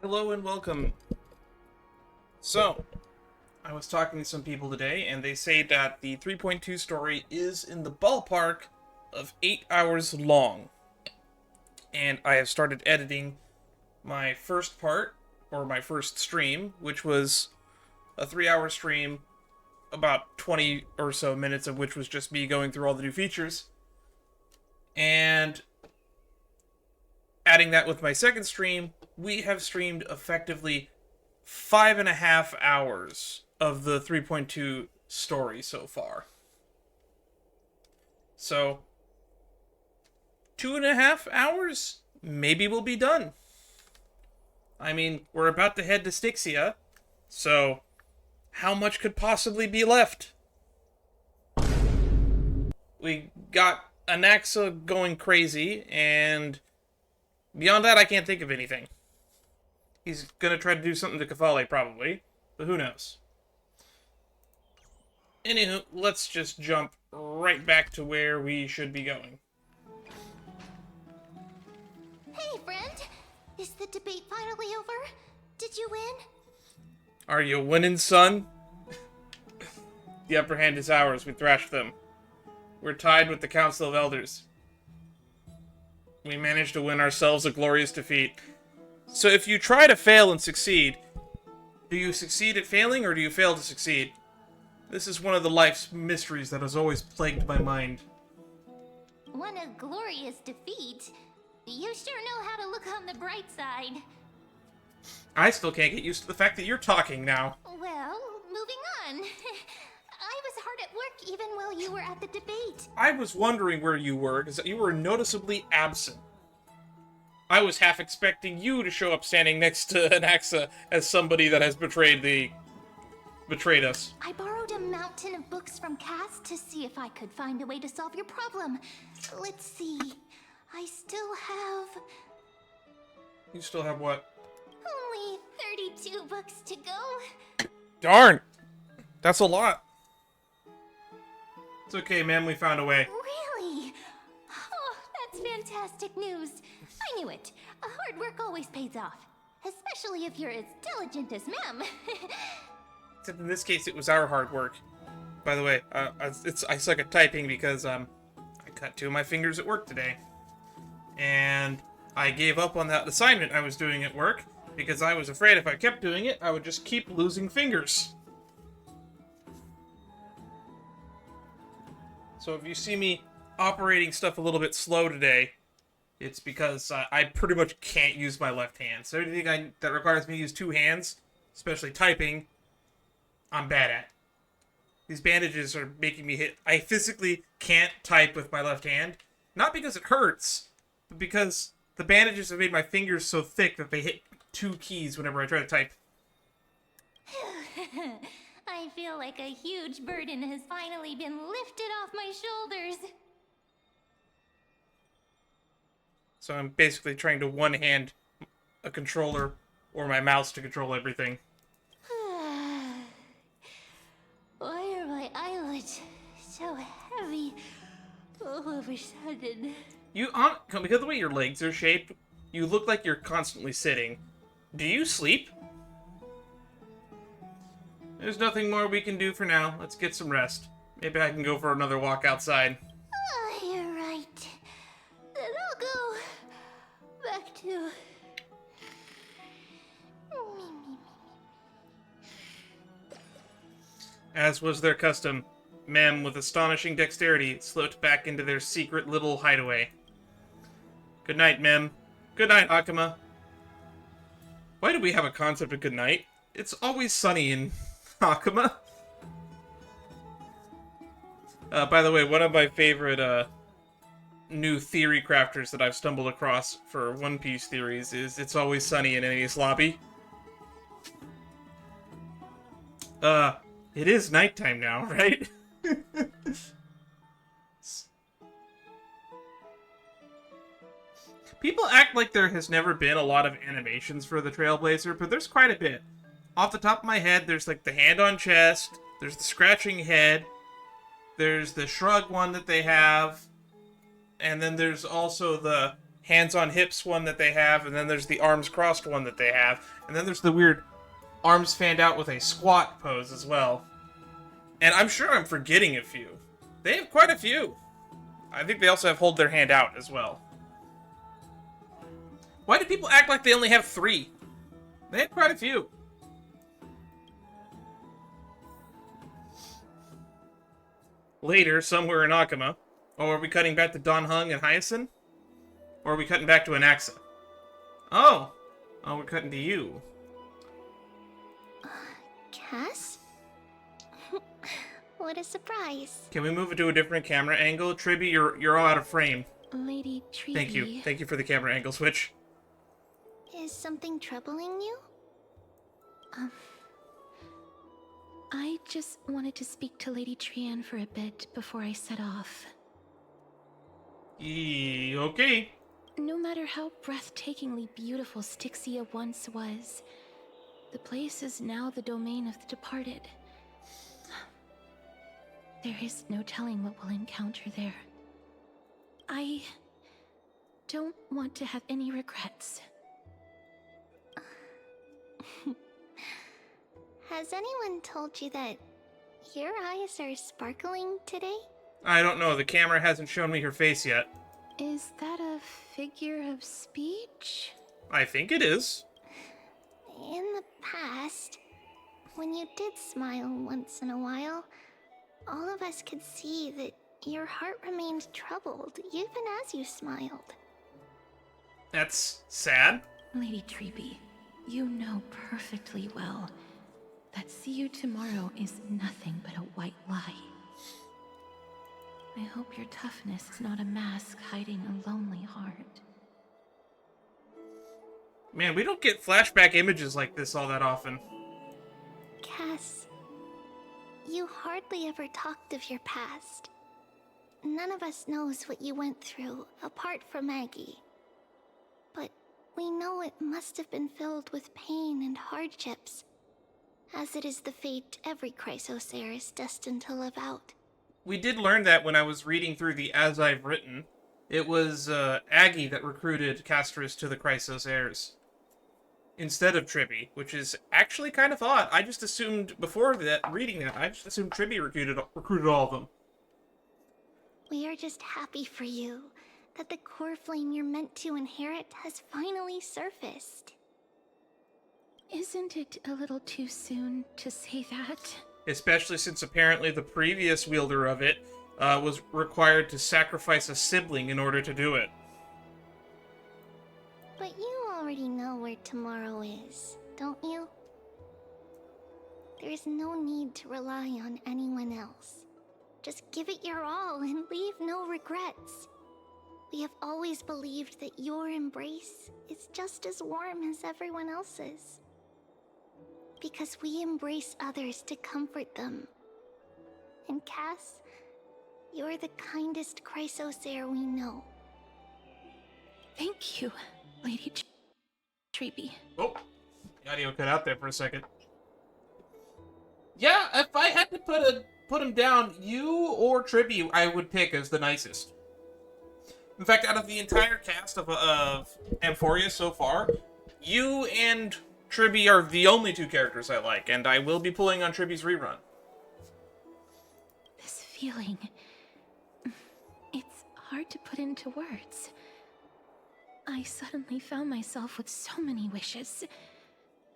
Hello and welcome. So, I was talking to some people today, and they say that the 3.2 story is in the ballpark of 8 hours long. And I have started editing my first part, or my first stream, which was a 3-hour stream, about 20 or so minutes of which was just me going through all the new features. And adding that with my second stream, we have streamed effectively 5.5 hours of the 3.2 story so far. So, 2.5 hours, maybe we'll be done. I mean, we're about to head to Styxia, so how much could possibly be left? We got Anaxa going crazy, and beyond that, I can't think of anything. He's gonna try to do something to Cathale, probably, but who knows? Anywho, let's just jump right back to where we should be going. Hey, friend! Is the debate finally over? Did you win? Are you winning, son? The upper hand is ours. We thrashed them. We're tied with the Council of Elders. We managed to win ourselves a glorious defeat. So if you try to fail and succeed, do you succeed at failing or do you fail to succeed? This is one of the life's mysteries that has always plagued my mind. Won a glorious defeat? You sure know how to look on the bright side. I still can't get used to the fact that you're talking now. Well, moving on. I was hard at work even while you were at the debate. I was wondering where you were, because you were noticeably absent. I was half expecting you to show up standing next to Anaxa as somebody that has betrayed us. I borrowed a mountain of books from Cass to see if I could find a way to solve your problem. Let's see. I still have You still have what? only 32 books to go. Darn! That's a lot. It's okay, man, we found a way. Really? Oh, that's fantastic news. I knew it. Hard work always pays off. Especially if you're as diligent as Mem. Except in this case, it was our hard work. By the way, I suck at typing because, I cut 2 of my fingers at work today. And I gave up on that assignment I was doing at work because I was afraid if I kept doing it, I would just keep losing fingers. So if you see me operating stuff a little bit slow today, it's because I pretty much can't use my left hand. So anything that requires me to use 2 hands, especially typing, I'm bad at. These bandages are making me hit. I physically can't type with my left hand. Not because it hurts, but because the bandages have made my fingers so thick that they hit 2 keys whenever I try to type. I feel like a huge burden has finally been lifted off my shoulders. So I'm basically trying to one-hand a controller or my mouse to control everything. Why are my eyelids so heavy all of a sudden? Because of the way your legs are shaped, you look like you're constantly sitting. Do you sleep? There's nothing more we can do for now. Let's get some rest. Maybe I can go for another walk outside. Oh, you're right. Then I'll go back to... As was their custom, Mem, with astonishing dexterity, slipped back into their secret little hideaway. Good night, Mem. Good night, Akama. Why do we have a concept of good night? It's always sunny in Akama. By the way, one of my favorite new theory crafters that I've stumbled across for One Piece theories is It's Always Sunny in Enies Lobby. It is nighttime now, right? People act like there has never been a lot of animations for the Trailblazer, but there's quite a bit. Off the top of my head, there's like the hand on chest, there's the scratching head, there's the shrug one that they have, and then there's also the hands on hips one that they have, and then there's the arms crossed one that they have, and then there's the weird arms fanned out with a squat pose as well. And I'm sure I'm forgetting a few. They have quite a few. I think they also have hold their hand out as well. Why do people act like they only have 3? They had quite a few. Later, somewhere in Akama. Or are we cutting back to Don Hung and Hyacinth? Or are we cutting back to Anaxa? Oh! Oh, we're cutting to you. Cass? What a surprise. Can we move it to a different camera angle? Tribby, you're all out of frame. Lady Tree. Thank you. Thank you for the camera angle switch. Is something troubling you? I just wanted to speak to Lady Trian for a bit before I set off. Okay. No matter how breathtakingly beautiful Styxia once was, the place is now the domain of the departed. There is no telling what we'll encounter there. I don't want to have any regrets. Has anyone told you that your eyes are sparkling today? I don't know. The camera hasn't shown me her face yet. Is that a figure of speech? I think it is. In the past, when you did smile once in a while, all of us could see that your heart remained troubled even as you smiled. That's sad. Lady Treeby, you know perfectly well that see you tomorrow is nothing but a white lie. I hope your toughness is not a mask hiding a lonely heart. Man, we don't get flashback images like this all that often. Cass, you hardly ever talked of your past. None of us knows what you went through, apart from Maggie. But we know it must have been filled with pain and hardships, as it is the fate every Chrysosaur is destined to live out. We did learn that when I was reading through the As I've Written. It was Aggie that recruited Castorice to the Chrysosaurs instead of Tribby, which is actually kind of odd. I just assumed, before that, reading that, I just assumed Tribby recruited all of them. We are just happy for you that the core flame you're meant to inherit has finally surfaced. Isn't it a little too soon to say that? Especially since apparently the previous wielder of it was required to sacrifice a sibling in order to do it. But you already know where tomorrow is, don't you? There's no need to rely on anyone else. Just give it your all and leave no regrets. We have always believed that your embrace is just as warm as everyone else's. Because we embrace others to comfort them. And Cass, you're the kindest Chrysosaur we know. Thank you, Lady Treeby. Oh, the audio cut out there for a second. Yeah, if I had to put him down, you or Tribby I would pick as the nicest. In fact, out of the entire cast of Amphoria so far, you and Tribby are the only 2 characters I like, and I will be pulling on Tribby's rerun. This feeling... it's hard to put into words. I suddenly found myself with so many wishes.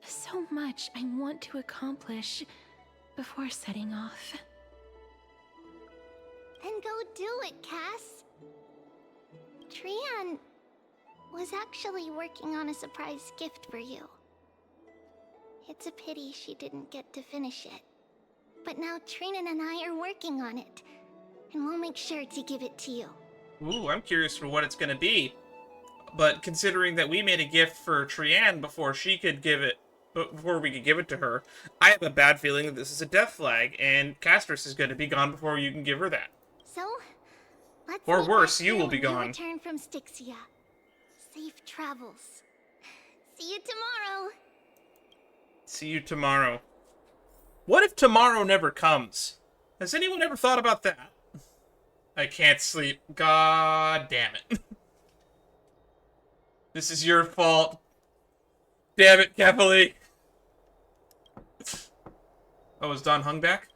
So much I want to accomplish before setting off. Then go do it, Cass. Trian was actually working on a surprise gift for you. It's a pity she didn't get to finish it. But now Trinan and I are working on it, and we'll make sure to give it to you. Ooh, I'm curious for what it's gonna be. But considering that we made a gift for Trian before we could give it to her, I have a bad feeling that this is a death flag, and Castorice is gonna be gone before you can give her that. So, let's or meet worse, back you here will be when you gone. return from Styxia. Safe travels. See you tomorrow. See you tomorrow. What if tomorrow never comes? Has anyone ever thought about that? I can't sleep. God damn it. This is your fault. Damn it, Kepali. Oh, is Don Hung back?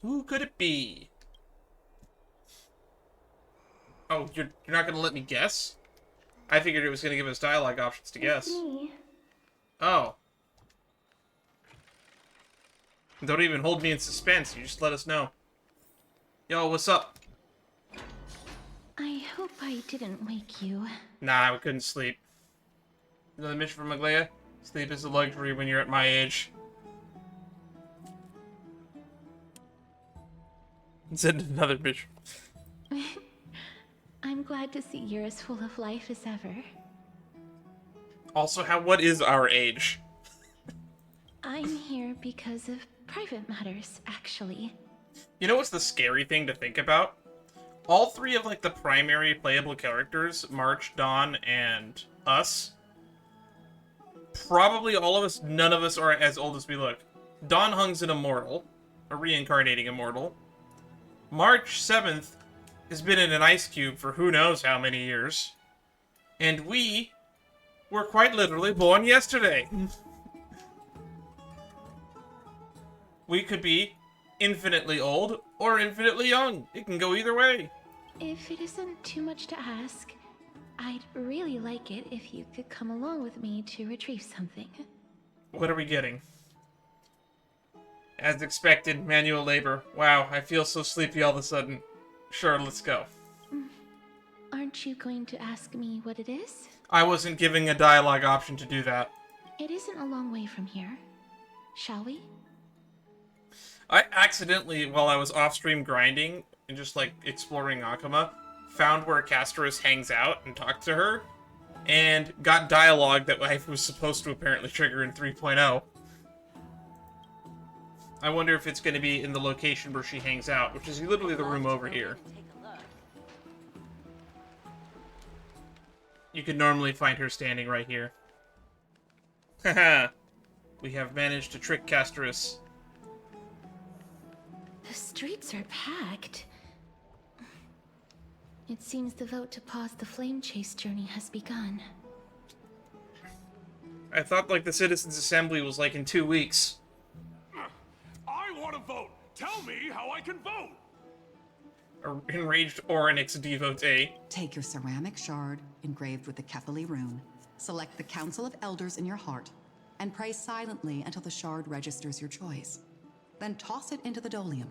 Who could it be? Oh, you're not gonna let me guess? I figured it was gonna give us dialogue options to guess. Me. Oh. Don't even hold me in suspense, you just let us know. Yo, what's up? I hope I didn't wake you. Nah, we couldn't sleep. Another mission from Aglaea? Sleep is a luxury when you're at my age. Send another mission. I'm glad to see you're as full of life as ever. Also, what is our age? I'm here because of private matters, actually. You know what's the scary thing to think about? All three of, like, the primary playable characters, March, Dawn, and us, probably all of us, none of us are as old as we look. Dawn Hung's an immortal, a reincarnating immortal. March 7th has been in an ice cube for who knows how many years. And we were quite literally born yesterday. We could be infinitely old or infinitely young. It can go either way. If it isn't too much to ask, I'd really like it if you could come along with me to retrieve something. What are we getting? As expected, manual labor. Wow, I feel so sleepy all of a sudden. Sure, let's go. Aren't you going to ask me what it is? I wasn't giving a dialogue option to do that. It isn't a long way from here. Shall we? I accidentally, while I was off-stream grinding and just, like, exploring Akama, found where Castorice hangs out and talked to her, and got dialogue that I was supposed to apparently trigger in 3.0. I wonder if it's going to be in the location where she hangs out, which is literally the room over here. You could normally find her standing right here. Haha! We have managed to trick Castorice. The streets are packed. It seems the vote to pause the flame chase journey has begun. I thought, like, the Citizens' Assembly was, like, in 2 weeks. I want to vote! Tell me how I can vote! Enraged Oryx devotee. Take your ceramic shard, engraved with the Kefali rune, select the Council of Elders in your heart, and pray silently until the shard registers your choice. Then toss it into the Dolium.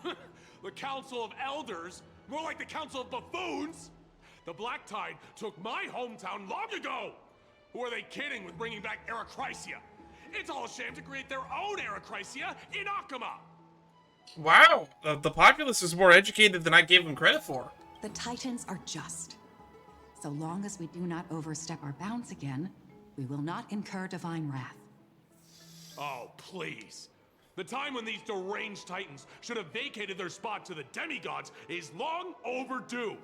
The Council of Elders? More like the Council of Buffoons? The Black Tide took my hometown long ago! Who are they kidding with bringing back Erechrysia? It's all a shame to create their own Erechrysia in Akama! Wow, the populace is more educated than I gave them credit for. The Titans are just. So long as we do not overstep our bounds again, we will not incur divine wrath. Oh, please. The time when these deranged Titans should have vacated their spot to the demigods is long overdue.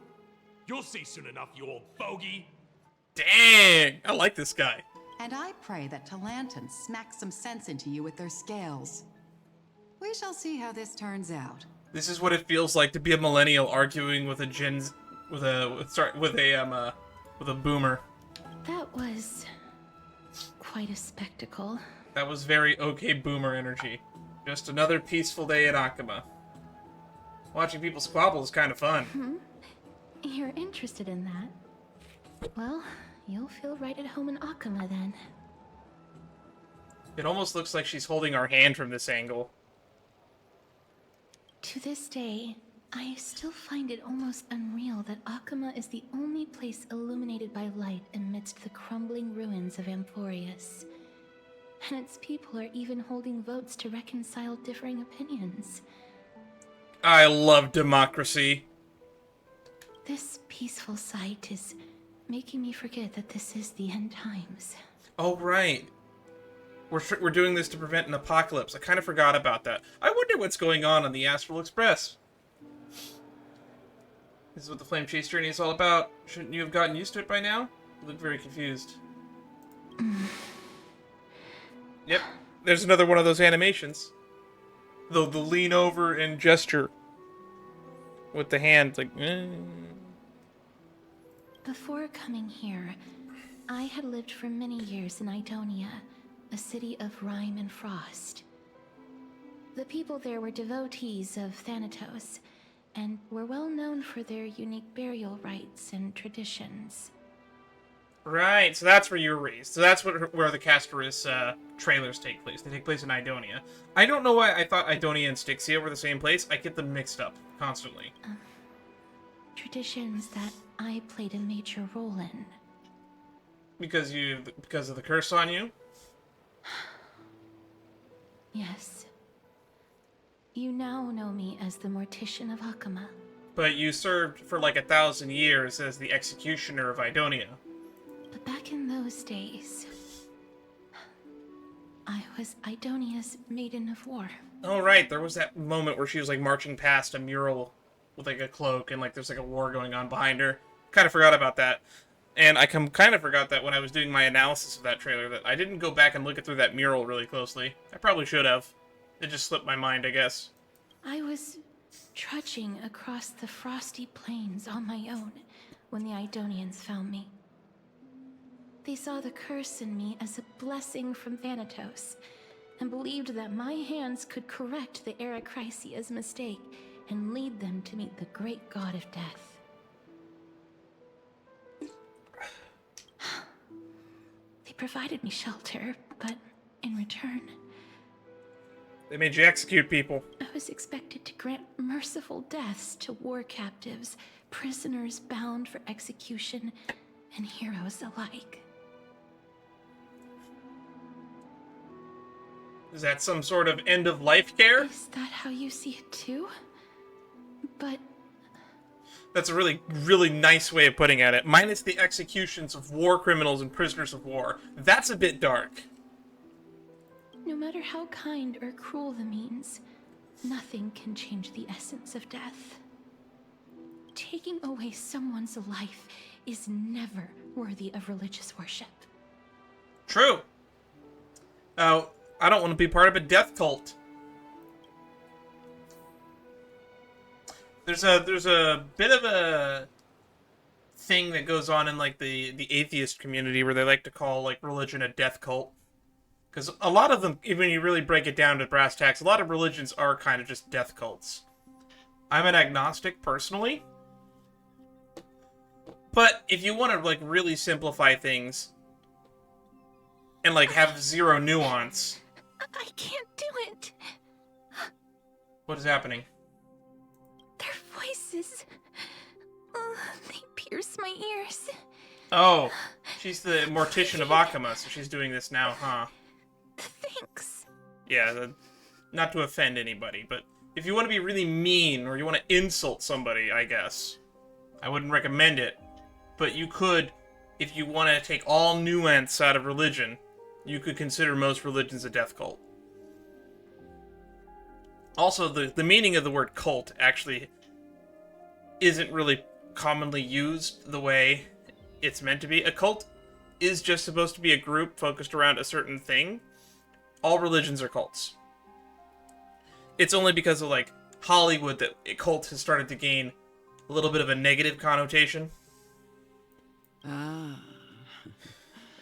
You'll see soon enough, you old fogey. Dang, I like this guy. And I pray that Talantans smack some sense into you with their scales. We shall see how this turns out. This is what it feels like to be a millennial arguing with a with a boomer. That was quite a spectacle. That was very okay boomer energy. Just another peaceful day at Akama. Watching people squabble is kind of fun. You're interested in that? Well, you'll feel right at home in Akama then. It almost looks like she's holding our hand from this angle. To this day, I still find it almost unreal that Akama is the only place illuminated by light amidst the crumbling ruins of Emporius. And its people are even holding votes to reconcile differing opinions. I love democracy. This peaceful sight is making me forget that this is the end times. Oh, right. We're doing this to prevent an apocalypse. I kind of forgot about that. I wonder what's going on the Astral Express. This is what the Flame Chase journey is all about. Shouldn't you have gotten used to it by now? You look very confused. Yep, there's another one of those animations. The lean over and gesture with the hand, like. Before coming here, I had lived for many years in Idonia, a city of rime and frost. The people there were devotees of Thanatos, and were well known for their unique burial rites and traditions. Right, so that's where you were raised. So that's where the Castorice trailers take place. They take place in Idonia. I don't know why I thought Idonia and Styxia were the same place. I get them mixed up constantly. Traditions that I played a major role in. Because of the curse on you? Yes. You now know me as the Mortician of Akama. But you served for like 1,000 years as the executioner of Idonia. But back in those days, I was Idonia's Maiden of War. Oh, right, there was that moment where she was like marching past a mural with like a cloak and like there's like a war going on behind her. Kind of forgot about that. And I kind of forgot that when I was doing my analysis of that trailer that I didn't go back and look through that mural really closely. I probably should have. It just slipped my mind, I guess. I was trudging across the frosty plains on my own when the Idonians found me. They saw the curse in me as a blessing from Thanatos, and believed that my hands could correct the Eracrisia's mistake and lead them to meet the great god of death. They provided me shelter, but in return, They made you execute people. I was expected to grant merciful deaths to war captives, prisoners bound for execution, and heroes alike. Is that some sort of end-of-life care? Is that how you see it too? But That's a really, really nice way of putting it. Minus the executions of war criminals and prisoners of war. That's a bit dark. no matter how kind or cruel the means, nothing can change the essence of death. Taking away someone's life is never worthy of religious worship. True. I don't want to be part of a death cult. There's a bit of a thing that goes on in like the atheist community where they like to call like religion a death cult. Because a lot of them, even when you really break it down to brass tacks, a lot of religions are kind of just death cults. I'm an agnostic personally. But if you want to like really simplify things and like have zero nuance. I can't do it. What is happening? Their voices. They pierce my ears. Oh, she's the Mortician of Akama, so she's doing this now, huh? Thanks. Yeah, not to offend anybody, but if you want to be really mean or you want to insult somebody, I guess, I wouldn't recommend it. But you could, if you want to take all nuance out of religion, you could consider most religions a death cult. Also, the meaning of the word cult actually isn't really commonly used the way it's meant to be. A cult is just supposed to be a group focused around a certain thing. All religions are cults. It's only because of, like, Hollywood that a cult has started to gain a little bit of a negative connotation.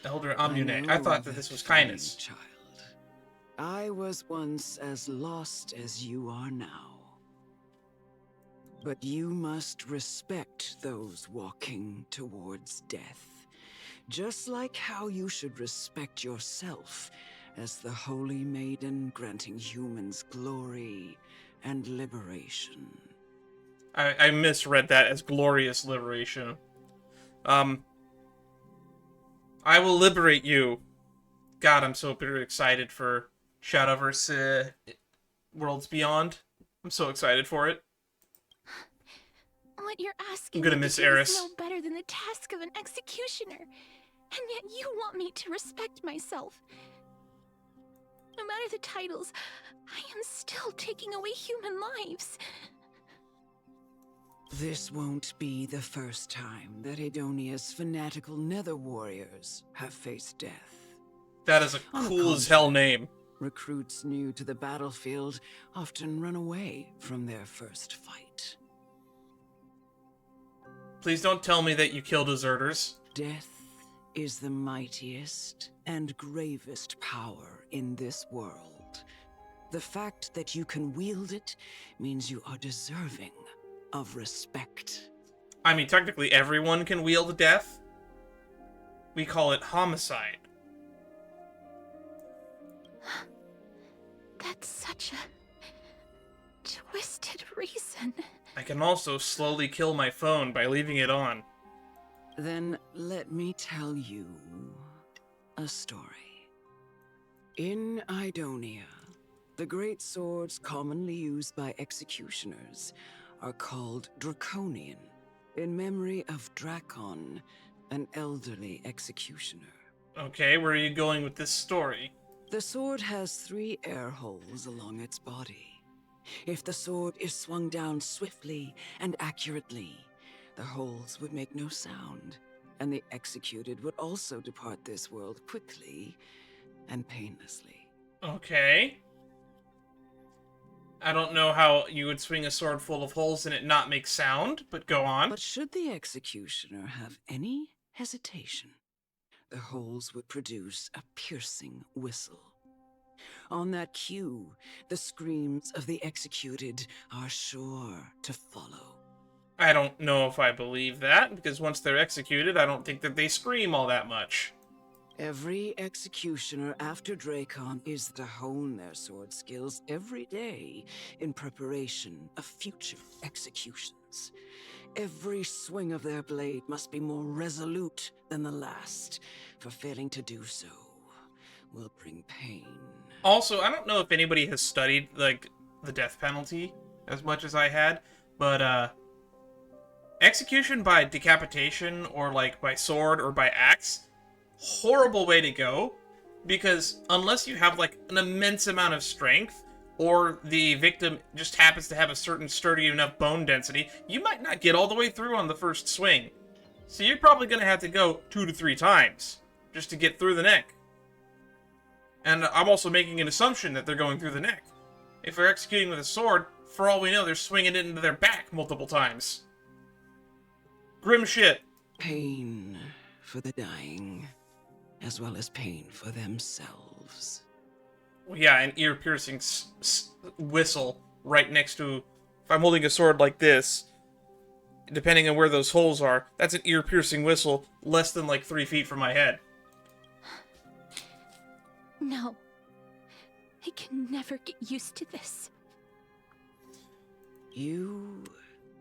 Elder Amune, I thought that this was kindness. Child. I was once as lost as you are now. But you must respect those walking towards death. Just like how you should respect yourself as the Holy Maiden granting humans glory and liberation. I misread that as glorious liberation. I will liberate you. God, I'm so very excited for Shadowverse Worlds Beyond. I'm so excited for it. What you're asking I'm gonna me miss to do Eris. is no better than the task of an executioner. And yet you want me to respect myself. No matter the titles, I am still taking away human lives. This won't be the first time that Edonia's fanatical Nether warriors have faced death. That is a On the cool as hell name. Recruits new to the battlefield often run away from their first fight. Please don't tell me that you kill deserters. Death is the mightiest and gravest power in this world. The fact that you can wield it means you are deserving of respect. I mean, technically everyone can wield death. We call it homicide. That's such a twisted reason. I can also slowly kill my phone by leaving it on. Then let me tell you a story. In Idonia, the great swords commonly used by executioners are called Draconian, in memory of Drakon, an elderly executioner. Okay, where are you going with this story? The sword has 3 air holes along its body. If the sword is swung down swiftly and accurately, the holes would make no sound, and the executed would also depart this world quickly and painlessly. Okay. I don't know how you would swing a sword full of holes and it not make sound, but go on. But should the executioner have any hesitation, the holes would produce a piercing whistle. On that cue, the screams of the executed are sure to follow. I don't know if I believe that, because once they're executed, I don't think that they scream all that much. Every executioner after Drakon is to hone their sword skills every day in preparation of future executions. Every swing of their blade must be more resolute than the last, for failing to do so will bring pain. Also, I don't know if anybody has studied, like, the death penalty as much as I had, but, execution by decapitation, or, like, by sword or by axe, horrible way to go, because unless you have, like, an immense amount of strength, or the victim just happens to have a certain sturdy enough bone density, you might not get all the way through on the first swing. So you're probably going to have to go 2 to 3 times just to get through the neck. And I'm also making an assumption that they're going through the neck. If they're executing with a sword, for all we know, they're swinging it into their back multiple times. Grim shit. Pain for the dying, as well as pain for themselves. Well, yeah, an ear-piercing whistle right next to... If I'm holding a sword like this, depending on where those holes are, that's an ear-piercing whistle less than, like, 3 feet from my head. No. I can never get used to this. You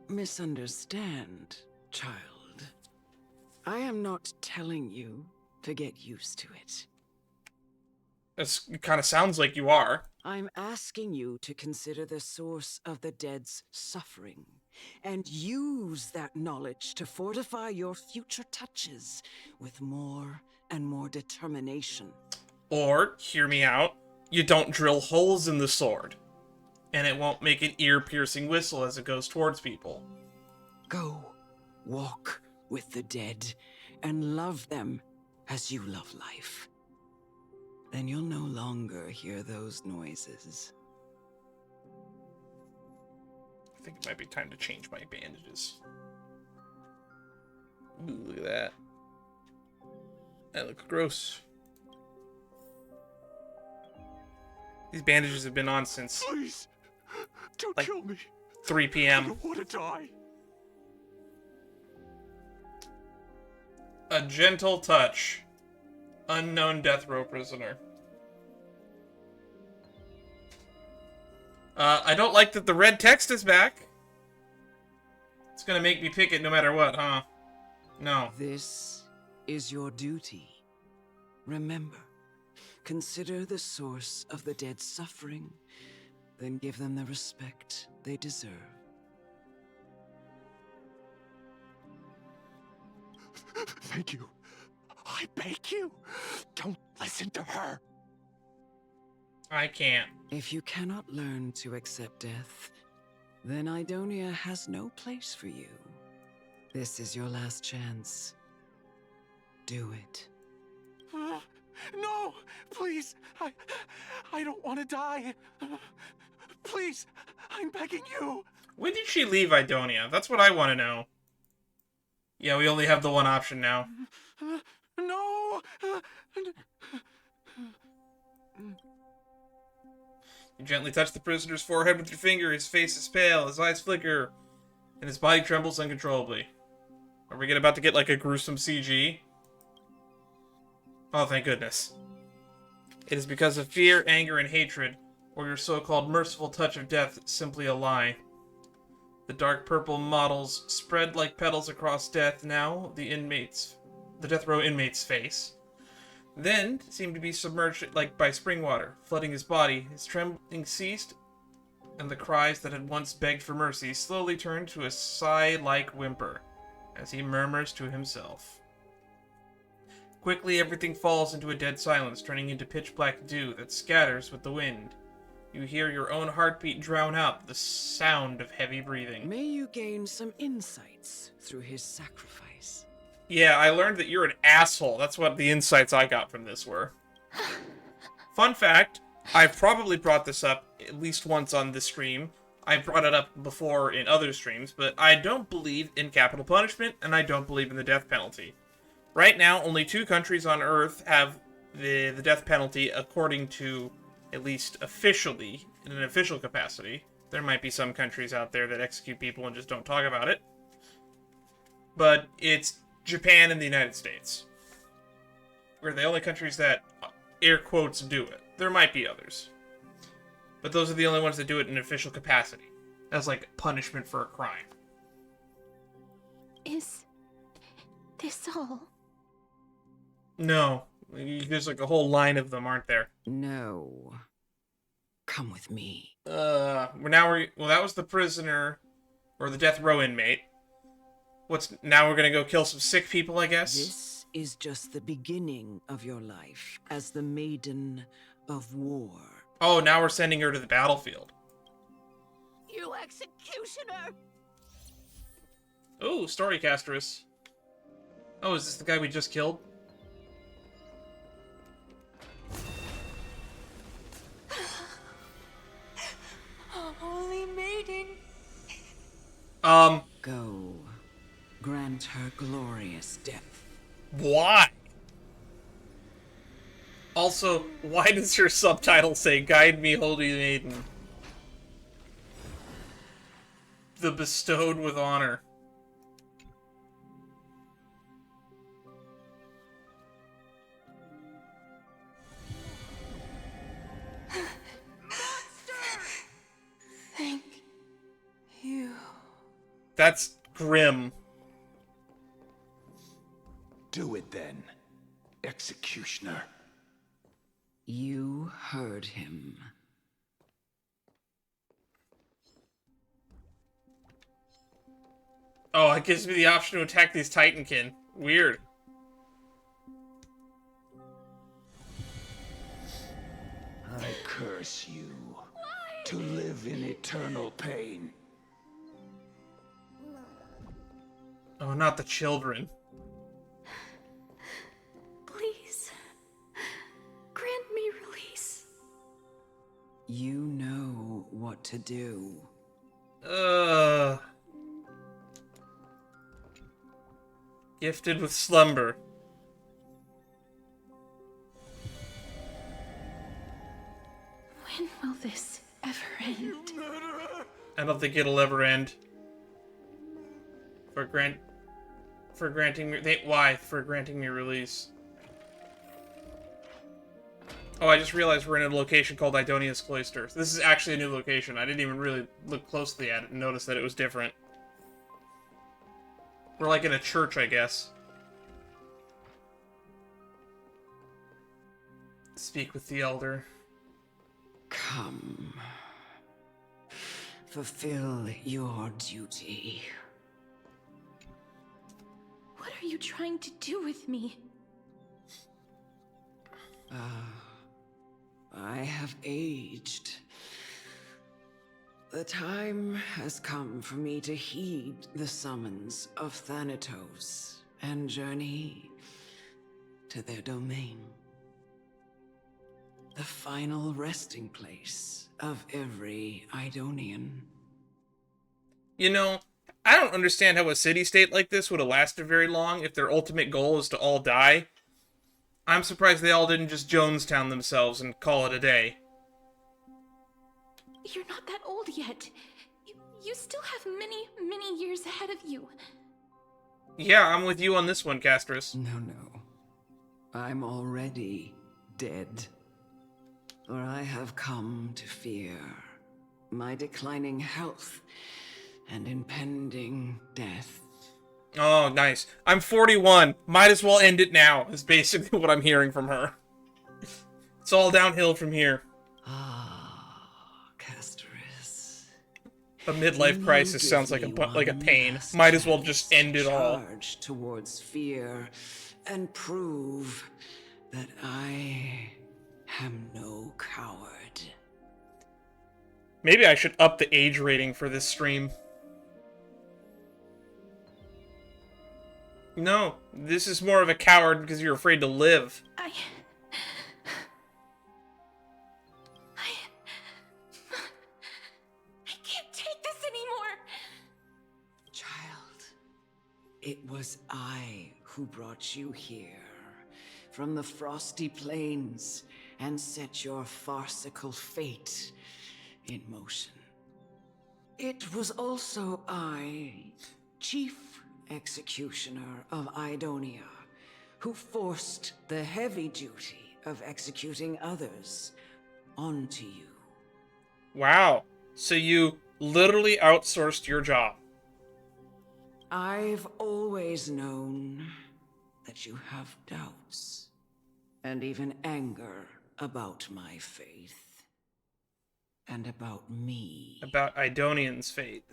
misunderstand, child. I am not telling you to get used to it. It kind of sounds like you are. I'm asking you to consider the source of the dead's suffering, and use that knowledge to fortify your future touches with more and more determination. Or, hear me out, you don't drill holes in the sword, and it won't make an ear-piercing whistle as it goes towards people. Go, walk with the dead, and love them as you love life. Then you'll no longer hear those noises. I think it might be time to change my bandages. Ooh, look at that. That looks gross. These bandages have been on since... Please, don't like, kill me. 3 I p.m. don't want to die. A gentle touch. Unknown death row prisoner. I don't like that the red text is back. It's gonna make me pick it no matter what, huh? No. This is your duty. Remember, consider the source of the dead's suffering, then give them the respect they deserve. Thank you. I beg you, don't listen to her. I can't. If you cannot learn to accept death, then Idonia has no place for you. This is your last chance. Do it. No, please, I don't want to die. Please, I'm begging you. When did she leave Idonia? That's what I want to know. Yeah, we only have the one option now. No! You gently touch the prisoner's forehead with your finger. His face is pale, his eyes flicker, and his body trembles uncontrollably. Are we about to get like a gruesome CG? Oh, thank goodness. It is because of fear, anger, and hatred, or your so-called merciful touch of death simply a lie. The dark purple models spread like petals across death now, the death row inmate's face. Then seemed to be submerged like by spring water, flooding his body. His trembling ceased, and the cries that had once begged for mercy slowly turned to a sigh-like whimper, as he murmurs to himself. Quickly, everything falls into a dead silence, turning into pitch-black dew that scatters with the wind. You hear your own heartbeat drown out the sound of heavy breathing. May you gain some insights through his sacrifice. Yeah, I learned that you're an asshole. That's what the insights I got from this were. Fun fact, I've probably brought this up at least once on this stream. I've brought it up before in other streams, but I don't believe in capital punishment, and I don't believe in the death penalty. Right now, only 2 countries on Earth have the death penalty, according to, at least officially, in an official capacity. There might be some countries out there that execute people and just don't talk about it. But it's Japan and the United States. We're the only countries that, air quotes, do it. There might be others. But those are the only ones that do it in an official capacity. As, like, punishment for a crime. Is this all? No. There's like a whole line of them, aren't there? No. Come with me. Well, that was the prisoner, or the death row inmate. Now we're gonna go kill some sick people, I guess? This is just the beginning of your life as the Maiden of War. Oh, now we're sending her to the battlefield. You executioner! Oh, story Castorice. Oh, is this the guy we just killed? Holy Maiden! Go. Grant her glorious death. Why? Also, why does your subtitle say, "Guide me, Holy Maiden"? The bestowed with honor. Thank you. That's grim. Do it then, executioner. You heard him. Oh, it gives me the option to attack these Titankin. Weird. I curse you to live in eternal pain. Oh, not the children. Please, grant me release. You know what to do. Gifted with slumber. When will this ever end? I don't think it'll ever end. For granting me... Why? For granting me release. Oh, I just realized we're in a location called Idonia's Cloister. This is actually a new location. I didn't even really look closely at it and notice that it was different. We're like in a church, I guess. Speak with the Elder. Come. Fulfill your duty. What are you trying to do with me? I have aged. The time has come for me to heed the summons of Thanatos and journey to their domain. The final resting place of every Idonian. You know, I don't understand how a city-state like this would have lasted very long if their ultimate goal is to all die. I'm surprised they all didn't just Jonestown themselves and call it a day. You're not that old yet. You still have many, many years ahead of you. Yeah, I'm with you on this one, Castorice. No. I'm already dead. For I have come to fear my declining health and impending death. Oh, nice. I'm 41. Might as well end it now, is basically what I'm hearing from her. It's all downhill from here. Castorice. A midlife crisis sounds like a pain. Might as well just end it all. Charge towards fear and prove that I am no coward. Maybe I should up the age rating for this stream. No, this is more of a coward because you're afraid to live. I can't take this anymore. Child, it was I who brought you here from the frosty plains and set your farcical fate in motion. It was also I, Chief Executioner of Idonia, who forced the heavy duty of executing others onto you. Wow. So you literally outsourced your job. I've always known that you have doubts and even anger about my faith and about me. About Idonian's fate.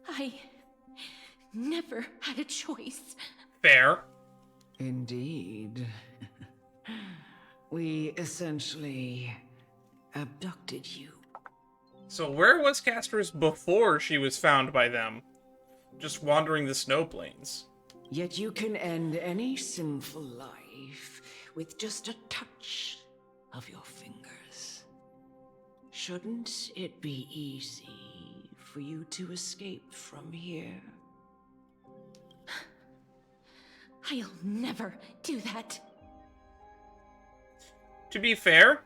I never had a choice. Fair. Indeed. We essentially abducted you. So where was Castorice before she was found by them? Just wandering the snow plains. Yet you can end any sinful life with just a touch of your fingers. Shouldn't it be easy for you to escape from here? I'll never do that. To be fair,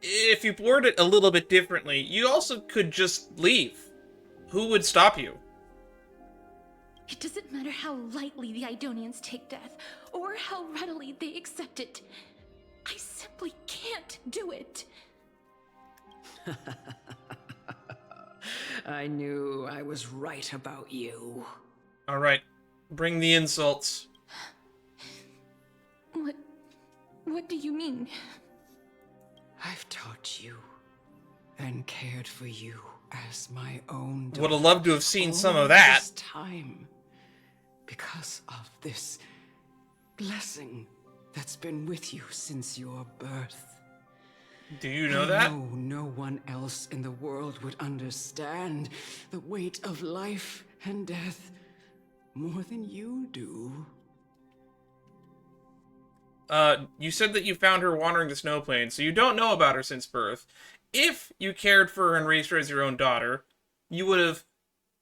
if you word it a little bit differently, you also could just leave. Who would stop you? It doesn't matter how lightly the Idonians take death, or how readily they accept it. I simply can't do it. I knew I was right about you. Alright, bring the insults. What do you mean? I've taught you and cared for you as my own daughter. Would have loved to have seen some all of that. This time, because of this blessing that's been with you since your birth. Do you know that? No one else in the world would understand the weight of life and death more than you do. You said that you found her wandering the snow plains, so you don't know about her since birth. If you cared for her and raised her as your own daughter, you would have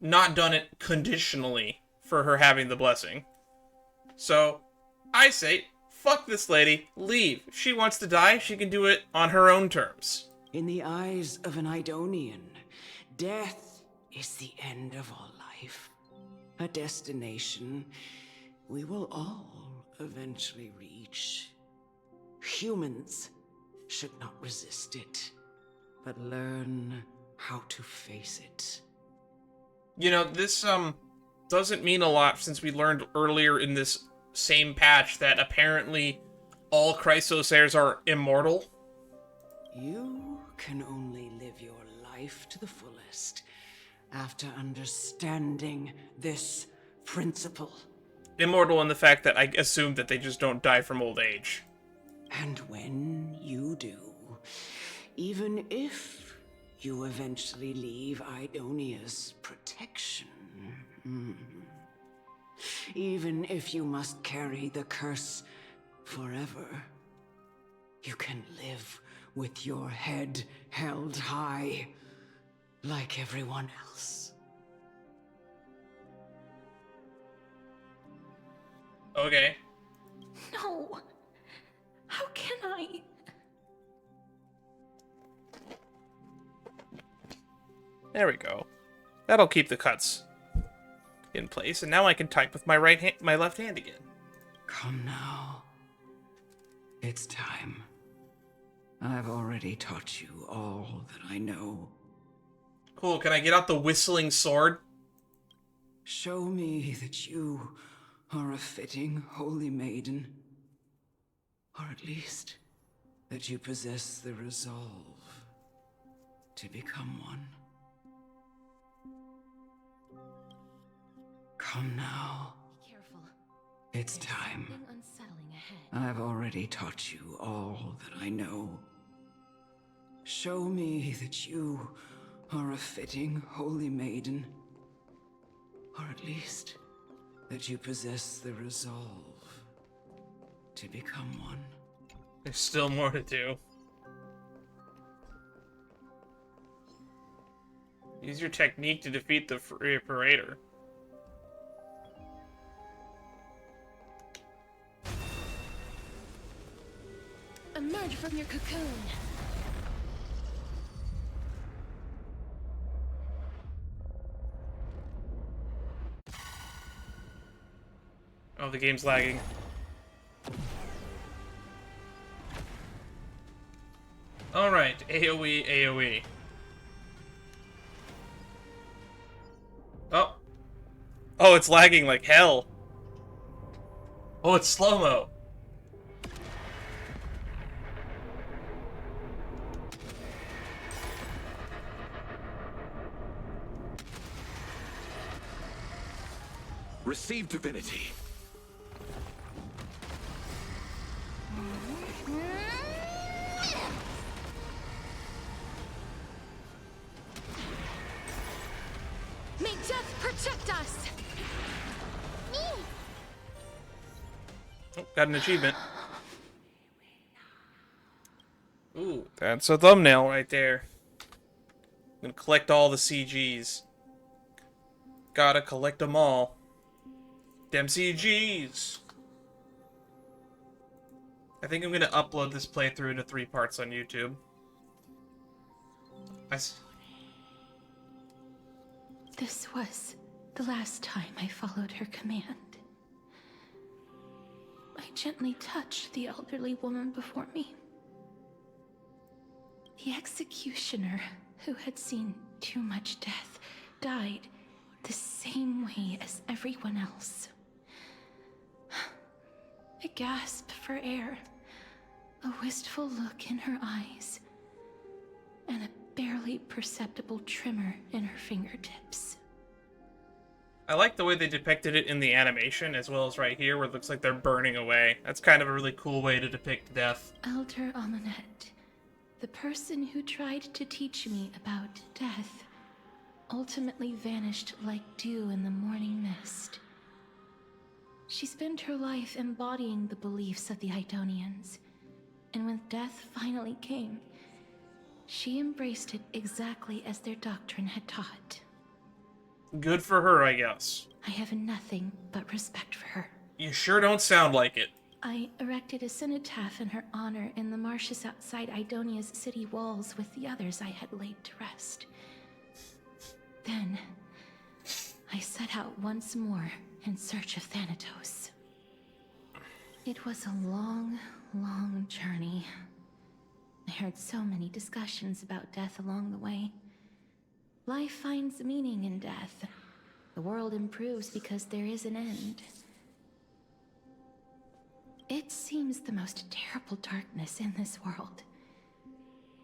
not done it conditionally for her having the blessing. So, I say, fuck this lady, leave. If she wants to die, she can do it on her own terms. In the eyes of an Idonian, death is the end of all life. A destination we will all eventually reach. Humans should not resist it, but learn how to face it. You know, this, doesn't mean a lot since we learned earlier in this same patch that apparently all Chrysosairs are immortal. You can only live your life to the fullest after understanding this principle. Immortal in the fact that I assume that they just don't die from old age. And when you do, even if you eventually leave Idonia's protection, even if you must carry the curse forever, you can live with your head held high like everyone else. Okay. No. How can I? There we go. That'll keep the cuts in place, and now I can type with my my left hand again. Come now. It's time. I've already taught you all that I know. Cool, can I get out the whistling sword? Show me that you are a fitting holy maiden. Or at least, that you possess the resolve to become one. Come now. Careful. It's There's time. something unsettling ahead. I've already taught you all that I know. Show me that you are a fitting holy maiden. Or at least, that you possess the resolve to become one. There's still more to do. Use your technique to defeat the Parader. Emerge from your cocoon. Oh, the game's lagging. Alright, AoE, AoE. Oh. Oh, it's lagging like hell. Oh, it's slow-mo. Receive divinity. May death protect us! Oh, got an achievement. Ooh, that's a thumbnail right there. I'm gonna collect all the CGs. Gotta collect them all. Them CGs! I think I'm gonna upload this playthrough into 3 parts on YouTube. This was the last time I followed her command. I gently touched the elderly woman before me. The executioner, who had seen too much death, died the same way as everyone else. A gasp for air, a wistful look in her eyes, and a barely perceptible tremor in her fingertips. I like the way they depicted it in the animation, as well as right here, where it looks like they're burning away. That's kind of a really cool way to depict death. Elder Amunet, the person who tried to teach me about death, ultimately vanished like dew in the morning mist. She spent her life embodying the beliefs of the Idonians, and when death finally came, she embraced it exactly as their doctrine had taught. Good for her, I guess. I have nothing but respect for her. You sure don't sound like it. I erected a cenotaph in her honor in the marshes outside Idonia's city walls with the others I had laid to rest. Then, I set out once more in search of Thanatos. It was a long, long journey. I heard so many discussions about death along the way. Life finds meaning in death. The world improves because there is an end. It seems the most terrible darkness in this world.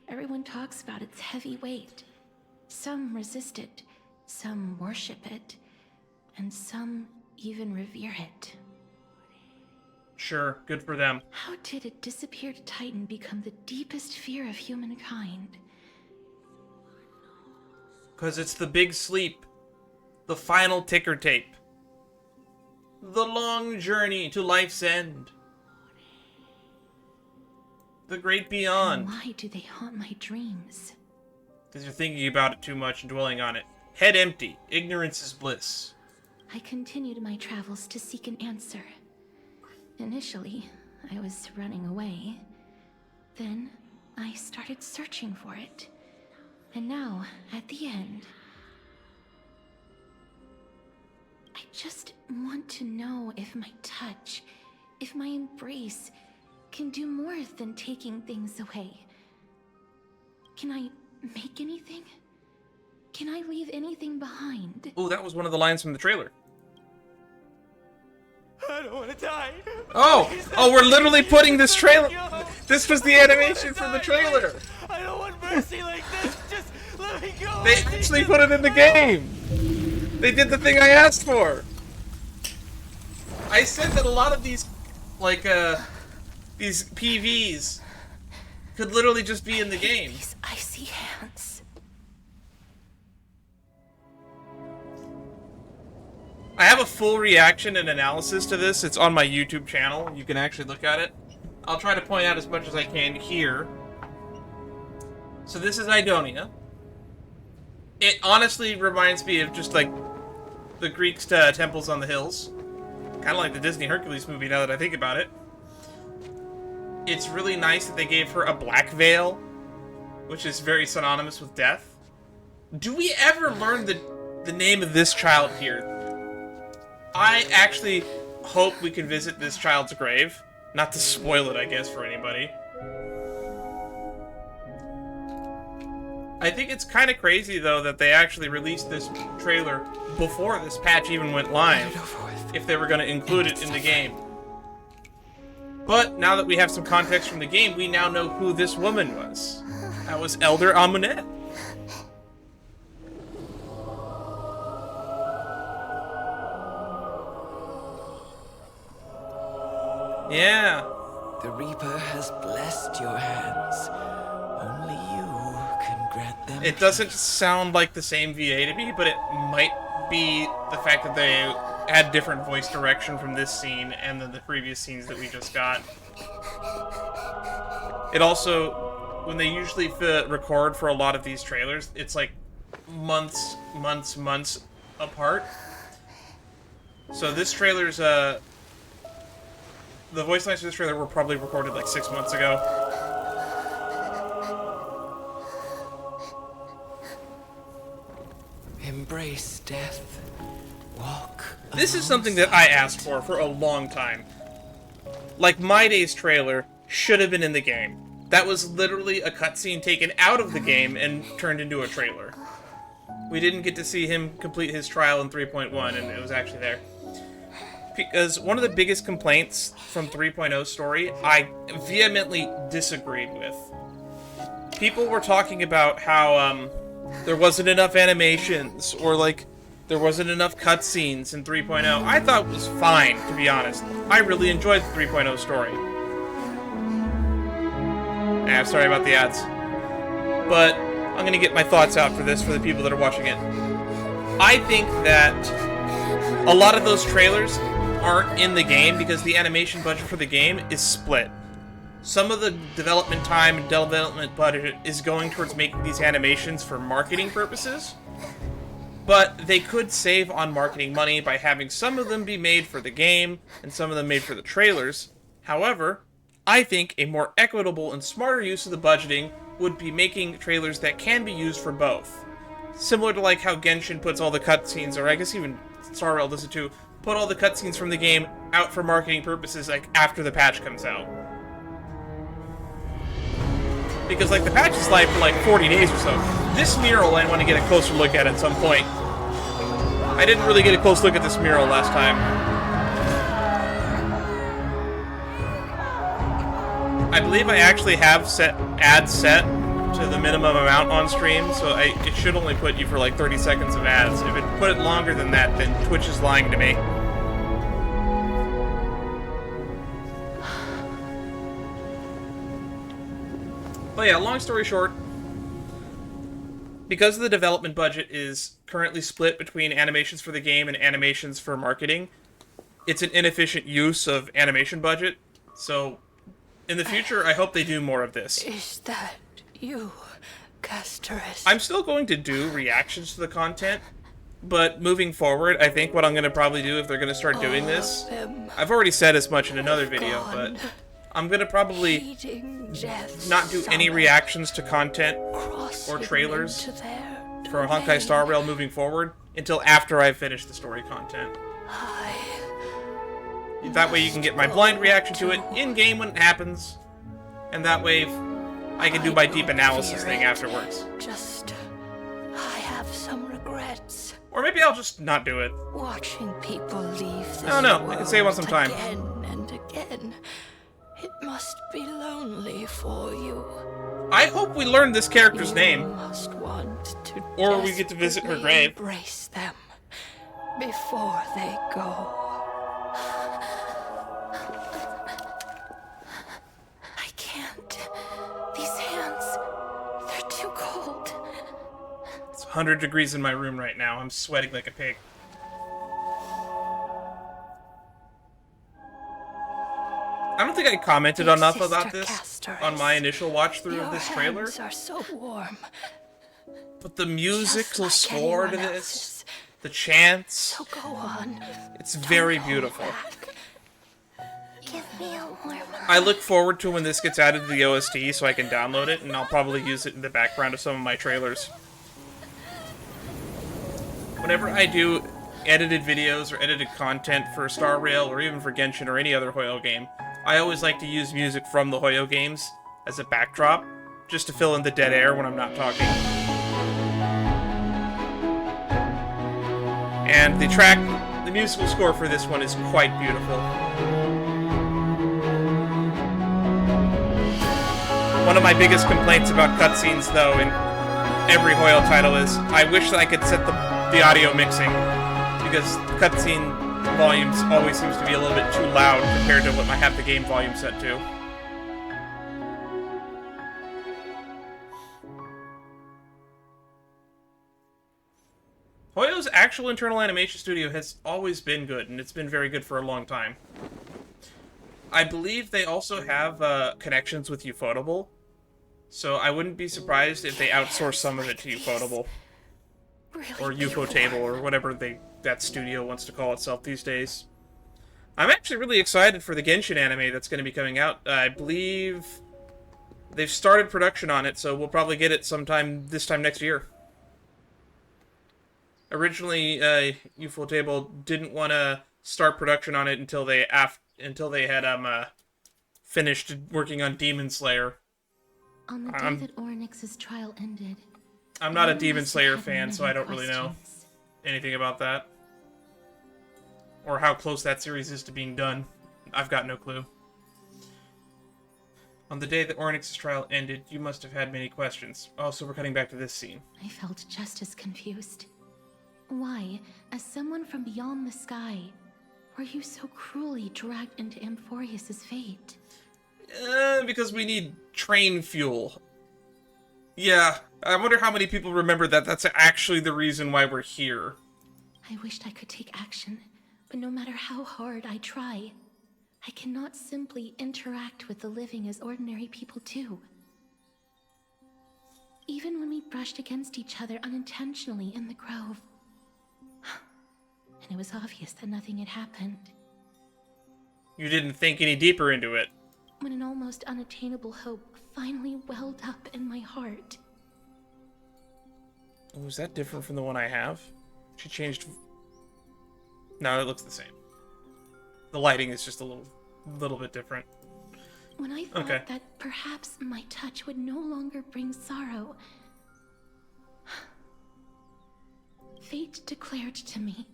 Everyone talks about its heavy weight. Some resist it, some worship it, and some even revere it. Sure, good for them. How did a disappeared titan become the deepest fear of humankind? 'Cause it's the big sleep. The final ticker tape. The long journey to life's end. The great beyond. And why do they haunt my dreams? Because you're thinking about it too much and dwelling on it. Head empty. Ignorance is bliss. I continued my travels to seek an answer. Initially, I was running away. Then, I started searching for it. And now, at the end, I just want to know if my touch, if my embrace, can do more than taking things away. Can I make anything? Can I leave anything behind? Oh, that was one of the lines from the trailer. I don't want to die. Oh! Oh, we're literally putting this trailer... This was the animation from the trailer! I don't want mercy like this. Just let me go. They actually put it in the game! They did the thing I asked for! I said that a lot of these, like, these PVs could literally just be in the game. These icy hands. I have a full reaction and analysis to this. It's on my YouTube channel. You can actually look at it. I'll try to point out as much as I can here. So this is Idonia. It honestly reminds me of just like the Greek temples on the hills. Kind of like the Disney Hercules movie now that I think about it. It's really nice that they gave her a black veil, which is very synonymous with death. Do we ever learn the name of this child here? I actually hope we can visit this child's grave. Not to spoil it, I guess, for anybody. I think it's kind of crazy, though, that they actually released this trailer before this patch even went live, if they were going to include it in the game. But now that we have some context from the game, we now know who this woman was. That was Elder Amunet. Yeah. The Reaper has blessed your hands. Only you can grant them. It doesn't sound like the same VA to me, but it might be the fact that they had different voice direction from this scene and then the previous scenes that we just got. It also, when they usually record for a lot of these trailers, it's like months apart. So this trailer's, the voice lines for this trailer were probably recorded like 6 months ago. Embrace death. Walk. This is something that I asked for a long time. Like, My Day's trailer should have been in the game. That was literally a cutscene taken out of the game and turned into a trailer. We didn't get to see him complete his trial in 3.1, and it was actually there. Because one of the biggest complaints from 3.0's story, I vehemently disagreed with. People were talking about how, there wasn't enough animations, or, like, there wasn't enough cutscenes in 3.0. I thought it was fine, to be honest. I really enjoyed the 3.0 story. I'm sorry about the ads. But I'm gonna get my thoughts out for this for the people that are watching it. I think that a lot of those trailers aren't in the game because the animation budget for the game is split. Some of the development time and development budget is going towards making these animations for marketing purposes, but they could save on marketing money by having some of them be made for the game and some of them made for the trailers. However, I think a more equitable and smarter use of the budgeting would be making trailers that can be used for both. Similar to like how Genshin puts all the cutscenes, or I guess even Star Rail does it too, put all the cutscenes from the game out for marketing purposes like after the patch comes out. Because like the patch is live for like 40 days or so. This mural I want to get a closer look at some point. I didn't really get a close look at this mural last time. I believe I actually have ads set to the minimum amount on stream, so it should only put you for like 30 seconds of ads. If it put it longer than that, then Twitch is lying to me. But yeah, long story short, because the development budget is currently split between animations for the game and animations for marketing, it's an inefficient use of animation budget. So, in the future, I hope they do more of this. Is that you, Castorice. I'm still going to do reactions to the content, but moving forward, I think what I'm going to probably do if they're going to start doing this, I've already said as much in another video, but I'm going to probably not do any reactions to content or trailers for Honkai Star Rail moving forward until after I finish the story content. That way you can get my blind reaction to it in-game when it happens, and that way I can do my deep analysis thing afterwards. I have some regrets. Or maybe I'll just not do it. Watching people leave this No, I can save on some time. Again and again. It must be lonely for you. I hope we learn this character's name. Must want to or we get to visit her grave. Embrace them before they go. I can't. These hands, they're too cold. It's 100 degrees in my room right now. I'm sweating like a pig. I don't think I commented enough about this Castorice, on my initial watch through of this trailer. Hands are so warm. But the musical like score to anyone this, else's. the chants, So go on. it's Don't very hold beautiful. back. Give me a warm hug. I look forward to when this gets added to the OST so I can download it, and I'll probably use it in the background of some of my trailers. Whenever I do edited videos or edited content for Star Rail or even for Genshin or any other Hoyo game, I always like to use music from the Hoyo games as a backdrop, just to fill in the dead air when I'm not talking. And the musical score for this one is quite beautiful. One of my biggest complaints about cutscenes, though, in every Hoyo title is, I wish that I could set the audio mixing, because cutscene volumes always seems to be a little bit too loud compared to what I have the game volume set to. Hoyo's actual internal animation studio has always been good, and it's been very good for a long time. I believe they also have connections with Ufotable, so I wouldn't be surprised if they outsource some of it to Ufotable. Or Ufotable, or whatever that studio wants to call itself these days. I'm actually really excited for the Genshin anime that's going to be coming out. I believe they've started production on it, so we'll probably get it sometime this time next year. Originally, Ufotable didn't want to start production on it until they had finished working on Demon Slayer. On the day that Oryx's trial ended, I'm not a I Demon must Slayer have had fan, so I don't really know questions. anything about that. Or how close that series is to being done. I've got no clue. On the day that Oryx's trial ended, you must have had many questions. Oh, so we're cutting back to this scene. I felt just as confused. Why, as someone from beyond the sky, were you so cruelly dragged into Amphorius's fate? Because we need train fuel. Yeah, I wonder how many people remember that that's actually the reason why we're here. I wished I could take action, but no matter how hard I try, I cannot simply interact with the living as ordinary people do. Even when we brushed against each other unintentionally in the grove, and it was obvious that nothing had happened. You didn't think any deeper into it. When an almost unattainable hope finally welled up in my heart. Oh, is that different from the one I have? She changed... No, it looks the same. The lighting is just a little bit different. When I thought that perhaps my touch would no longer bring sorrow, fate declared to me,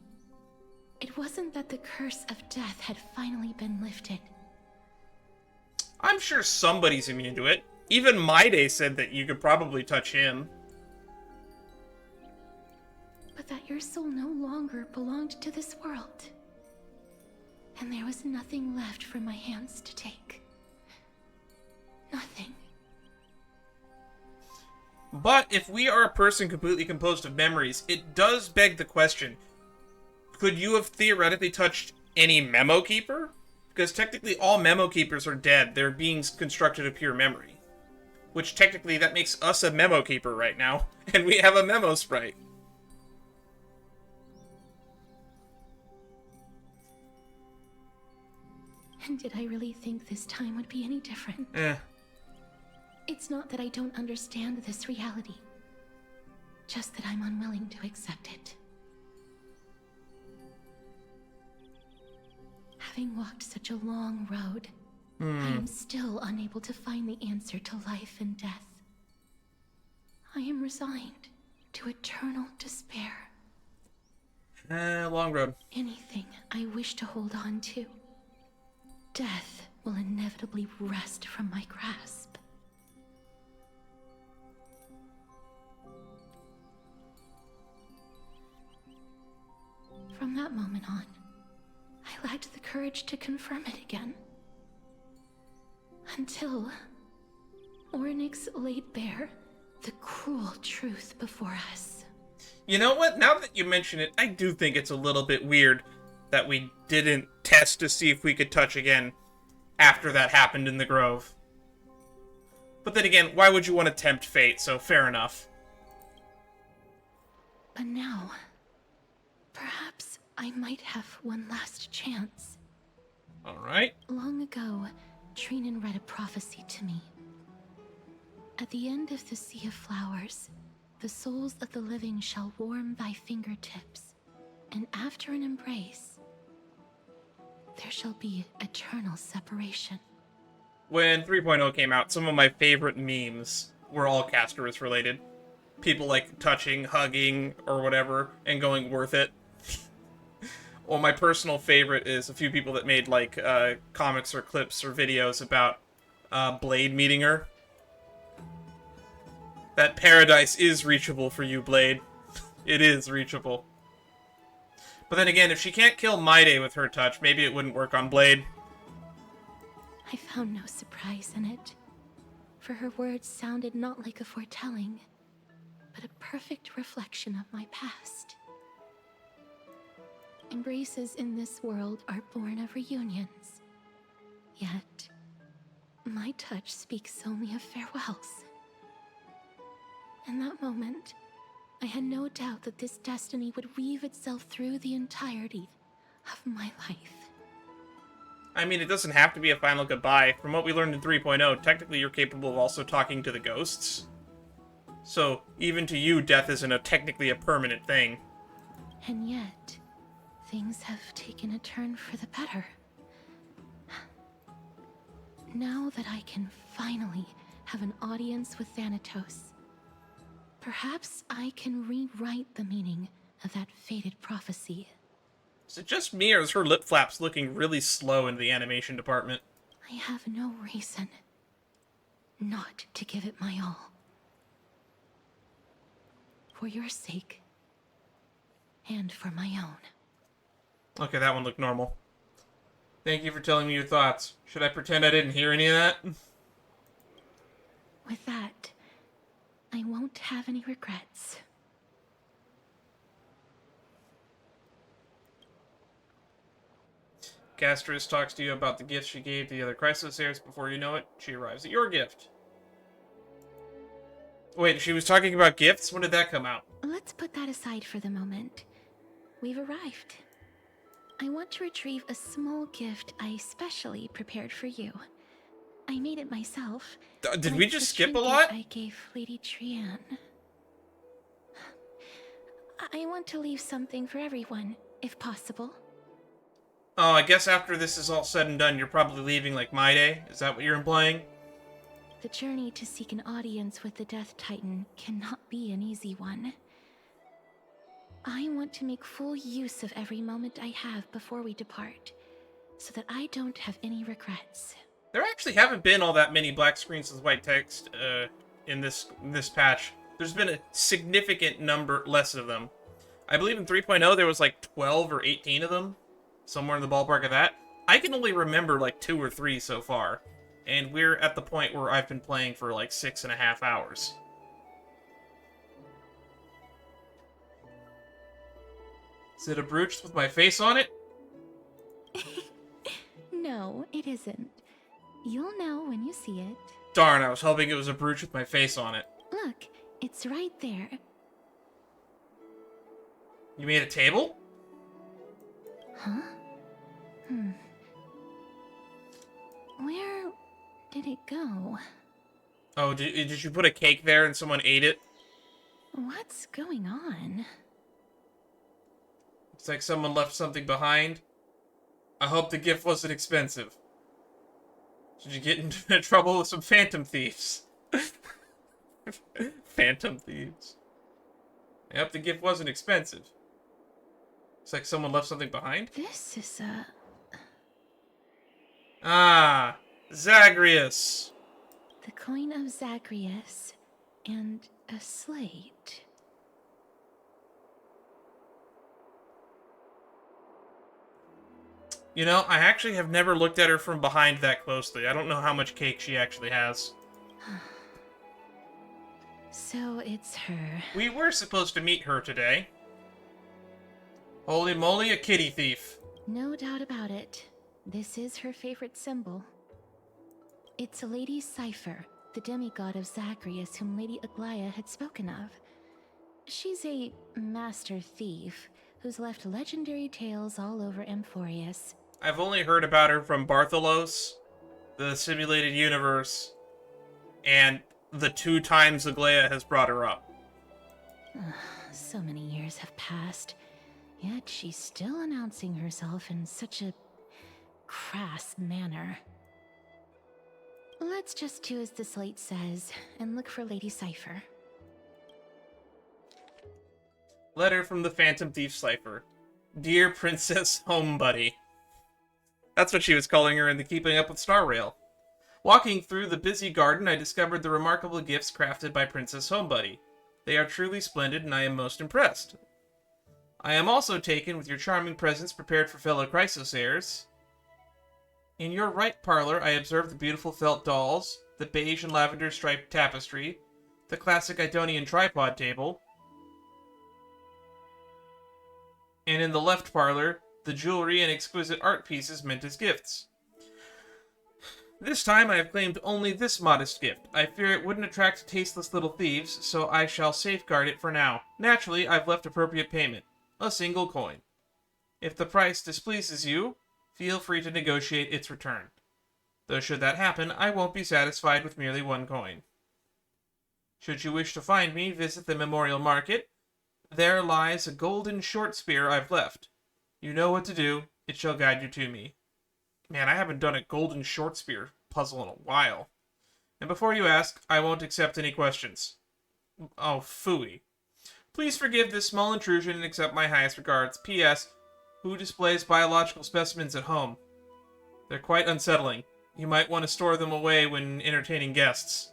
it wasn't that the curse of death had finally been lifted. I'm sure somebody's immune to it. Even Maide said that you could probably touch him. But that your soul no longer belonged to this world. And there was nothing left for my hands to take. Nothing. But if we are a person completely composed of memories, it does beg the question, could you have theoretically touched any Memo Keeper? Because technically all Memo Keepers are dead. They're beings constructed of pure memory. Which technically that makes us a memo keeper right now. And we have a memo sprite. And did I really think this time would be any different? It's not that I don't understand this reality. Just that I'm unwilling to accept it. Having walked such a long road, I am still unable to find the answer to life and death. I am resigned to eternal despair. Long road. Anything I wish to hold on to, death will inevitably wrest from my grasp. From that moment on, I lacked the courage to confirm it again. Until Ornyx laid bare the cruel truth before us. You know what? Now that you mention it, I do think it's a little bit weird that we didn't test to see if we could touch again after that happened in the Grove. But then again, why would you want to tempt fate? So fair enough. But now, perhaps I might have one last chance. Alright. Long ago, Trinan read a prophecy to me. At the end of the Sea of Flowers, the souls of the living shall warm thy fingertips, and after an embrace, there shall be eternal separation. When 3.0 came out, some of my favorite memes were all Castorice related. People like touching, hugging, or whatever, and going worth it. Well, my personal favorite is a few people that made like comics or clips or videos about Blade meeting her. That paradise is reachable for you, Blade. It is reachable. But then again, if she can't kill Maide with her touch, maybe it wouldn't work on Blade. I found no surprise in it, for her words sounded not like a foretelling, but a perfect reflection of my past. Embraces in this world are born of reunions, yet my touch speaks only of farewells. In that moment, I had no doubt that this destiny would weave itself through the entirety of my life. I mean, it doesn't have to be a final goodbye. From what we learned in 3.0, technically you're capable of also talking to the ghosts. So, even to you, death isn't technically a permanent thing. And yet, things have taken a turn for the better. Now that I can finally have an audience with Thanatos, perhaps I can rewrite the meaning of that fated prophecy. Is it just me, or is her lip flaps looking really slow in the animation department? I have no reason not to give it my all. For your sake, and for my own. Okay, that one looked normal. Thank you for telling me your thoughts. Should I pretend I didn't hear any of that? With that, I won't have any regrets. Castorice talks to you about the gift she gave to the other Chrysos heirs. Before you know it, she arrives at your gift. Wait, she was talking about gifts? When did that come out? Let's put that aside for the moment. We've arrived. I want to retrieve a small gift I specially prepared for you. I made it myself. Did like we just the skip a trinket lot? I gave Lady Trian. I want to leave something for everyone, if possible. Oh, I guess after this is all said and done, you're probably leaving like Maide? Is that what you're implying? The journey to seek an audience with the Death Titan cannot be an easy one. I want to make full use of every moment I have before we depart, so that I don't have any regrets. There actually haven't been all that many black screens with white text in this patch. There's been a significant number less of them. I believe in 3.0 there was like 12 or 18 of them. Somewhere in the ballpark of that. I can only remember like 2 or 3 so far. And we're at the point where I've been playing for like 6.5 hours. Is it a brooch with my face on it? No, it isn't. You'll know when you see it. Darn, I was hoping it was a brooch with my face on it. Look, it's right there. You made a table? Huh? Where did it go? Oh, did you put a cake there and someone ate it? What's going on? It's like someone left something behind. I hope the gift wasn't expensive. Did you get into trouble with some phantom thieves? Phantom thieves. I hope the gift wasn't expensive. It's like someone left something behind. This is Ah, Zagreus. the coin of Zagreus and a slate. You know, I actually have never looked at her from behind that closely. I don't know how much cake she actually has. So it's her. We were supposed to meet her today. Holy moly, a kitty thief. No doubt about it. This is her favorite symbol. It's a Lady Cipher, the demigod of Zagreus whom Lady Aglaea had spoken of. She's a master thief who's left legendary tales all over Amphorius. I've only heard about her from Bartholos, the simulated universe, and the 2 times Aglaea has brought her up. So many years have passed, yet she's still announcing herself in such a crass manner. Let's just do as the slate says and look for Lady Cipher. Letter from the Phantom Thief Cipher. Dear Princess Homebuddy. That's what she was calling her in the Keeping Up with Star Rail. Walking through the busy garden, I discovered the remarkable gifts crafted by Princess Homebuddy. They are truly splendid, and I am most impressed. I am also taken with your charming presents prepared for fellow Chrysosairs. In your right parlor, I observed the beautiful felt dolls, the beige and lavender striped tapestry, the classic Idonian tripod table, and in the left parlor, the jewelry and exquisite art pieces meant as gifts. This time I have claimed only this modest gift. I fear it wouldn't attract tasteless little thieves, so I shall safeguard it for now. Naturally, I've left appropriate payment. A single coin. If the price displeases you, feel free to negotiate its return. Though should that happen, I won't be satisfied with merely 1 coin. Should you wish to find me, visit the Memorial Market. There lies a golden short spear I've left. You know what to do. It shall guide you to me. Man, I haven't done a golden short spear puzzle in a while. And before you ask, I won't accept any questions. Oh, phooey. Please forgive this small intrusion and accept my highest regards. P.S. Who displays biological specimens at home? They're quite unsettling. You might want to store them away when entertaining guests.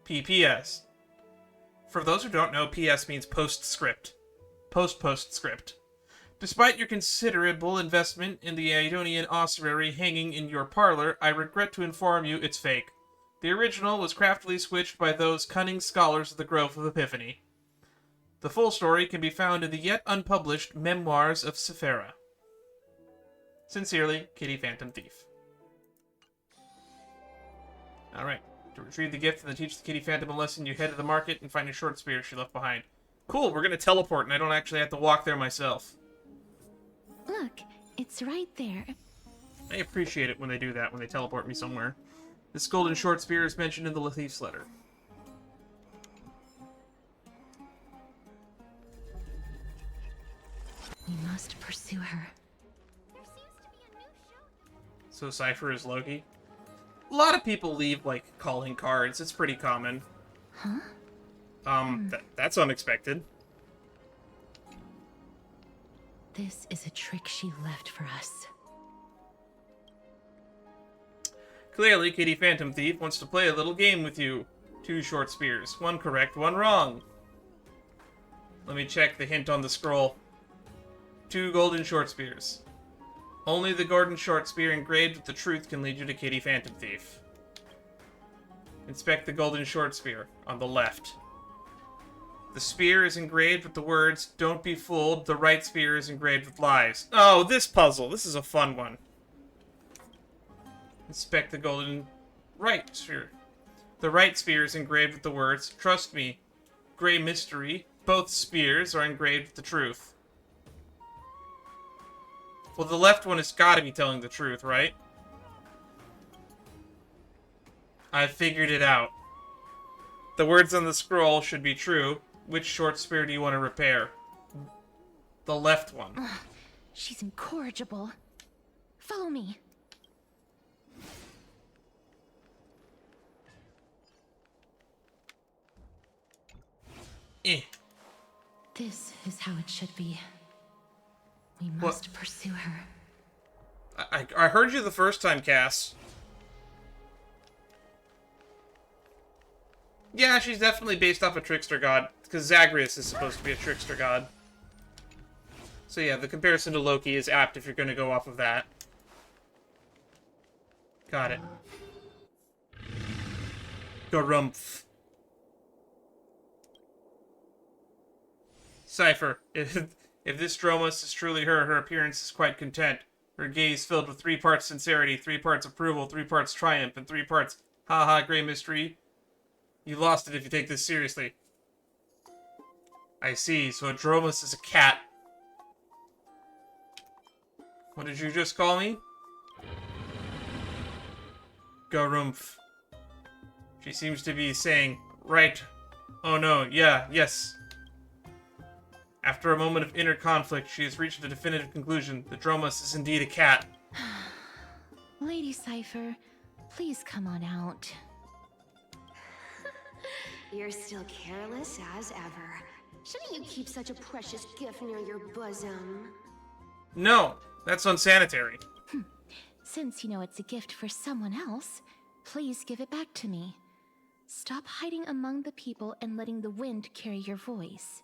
P.P.S. For those who don't know, P.S. means postscript. Postscript. Despite your considerable investment in the Idonian ossuary hanging in your parlor, I regret to inform you it's fake. The original was craftily switched by those cunning scholars of the Grove of Epiphany. The full story can be found in the yet unpublished Memoirs of Sephira. Sincerely, Kitty Phantom Thief. Alright, to retrieve the gift and then teach the Kitty Phantom a lesson, you head to the market and find a short spear she left behind. Cool, we're gonna teleport and I don't actually have to walk there myself. Look, it's right there. I appreciate it when they do that, when they teleport me somewhere. This golden short spear is mentioned in the thief's letter. We must pursue her. So Cypher is Loki? A lot of people leave, like, calling cards. It's pretty common. Huh? That's unexpected. This is a trick she left for us. Clearly, Kitty Phantom Thief wants to play a little game with you. 2 short spears. 1 correct, 1 wrong. Let me check the hint on the scroll. 2 golden short spears. Only the golden short spear engraved with the truth can lead you to Kitty Phantom Thief. Inspect the golden short spear on the left. The spear is engraved with the words, "Don't be fooled." The right spear is engraved with lies. Oh, this puzzle. This is a fun one. Inspect the golden right spear. The right spear is engraved with the words, "Trust me, Grey Mystery." Both spears are engraved with the truth. Well, the left one has got to be telling the truth, right? I figured it out. The words on the scroll should be true. Which short spear do you want to repair? The left one. Ugh, she's incorrigible. Follow me. Eh. This is how it should be. We must pursue her. I heard you the first time, Cass. Yeah, she's definitely based off a trickster god, because Zagreus is supposed to be a trickster god. So yeah, the comparison to Loki is apt if you're going to go off of that. Got it. Garumph. Cypher, if this Dromus is truly her, her appearance is quite content. Her gaze filled with 3 parts sincerity, 3 parts approval, 3 parts triumph, and 3 parts haha, Grey Mystery. You lost it if you take this seriously. I see, so a Dromus is a cat. What did you just call me? Garumph. She seems to be saying, right. Oh no, yeah, yes. After a moment of inner conflict, she has reached a definitive conclusion. The Dromus is indeed a cat. Lady Cypher, please come on out. You're still careless as ever. Shouldn't you keep such a precious gift near your bosom? No, that's unsanitary. Since you know it's a gift for someone else, please give it back to me. Stop hiding among the people and letting the wind carry your voice.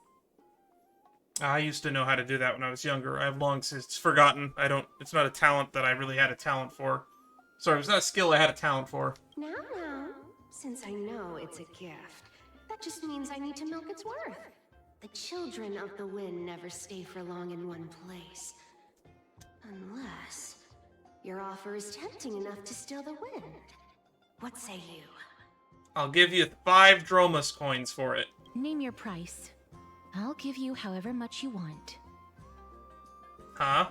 I used to know how to do that when I was younger. I have long since forgotten. It's not a talent that I really had a talent for. Sorry, it's not a skill I had a talent for. Now, since I know it's a gift, that just means I need to milk its worth. The children of the wind never stay for long in one place. Unless your offer is tempting enough to steal the wind. What say you? I'll give you 5 Dromus coins for it. Name your price. I'll give you however much you want. Huh?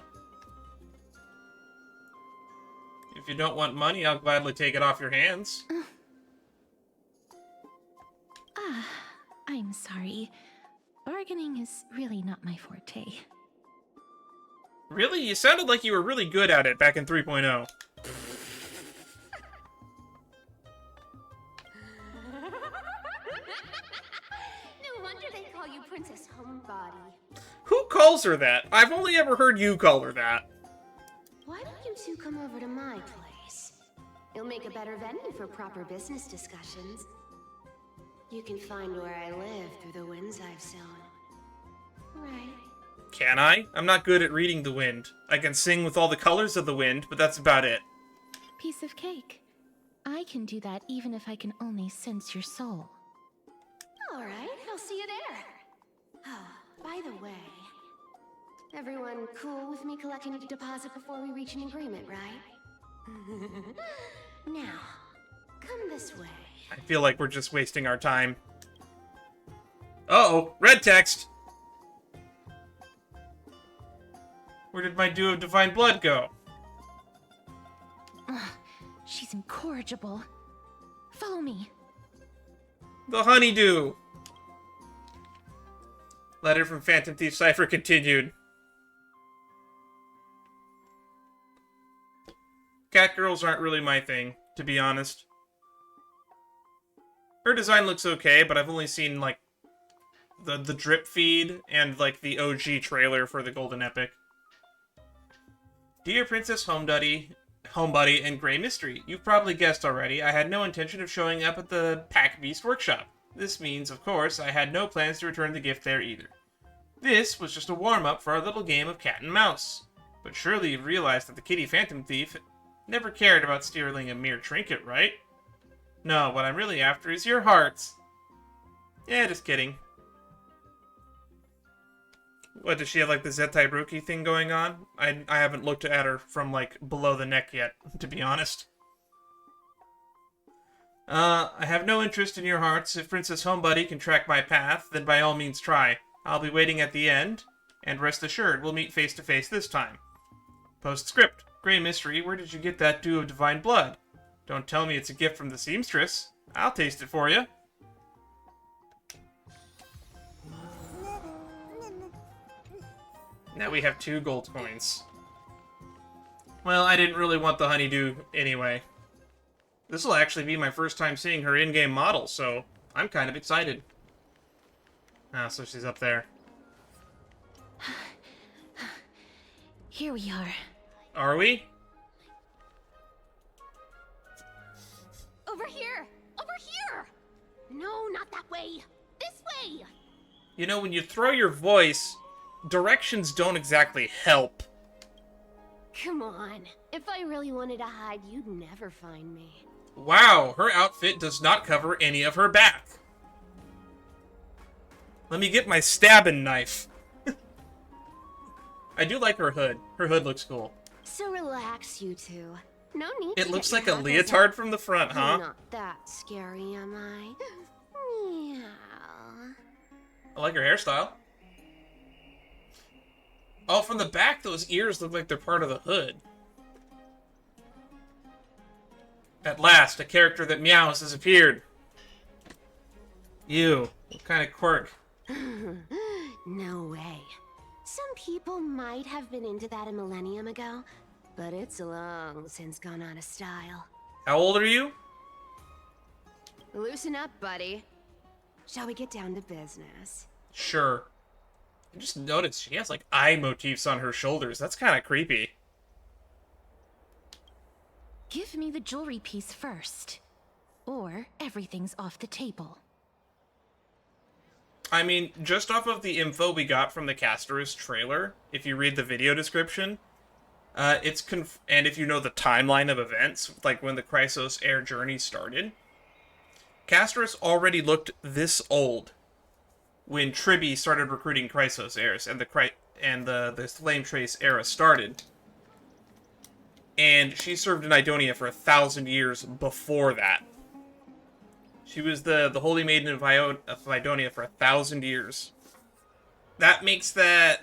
If you don't want money, I'll gladly take it off your hands. I'm sorry. Bargaining is really not my forte. Really? You sounded like you were really good at it back in 3.0. No wonder they call you Princess Homebody. Who calls her that? I've only ever heard you call her that. Why don't you two come over to my place? It'll make a better venue for proper business discussions. You can find where I live through the winds I've sown. Right. Can I? I'm not good at reading the wind. I can sing with all the colors of the wind, but that's about it. Piece of cake. I can do that even if I can only sense your soul. Alright, I'll see you there. Oh, by the way, everyone cool with me collecting a deposit before we reach an agreement, right? Now, come this way. I feel like we're just wasting our time. Uh-oh, red text! Where did my Dew of Divine Blood go? Ugh, she's incorrigible. Follow me. The honeydew! Letter from Phantom Thief Cypher continued. Cat girls aren't really my thing, to be honest. Her design looks okay, but I've only seen, like, the drip feed and, like, the OG trailer for the Golden Epic. Dear Princess Homebody, and Grey Mystery, you've probably guessed already, I had no intention of showing up at the Pack Beast Workshop. This means, of course, I had no plans to return the gift there either. This was just a warm-up for our little game of cat and mouse. But surely you've realized that the kitty Phantom Thief never cared about stealing a mere trinket, right? No, what I'm really after is your hearts. Yeah, just kidding. What, does she have, like, the Zettai Brookie thing going on? I haven't looked at her from, like, below the neck yet, to be honest. I have no interest in your hearts. If Princess Homebuddy can track my path, then by all means try. I'll be waiting at the end, and rest assured, we'll meet face to face this time. Postscript. Grey Mystery, where did you get that dew of divine blood? Don't tell me it's a gift from the seamstress. I'll taste it for you. Now we have 2 gold coins. Well, I didn't really want the honeydew anyway. This will actually be my first time seeing her in-game model, so I'm kind of excited. Ah, so she's up there. Here we are. Are we? Over here! Over here! No, not that way! This way! You know, when you throw your voice, directions don't exactly help. Come on. If I really wanted to hide, you'd never find me. Wow, her outfit does not cover any of her back. Let me get my stabbing knife. I do like her hood. Her hood looks cool. So relax, you two. No need It to looks get like your a hackles leotard out. from the front, huh? I'm not that scary, am I? Meow. I like her hairstyle. Oh, from the back, those ears look like they're part of the hood. At last, a character that meows has appeared. You. What kind of quirk? No way. Some people might have been into that a millennium ago, but it's long since gone out of style. How old are you? Loosen up, buddy. Shall we get down to business? Sure. I just noticed she has, like, eye motifs on her shoulders. That's kind of creepy. Give me the jewelry piece first. Or everything's off the table. I mean, just off of the info we got from the Castorice trailer, if you read the video description, and if you know the timeline of events, like when the Chrysos Air journey started, Castorice already looked this old when Tribby started recruiting Chrysos Heirs and the Flame Trace era started. And she served in Idonia for 1,000 years before that. She was the Holy Maiden of Idonia for 1,000 years. That makes that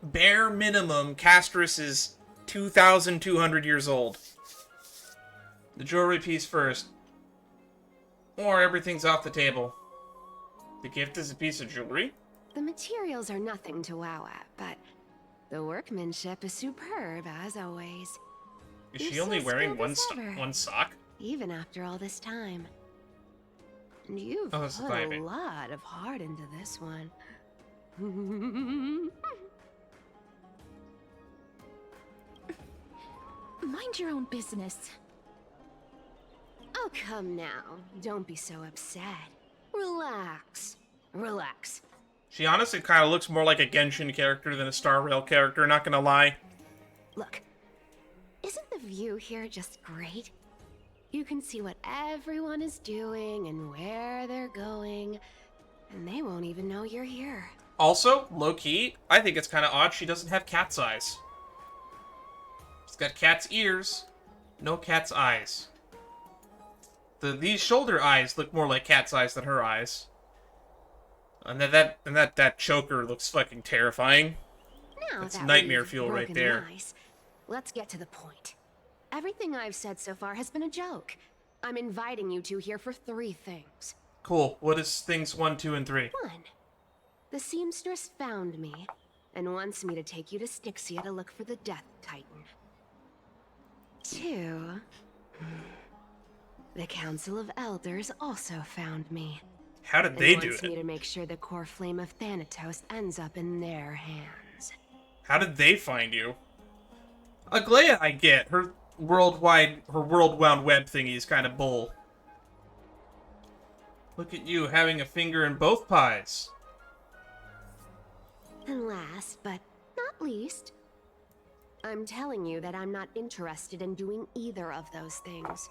bare minimum Castorice is 2,200 years old. The jewelry piece first. Or everything's off the table. The gift is a piece of jewelry? The materials are nothing to wow at, but the workmanship is superb, as always. Is You're she only so wearing skilled one, as ever. one sock? Even after all this time. And you've Oh, that's the put a diving. lot of heart into this one. Mind your own business. Oh, come now. Don't be so upset. Relax. Relax. She honestly kind of looks more like a Genshin character than a Star Rail character, not gonna lie. Look, isn't the view here just great? You can see what everyone is doing and where they're going, and they won't even know you're here. Also, low-key, I think it's kind of odd she doesn't have cat's eyes. She's got cat's ears, no cat's eyes. These shoulder eyes look more like cat's eyes than her eyes. And that choker looks fucking terrifying. Now That's that nightmare we've fuel right broken there. the ice, let's get to the point. Everything I've said so far has been a joke. I'm inviting you two here for 3 things. Cool. What is things 1, 2, and 3? 1. The seamstress found me and wants me to take you to Styxia to look for the Death Titan. 2. The Council of Elders also found me. How did And they do wants me it? to make sure the core flame of Thanatos ends up in their hands. How did they find you? Aglaea, I get. Her world wide web thingy is kind of bull. Look at you having a finger in both pies. And last, but not least, I'm telling you that I'm not interested in doing either of those things.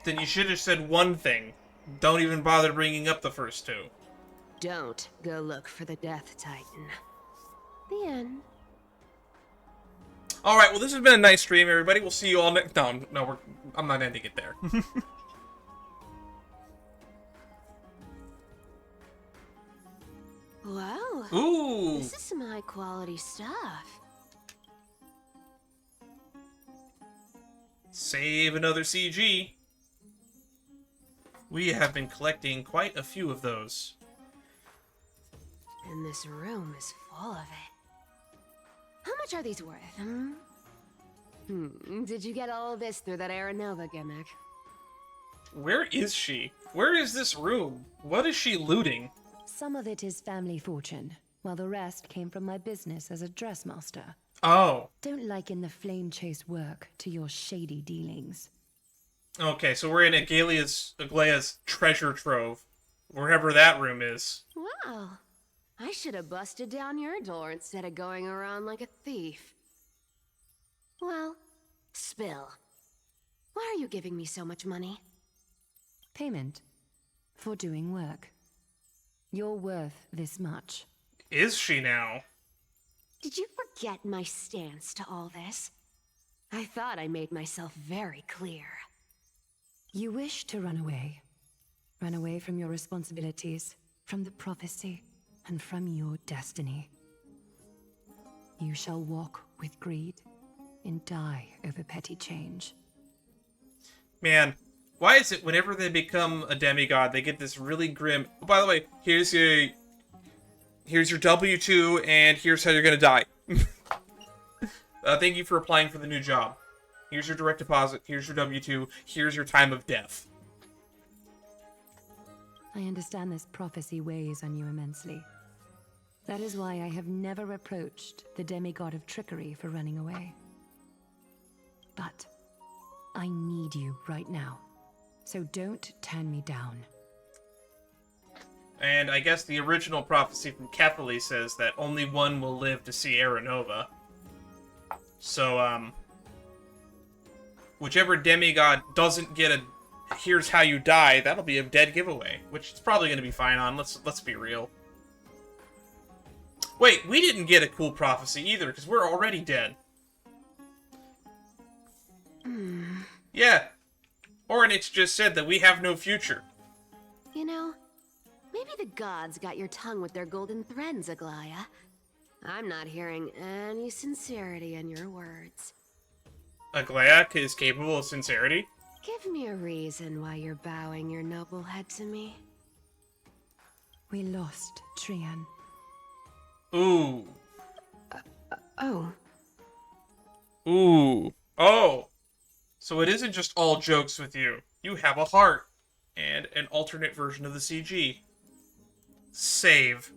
Then you should have said one thing. Don't even bother bringing up the first 2. Don't go look for the Death Titan. The end. Alright, well this has been a nice stream, everybody. We'll see you all next... No, I'm not ending it there. Wow. Ooh! This is some high quality stuff. Save another CG. We have been collecting quite a few of those. And this room is full of it. How much are these worth, Did you get all of this through that Aranova gimmick? Where is she? Where is this room? What is she looting? Some of it is family fortune, while the rest came from my business as a dressmaster. Oh. Don't liken the flame chase work to your shady dealings. Okay, so we're in Aglaea's treasure trove. Wherever that room is. Wow. I should have busted down your door instead of going around like a thief. Well, spill. Why are you giving me so much money? Payment for doing work. You're worth this much. Is she now? Did you forget my stance to all this? I thought I made myself very clear. You wish to run away. Run away from your responsibilities, from the prophecy, and from your destiny. You shall walk with greed and die over petty change. Man, why is it whenever they become a demigod, they get this really grim... Oh, by the way, here's your W-2, and here's how you're gonna die. Thank you for applying for the new job. Here's your direct deposit, here's your W-2, here's your time of death. I understand this prophecy weighs on you immensely. That is why I have never approached the demigod of trickery for running away. But I need you right now, so don't turn me down. And I guess the original prophecy from Castorice says that only one will live to see Aranova. So, whichever demigod doesn't get a here's how you die, that'll be a dead giveaway, which it's probably going to be fine on. Let's be real. Wait, we didn't get a cool prophecy either, because we're already dead. Yeah. Oryx just said that we have no future. You know, maybe the gods got your tongue with their golden threads, Aglaea. I'm not hearing any sincerity in your words. Aglaea is capable of sincerity? Give me a reason why you're bowing your noble head to me. We lost Trian. Ooh. Oh. Ooh. Oh. So it isn't just all jokes with you. You have a heart. And an alternate version of the CG. Save.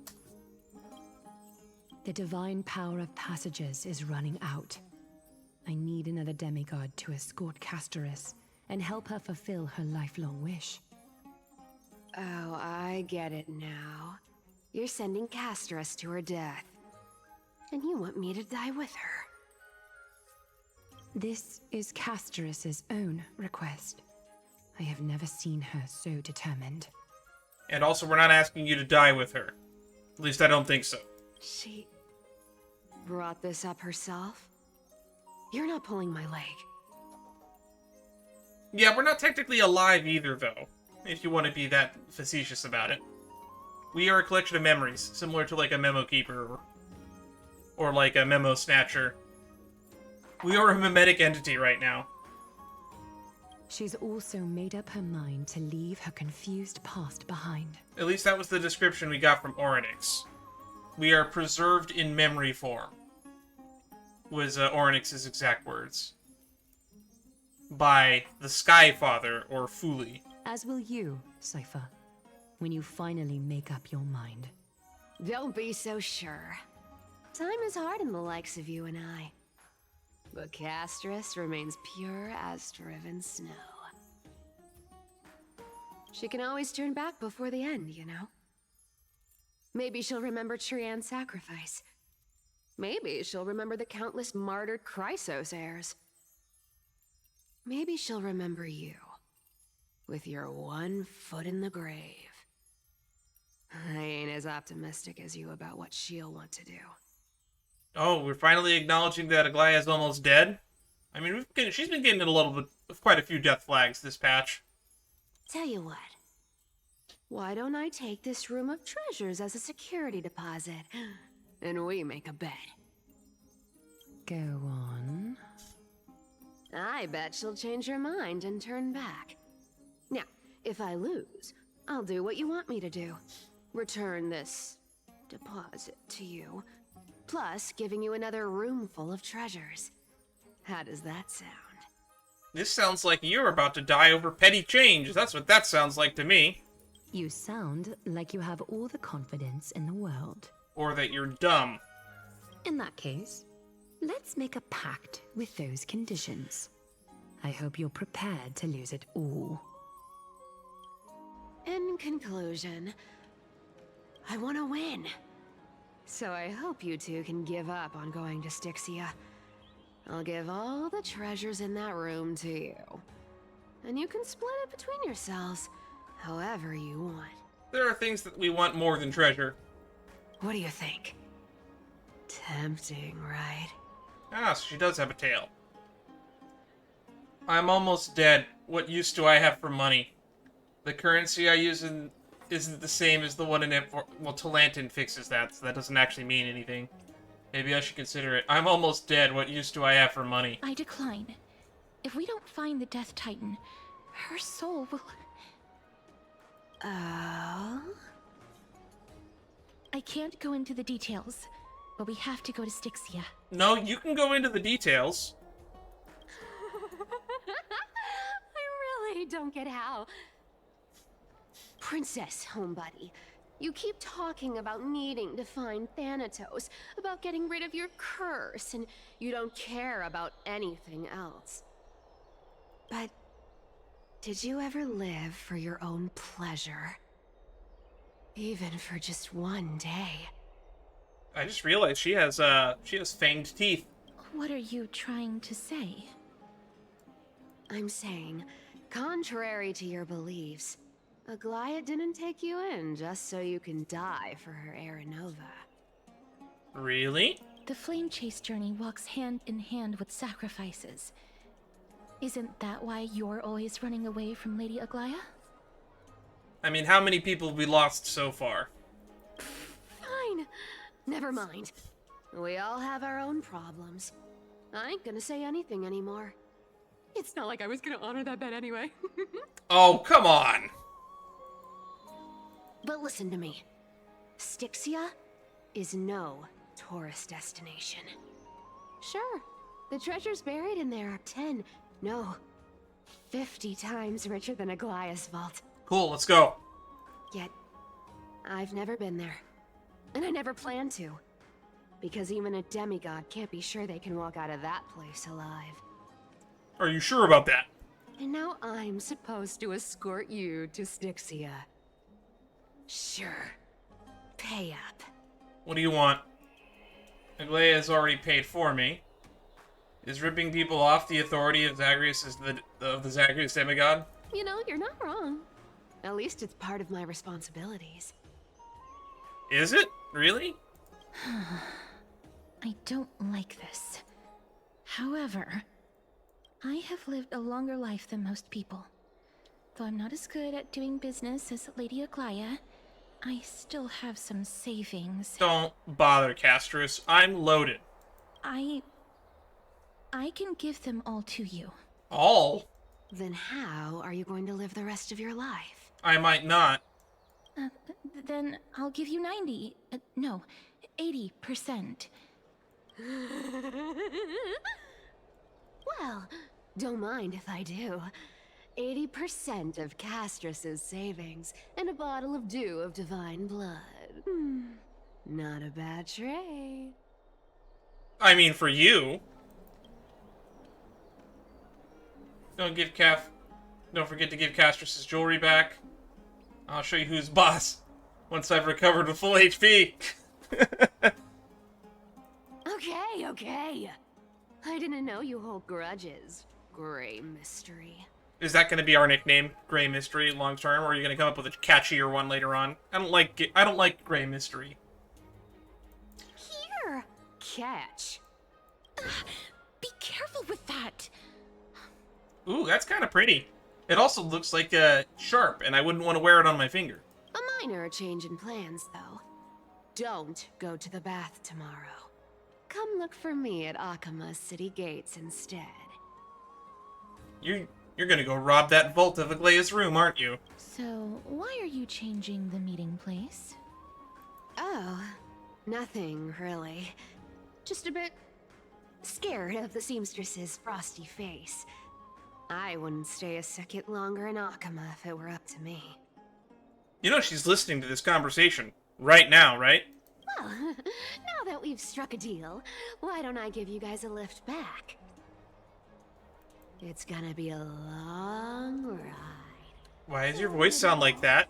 The divine power of passages is running out. I need another demigod to escort Castorice and help her fulfill her lifelong wish. Oh, I get it now. You're sending Castorice to her death. And you want me to die with her. This is Castorice's own request. I have never seen her so determined. And also, we're not asking you to die with her. At least I don't think so. She brought this up herself? You're not pulling my leg. Yeah, we're not technically alive either, though, if you want to be that facetious about it. We are a collection of memories, similar to like a memo keeper or like a memo snatcher. We are a mimetic entity right now. She's also made up her mind to leave her confused past behind. At least that was the description we got from Oryx. We are preserved in memory form, was Oryx's exact words. By the Sky Father, or Fuli. As will you, Cypher, when you finally make up your mind. Don't be so sure. Time is hard in the likes of you and I. But Castorice remains pure as driven snow. She can always turn back before the end, you know? Maybe she'll remember Trian's sacrifice. Maybe she'll remember the countless martyred Chrysos heirs. Maybe she'll remember you, with your one foot in the grave. I ain't as optimistic as you about what she'll want to do. Oh, we're finally acknowledging that Aglaea is almost dead? I mean, she's been getting a little bit of quite a few death flags this patch. Tell you what. Why don't I take this room of treasures as a security deposit? And we make a bet. Go on. I bet she'll change her mind and turn back. Now, if I lose, I'll do what you want me to do. Return this deposit to you, plus giving you another room full of treasures. How does that sound? This sounds like you're about to die over petty change. That's what that sounds like to me. You sound like you have all the confidence in the world. Or that you're dumb. In that case, let's make a pact with those conditions. I hope you're prepared to lose it all. In conclusion, I want to win. So I hope you two can give up on going to Styxia. I'll give all the treasures in that room to you. And you can split it between yourselves, however you want. There are things that we want more than treasure. What do you think? Tempting, right? Ah, so she does have a tail. I'm almost dead. What use do I have for money? The currency I use isn't the same as the one in Ep110. Well, Talantin fixes that, so that doesn't actually mean anything. Maybe I should consider it. I'm almost dead. What use do I have for money? I decline. If we don't find the Death Titan, her soul will... Oh? I can't go into the details, but we have to go to Styxia. No, you can go into the details. I really don't get how. Princess, homebuddy, you keep talking about needing to find Thanatos, about getting rid of your curse, and you don't care about anything else. But did you ever live for your own pleasure? Even for just one day? I just realized she has fanged teeth. What are you trying to say? I'm saying, contrary to your beliefs, Aglaea didn't take you in just so you can die for her Aranova. Really? The flame chase journey walks hand in hand with sacrifices. Isn't that why you're always running away from Lady Aglaea? I mean, how many people have we lost so far? Fine. Never mind. We all have our own problems. I ain't gonna say anything anymore. It's not like I was gonna honor that bet anyway. Oh, come on! But listen to me. Styxia is no tourist destination. Sure, the treasures buried in there are 10, no, 50 times richer than Aglaea's vault. Cool, let's go. Yet, I've never been there. And I never plan to. Because even a demigod can't be sure they can walk out of that place alive. Are you sure about that? And now I'm supposed to escort you to Styxia. Sure. Pay up. What do you want? Aglaea has already paid for me. Is ripping people off the authority of Zagreus as the Zagreus demigod? You know, you're not wrong. At least it's part of my responsibilities. Is it? Really? I don't like this. However, I have lived a longer life than most people. Though I'm not as good at doing business as Lady Aglaea, I still have some savings. Don't bother, Castorice. I'm loaded. I can give them all to you. All? Then how are you going to live the rest of your life? I might not. Then I'll give you 90. No, 80%. Well, don't mind if I do. 80% of Castorice's savings and a bottle of dew of divine blood. Not a bad trade. I mean, for you. Don't forget to give Castorice's jewelry back. I'll show you who's boss once I've recovered with full HP. Okay. I didn't know you hold grudges, Gray Mystery. Is that going to be our nickname, Gray Mystery, long term, or are you going to come up with a catchier one later on? I don't like Gray Mystery. Here, catch. Be careful with that. Ooh, that's kind of pretty. It also looks like sharp, and I wouldn't want to wear it on my finger. Minor change in plans, though. Don't go to the bath tomorrow. Come look for me at Akima's city gates instead. You're gonna go rob that Vault of Aglaea's room, aren't you? So, why are you changing the meeting place? Oh, nothing really. Just a bit scared of the seamstress's frosty face. I wouldn't stay a second longer in Akima if it were up to me. You know she's listening to this conversation right now, right? Well, now that we've struck a deal, why don't I give you guys a lift back? It's gonna be a long ride. Why does your voice sound like that?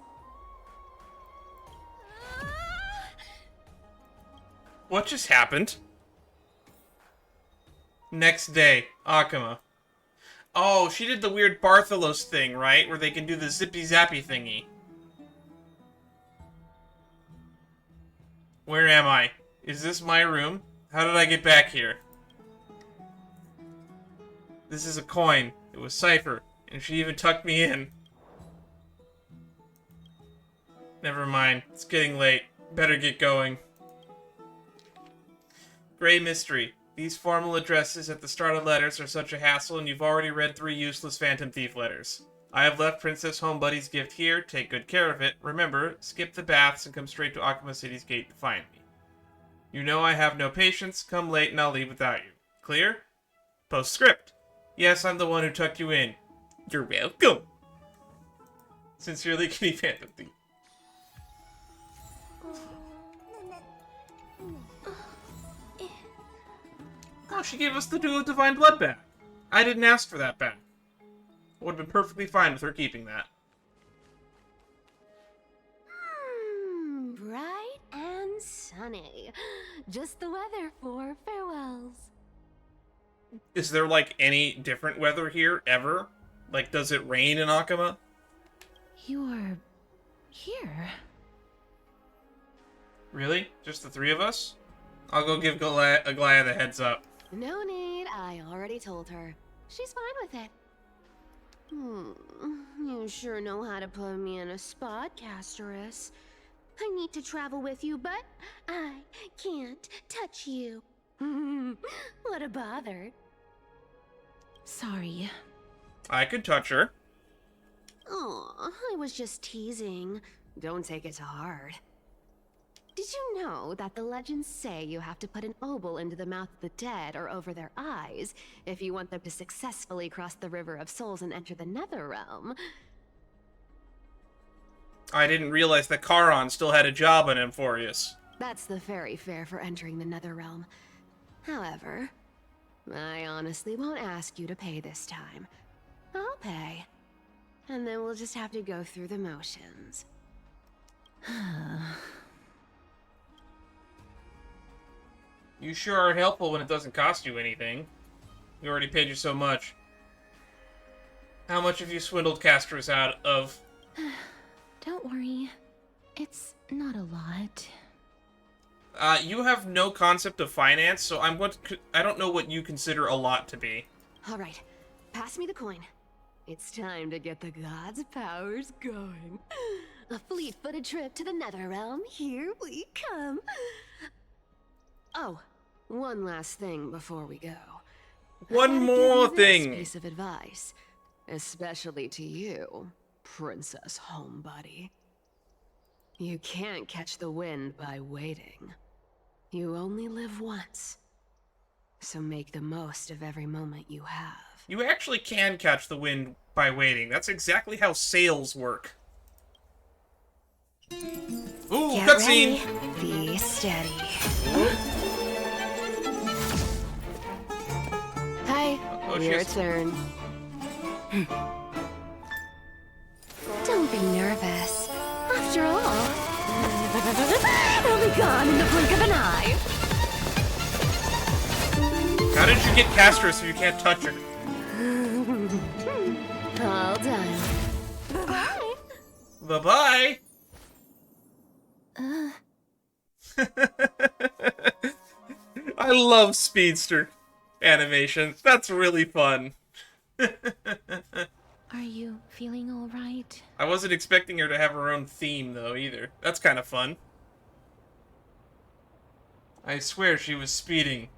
What just happened? Next day, Akima. Oh, she did the weird Bartholos thing, right? Where they can do the zippy-zappy thingy. Where am I? Is this my room? How did I get back here? This is a coin. It was Cypher, and she even tucked me in. Never mind. It's getting late. Better get going. Gray Mystery. These formal addresses at the start of letters are such a hassle, and you've already read 3 useless Phantom Thief letters. I have left Princess Homebuddy's gift here. Take good care of it. Remember, skip the baths and come straight to Akima City's gate to find me. You know I have no patience. Come late and I'll leave without you. Clear? Postscript. Yes, I'm the one who tucked you in. You're welcome. Sincerely, Kitty Phantom Thief. Oh, she gave us the Duo Divine Blood back. I didn't ask for that back. I would have been perfectly fine with her keeping that. Bright and sunny. Just the weather for farewells. Is there, like, any different weather here, ever? Like, does it rain in Akima? You're... here? Really? Just the 3 of us? I'll go give Aglaea the heads up. No need, I already told her. She's fine with it. You sure know how to put me in a spot, Castorice. I need to travel with you, but I can't touch you. What a bother. Sorry. I could touch her. Aw, I was just teasing. Don't take it to heart. Did you know that the legends say you have to put an obol into the mouth of the dead or over their eyes if you want them to successfully cross the River of Souls and enter the Nether Realm? I didn't realize that Charon still had a job in Amphorius. That's the ferry fare for entering the Nether Realm. However, I honestly won't ask you to pay this time. I'll pay. And then we'll just have to go through the motions. You sure are helpful when it doesn't cost you anything. We already paid you so much. How much have you swindled Castorice out of? Don't worry. It's not a lot. You have no concept of finance, so I don't know what you consider a lot to be. All right, pass me the coin. It's time to get the gods' powers going. A fleet-footed trip to the Nether Realm. Here we come. Oh, one last thing before we go. One more thing. Piece of advice, especially to you, Princess Homebuddy. You can't catch the wind by waiting. You only live once, so make the most of every moment you have. You actually can catch the wind by waiting. That's exactly how sails work. Ooh, Get cutscene! ready, be steady. Hi, your turn. Don't be nervous. After all, it'll be gone in the blink of an eye. How did you get Castorice if you can't touch her? All done. Bye. Bye-bye! I love Speedster animations. That's really fun. Are you feeling all right? I wasn't expecting her to have her own theme, though, either. That's kind of fun. I swear she was speeding.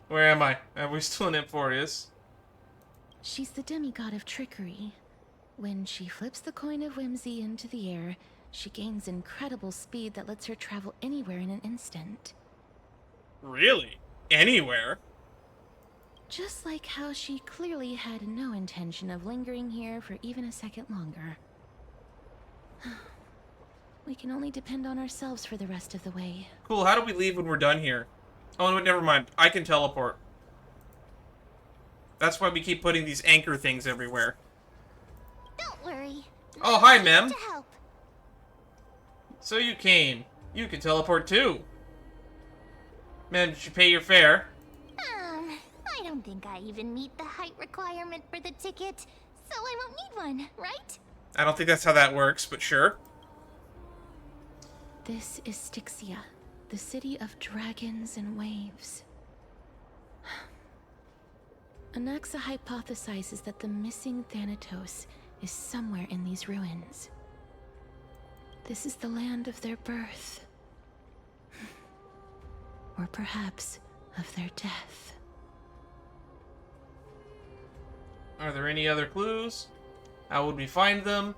Where am I? Are we still in Emporius? She's the demigod of trickery. When she flips the coin of whimsy into the air, she gains incredible speed that lets her travel anywhere in an instant. Really? Anywhere? Just like how she clearly had no intention of lingering here for even a second longer. We can only depend on ourselves for the rest of the way. Cool, how do we leave when we're done here? Oh, no, never mind. I can teleport. That's why we keep putting these anchor things everywhere. Don't worry. Oh, hi, Mem. To help. So you came. You can teleport too. Mem, did you pay your fare? I don't think I even meet the height requirement for the ticket, so I won't need one, right? I don't think that's how that works, but sure. This is Styxia, the city of dragons and waves. Anaxa hypothesizes that the missing Thanatos is somewhere in these ruins. This is the land of their birth. Or perhaps of their death. Are there any other clues? How would we find them?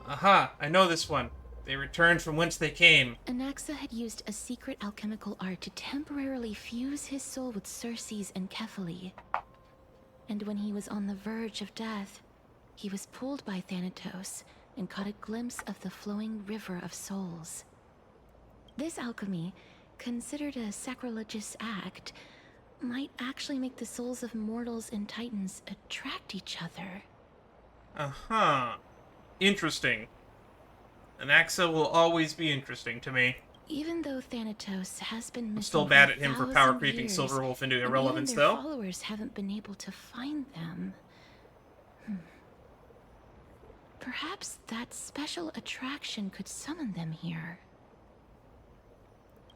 Aha, I know this one. They returned from whence they came. Anaxa had used a secret alchemical art to temporarily fuse his soul with Circe's and Kefali. And when he was on the verge of death, he was pulled by Thanatos and caught a glimpse of the flowing river of souls. This alchemy, considered a sacrilegious act, might actually make the souls of mortals and titans attract each other. Uh-huh. Interesting. Anaxa will always be interesting to me. Even though Thanatos has been missing I'm still mad for at him for 1,000 power creeping years, Silverwolf into and irrelevance, even their though. followers haven't been able to find them. Perhaps that special attraction could summon them here.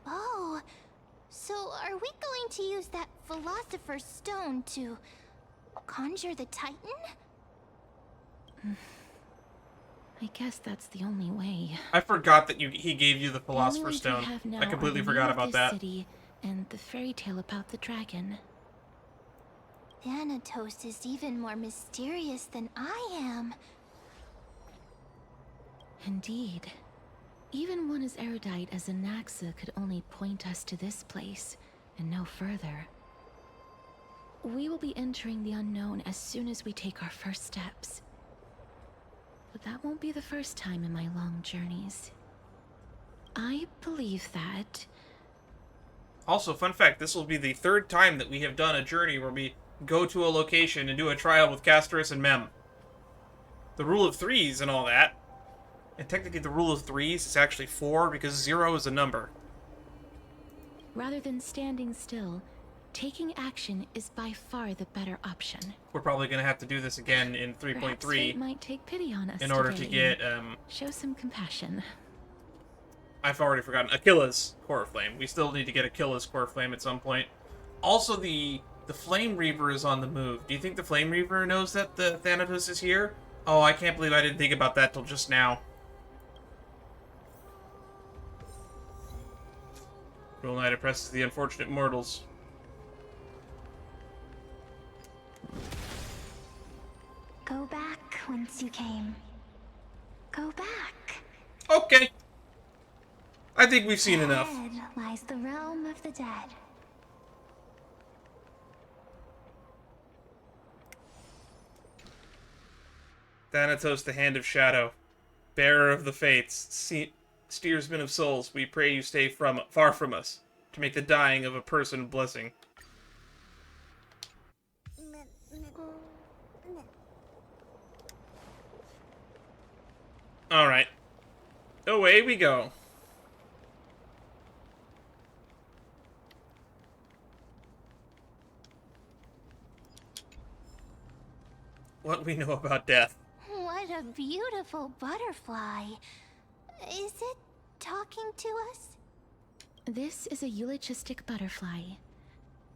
Oh, so are we going to use that Philosopher's Stone to conjure the Titan? I guess that's the only way. I forgot that he gave you the The only Philosopher's ones we Stone. have now I completely are the forgot name of about this that. city and the fairy tale about the dragon. Thanatos is even more mysterious than I am. Indeed. Even one as erudite as Anaxa could only point us to this place, and no further. We will be entering the unknown as soon as we take our first steps. But that won't be the first time in my long journeys. I believe that... Also, fun fact, this will be the third time that we have done a journey where we go to a location and do a trial with Castorice and Mem. The rule of threes and all that. And technically the rule of threes is actually 4 because 0 is a number. Rather than standing still, taking action is by far the better option. We're probably going to have to do this again in Perhaps fate 3.3 might take pity on us in order to today get, and show some compassion. I've already forgotten, Achilles' Core Flame. We still need to get Achilles' Core Flame at some point. Also, the Flame Reaver is on the move. Do you think the Flame Reaver knows that the Thanatos is here? Oh, I can't believe I didn't think about that till just now. Cruel Knight oppresses the unfortunate mortals. Go back whence you came. Go back. Okay. I think we've seen enough. Ahead lies the realm of the dead. Thanatos, the Hand of Shadow, bearer of the fates, steersman of souls, we pray you stay far from us, to make the dying of a person a blessing. Alright. Away we go. What we know about death. What a beautiful butterfly. Is it talking to us? This is a eulogistic butterfly.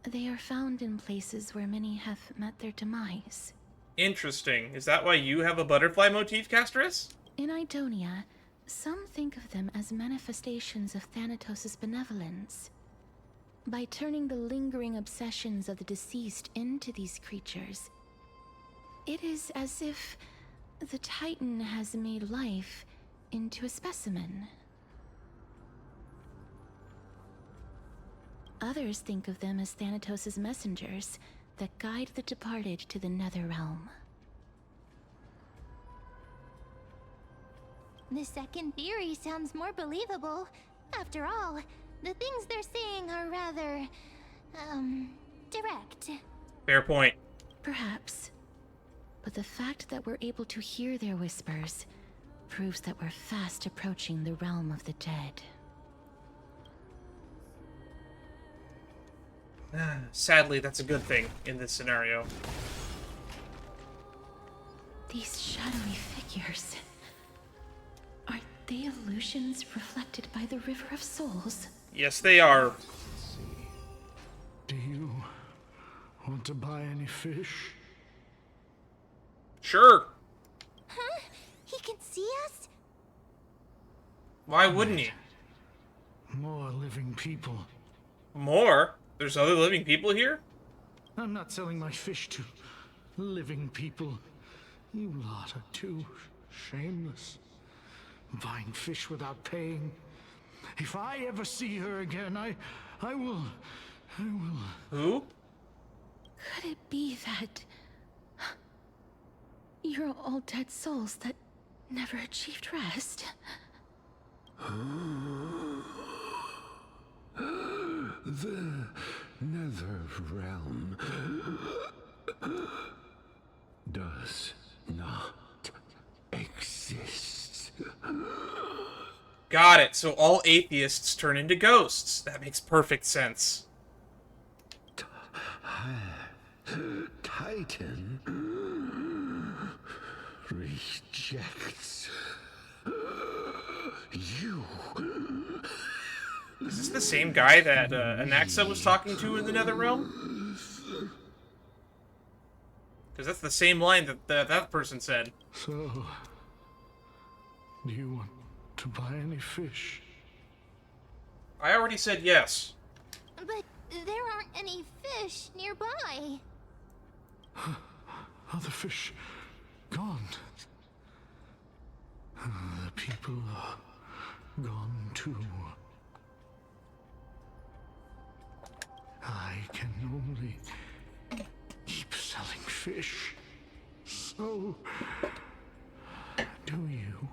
They are found in places where many have met their demise. Interesting. Is that why you have a butterfly motif, Castorice? In Idonia, some think of them as manifestations of Thanatos' benevolence. By turning the lingering obsessions of the deceased into these creatures, it is as if the Titan has made life into a specimen. Others think of them as Thanatos' messengers that guide the departed to the Nether realm. The second theory sounds more believable. After all, the things they're saying are rather, direct. Fair point. Perhaps. But the fact that we're able to hear their whispers proves that we're fast approaching the realm of the dead. Sadly, that's a good thing in this scenario. These shadowy figures... are they illusions reflected by the River of Souls? Yes, they are. Do you want to buy any fish? Sure. Huh? He can see us? Why wouldn't he? More living people. More? There's other living people here? I'm not selling my fish to living people. You lot are too shameless. Buying fish without paying. If I ever see her again, I will... Who? Could it be that... you're all dead souls that never achieved rest? The Nether realm does not exist. Got it. So all atheists turn into ghosts. That makes perfect sense. Titan rejects you. Is this the same guy that Anaxa was talking to in the Nether realm? Because that's the same line that that person said. So, do you want to buy any fish? I already said yes. But there aren't any fish nearby. Other fish gone. The people are gone too. I can only keep selling fish. So, do you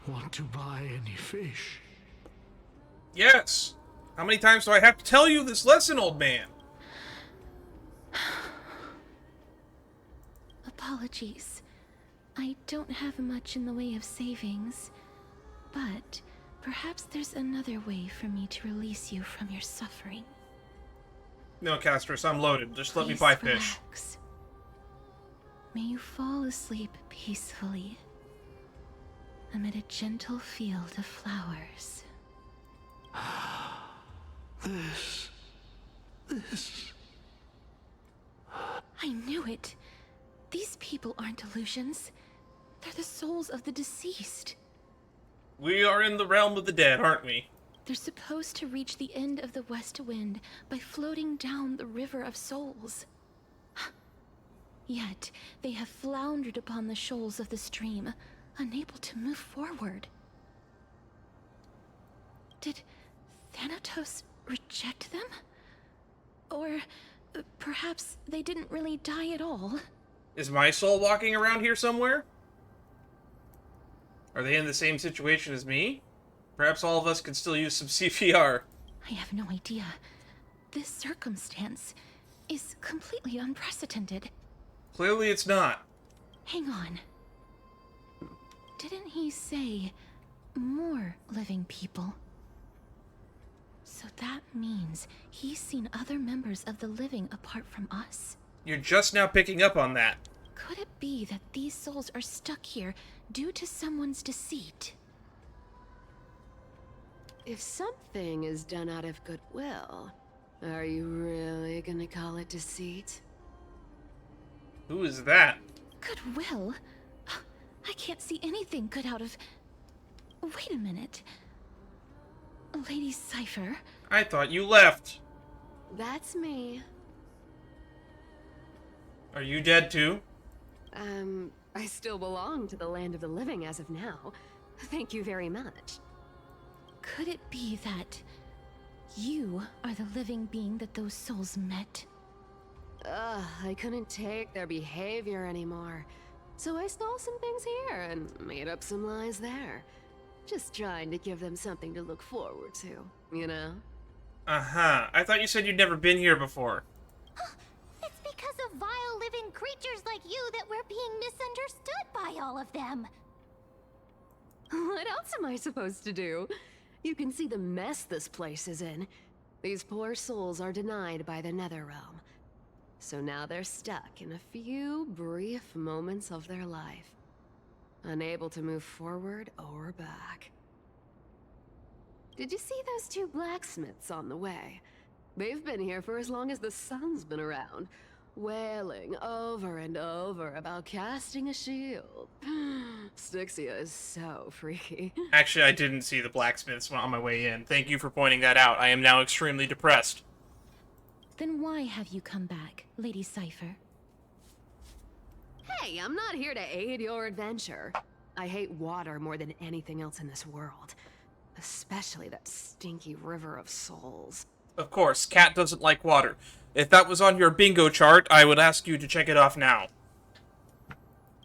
want to buy any fish? Yes. How many times do I have to tell you this lesson, old man? Apologies. I don't have much in the way of savings, but perhaps there's another way for me to release you from your suffering. No, Castorice, I'm loaded. Just let me Please buy fish. relax. May you fall asleep peacefully amid a gentle field of flowers. This. I knew it. These people aren't illusions. They're the souls of the deceased. We are in the realm of the dead, aren't we? They're supposed to reach the end of the west wind by floating down the River of Souls. Yet, they have floundered upon the shoals of the stream, unable to move forward. Did Thanatos reject them? Or perhaps they didn't really die at all? Is my soul walking around here somewhere? Are they in the same situation as me? Perhaps all of us could still use some CPR. I have no idea. This circumstance is completely unprecedented. Clearly it's not. Hang on. Didn't he say more living people? So that means he's seen other members of the living apart from us? You're just now picking up on that. Could it be that these souls are stuck here due to someone's deceit? If something is done out of goodwill, are you really gonna call it deceit? Who is that? Goodwill? I can't see anything good out of... Wait a minute. Lady Cypher? I thought you left. That's me. Are you dead too? I still belong to the land of the living as of now. Thank you very much. Could it be that you are the living being that those souls met? I couldn't take their behavior anymore. So I stole some things here and made up some lies there. Just trying to give them something to look forward to, you know? Uh-huh. I thought you said you'd never been here before. It's because of vile living creatures like you that we're being misunderstood by all of them. What else am I supposed to do? You can see the mess this place is in. These poor souls are denied by the Nether realm. So now they're stuck in a few brief moments of their life. Unable to move forward or back. Did you see those two blacksmiths on the way? They've been here for as long as the sun's been around, wailing over and over about casting a shield. Styxia is so freaky. Actually, I didn't see the blacksmiths on my way in. Thank you for pointing that out. I am now extremely depressed. Then why have you come back, Lady Cypher? Hey, I'm not here to aid your adventure. I hate water more than anything else in this world. Especially that stinky river of souls. Of course, Cat doesn't like water. If that was on your bingo chart, I would ask you to check it off now.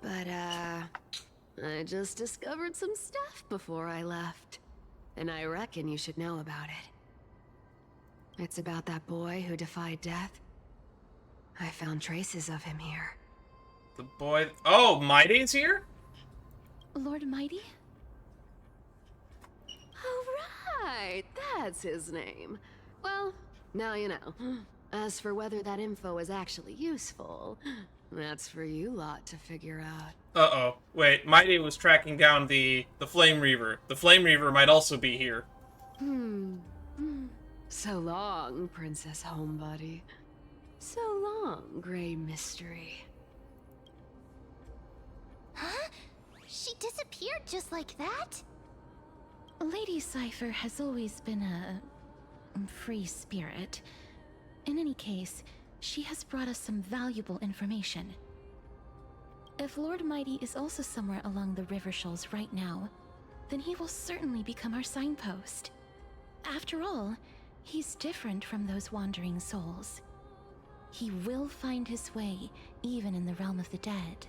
But, I just discovered some stuff before I left. And I reckon you should know about it. It's about that boy who defied death. I found traces of him here. The boy... Oh, Mighty's here? Lord Mighty? Oh, right! That's his name. Well, now you know. As for whether that info is actually useful, that's for you lot to figure out. Uh-oh. Wait, Mighty was tracking down the Flame Reaver. The Flame Reaver might also be here. So long, Princess Homebody. So long, Grey Mystery. Huh? She disappeared just like that? Lady Cypher has always been a free spirit. In any case, she has brought us some valuable information. If Lord Mighty is also somewhere along the river shoals right now, then he will certainly become our signpost. After all, he's different from those wandering souls. He will find his way, even in the realm of the dead.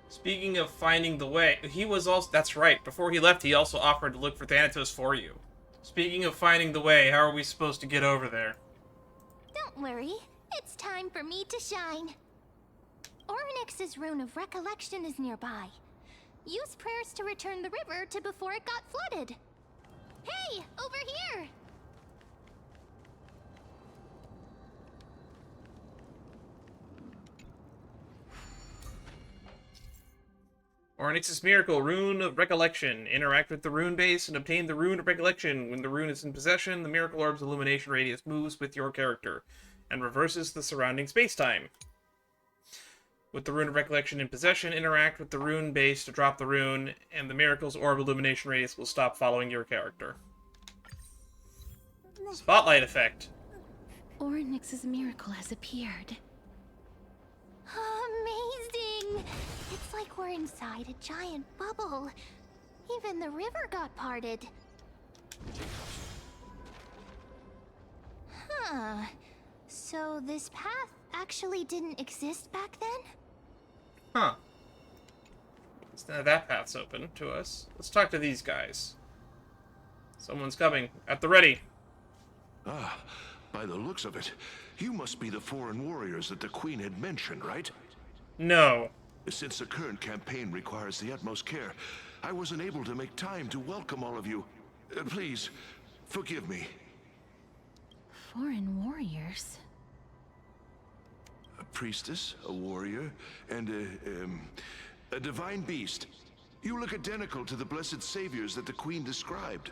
Speaking of finding the way, he was also... That's right, before he left, he also offered to look for Thanatos for you. Speaking of finding the way, how are we supposed to get over there? Don't worry, it's time for me to shine. Ornyx's Rune of Recollection is nearby. Use prayers to return the river to before it got flooded. Hey, over here! Ornyx's Miracle, Rune of Recollection. Interact with the rune base and obtain the Rune of Recollection. When the rune is in possession, the Miracle Orb's illumination radius moves with your character and reverses the surrounding space-time. With the Rune of Recollection in possession, interact with the rune base to drop the rune, and the Miracle's orb illumination radius will stop following your character. Spotlight effect. Ornyx's miracle has appeared. Amazing! It's like we're inside a giant bubble. Even the river got parted. Huh. So this path actually didn't exist back then? Huh. So now that path's open to us. Let's talk to these guys. Someone's coming. At the ready. Ah, by the looks of it, you must be the foreign warriors that the Queen had mentioned, right? No. Since the current campaign requires the utmost care, I wasn't able to make time to welcome all of you. Please, forgive me. Foreign warriors? A priestess, a warrior, and a divine beast. You look identical to the blessed saviors that the Queen described.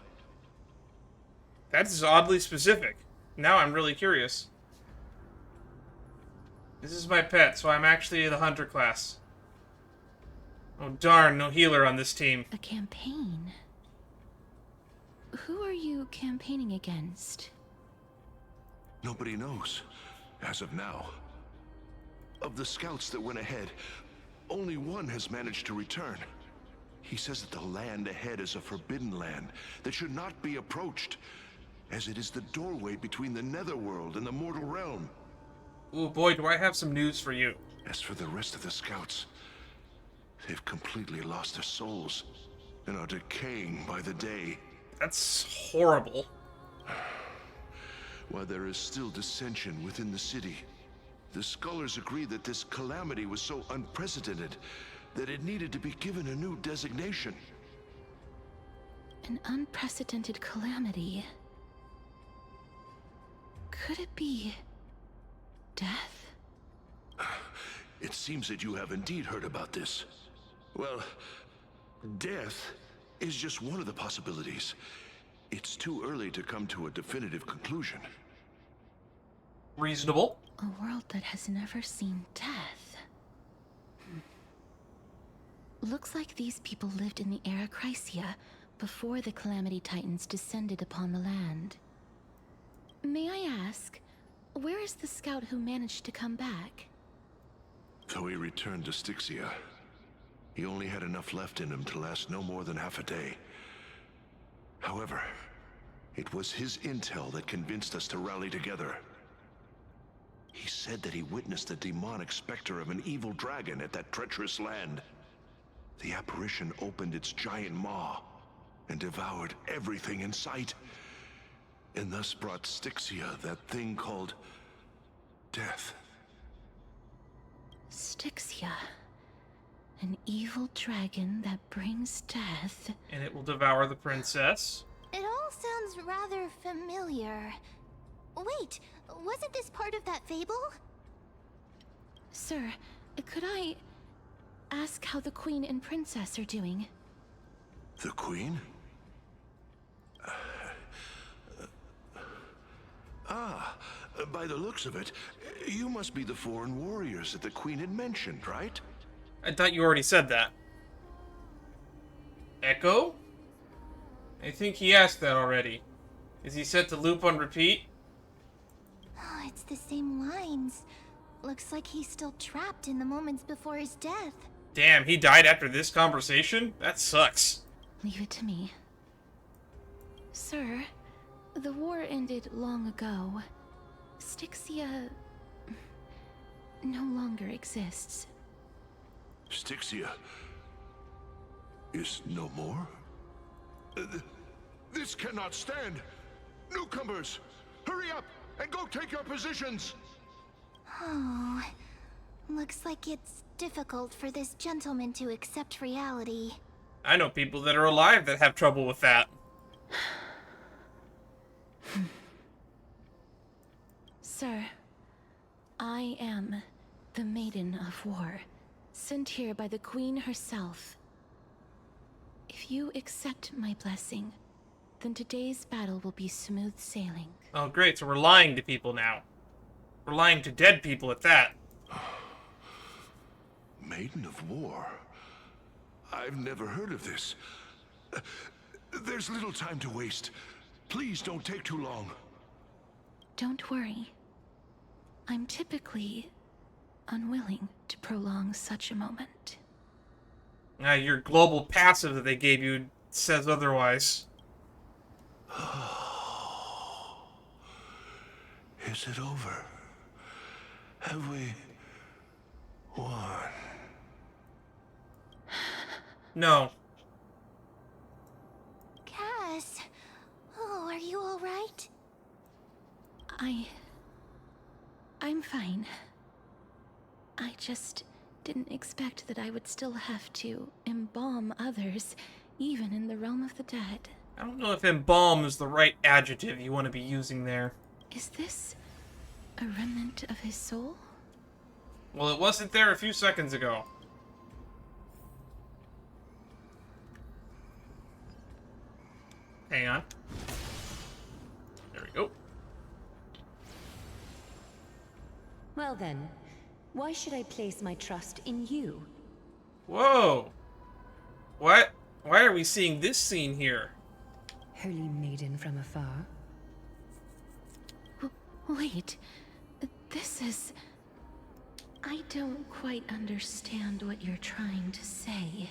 That's oddly specific. Now I'm really curious. This is my pet, so I'm actually the hunter class. Oh darn, no healer on this team. A campaign? Who are you campaigning against? Nobody knows, as of now. Of the scouts that went ahead, only one has managed to return. He says that the land ahead is a forbidden land that should not be approached, as it is the doorway between the Netherworld and the mortal realm. Ooh boy, do I have some news for you. As for the rest of the scouts, they've completely lost their souls and are decaying by the day. That's horrible. While there is still dissension within the city, the scholars agree that this calamity was so unprecedented that it needed to be given a new designation. An unprecedented calamity. Could it be death? It seems that you have indeed heard about this. Well, death is just one of the possibilities. It's too early to come to a definitive conclusion. Reasonable. A world that has never seen death. Looks like these people lived in the era Chrysia before the Calamity Titans descended upon the land. May I ask, where is the scout who managed to come back? So he returned to Styxia. He only had enough left in him to last no more than half a day. However, it was his intel that convinced us to rally together. He said that he witnessed the demonic specter of an evil dragon at that treacherous land. The apparition opened its giant maw and devoured everything in sight, and thus brought Styxia that thing called death. Styxia. An evil dragon that brings death. And it will devour the princess. It all sounds rather familiar. Wait, wasn't this part of that fable? Sir, could I ask how the queen and princess are doing? The queen? By the looks of it, you must be the foreign warriors that the queen had mentioned, right? I thought you already said that. Echo? I think he asked that already. Is he set to loop on repeat? Oh, it's the same lines. Looks like he's still trapped in the moments before his death. Damn, he died after this conversation? That sucks. Leave it to me. Sir, the war ended long ago. Styxia no longer exists. Styxia is no more? This cannot stand! Newcomers, hurry up and go take your positions! Oh, looks like it's difficult for this gentleman to accept reality. I know people that are alive that have trouble with that. Sir, I am the Maiden of War, sent here by the Queen herself. If you accept my blessing, then today's battle will be smooth sailing. Oh great, so we're lying to people now. We're lying to dead people at that. Maiden of War? I've never heard of this. There's little time to waste. Please don't take too long. Don't worry. I'm typically unwilling to prolong such a moment. Your global passive that they gave you says otherwise. Is it over? Have we won? No. Cass, oh, are you all right? I'm fine. I just didn't expect that I would still have to embalm others, even in the realm of the dead. I don't know if embalm is the right adjective you want to be using there. Is this a remnant of his soul? Well, it wasn't there a few seconds ago. Hang on. There we go. Well then, Why should I place my trust in you? Whoa! What? Why are we seeing this scene here? Holy maiden from afar. Wait, this is... I don't quite understand what you're trying to say.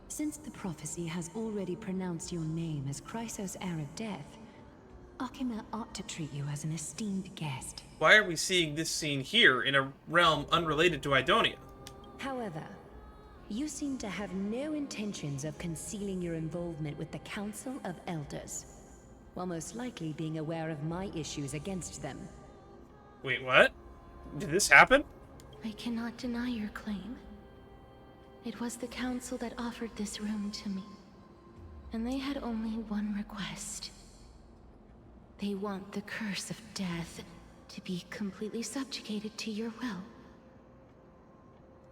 Since the prophecy has already pronounced your name as Chrysos, heir of death, Alchema ought to treat you as an esteemed guest. Why are we seeing this scene here in a realm unrelated to Idonia? However, you seem to have no intentions of concealing your involvement with the Council of Elders, while most likely being aware of my issues against them. Wait, what? Did this happen? I cannot deny your claim. It was the Council that offered this room to me, and they had only one request. They want the curse of death to be completely subjugated to your will.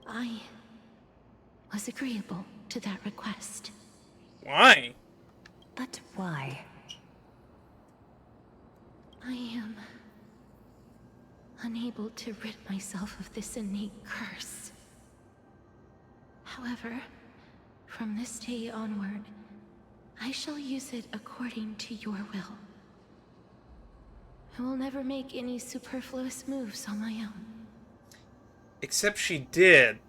I was agreeable to that request. Why? But why? I am unable to rid myself of this innate curse. However, from this day onward, I shall use it according to your will. I will never make any superfluous moves on my own. Except she did.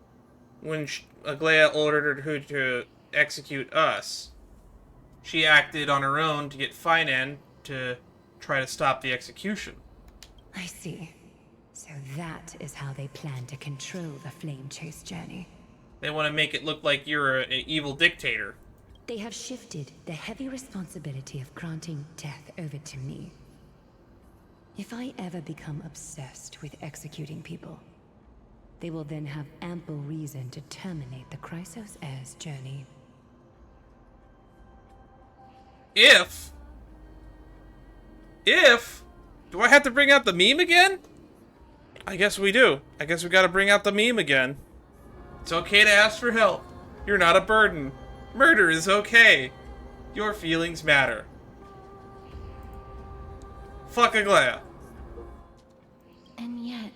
When Aglaea ordered her to execute us, she acted on her own to get Finan to try to stop the execution. I see. So that is how they plan to control the Flame Chase journey. They want to make it look like you're an evil dictator. They have shifted the heavy responsibility of granting death over to me. If I ever become obsessed with executing people, they will then have ample reason to terminate the Chrysos heir's journey. If? Do I have to bring out the meme again? I guess we do. I guess we gotta bring out the meme again. It's okay to ask for help. You're not a burden. Murder is okay. Your feelings matter. Fuck Aglaea. And yet,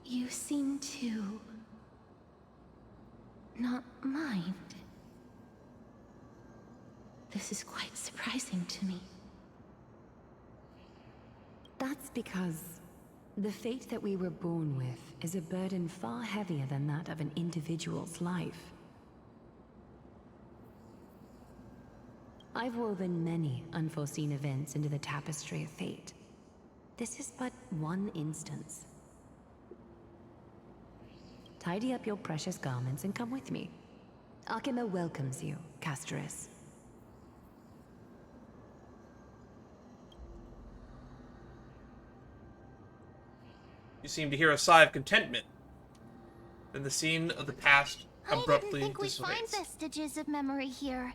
you seem to not mind. This is quite surprising to me. That's because the fate that we were born with is a burden far heavier than that of an individual's life. I've woven many unforeseen events into the tapestry of fate. This is but one instance. Tidy up your precious garments and come with me. Alchema welcomes you, Castorice. You seem to hear a sigh of contentment. Then the scene of the past abruptly I didn't think we'd find dissipates. vestiges of memory here.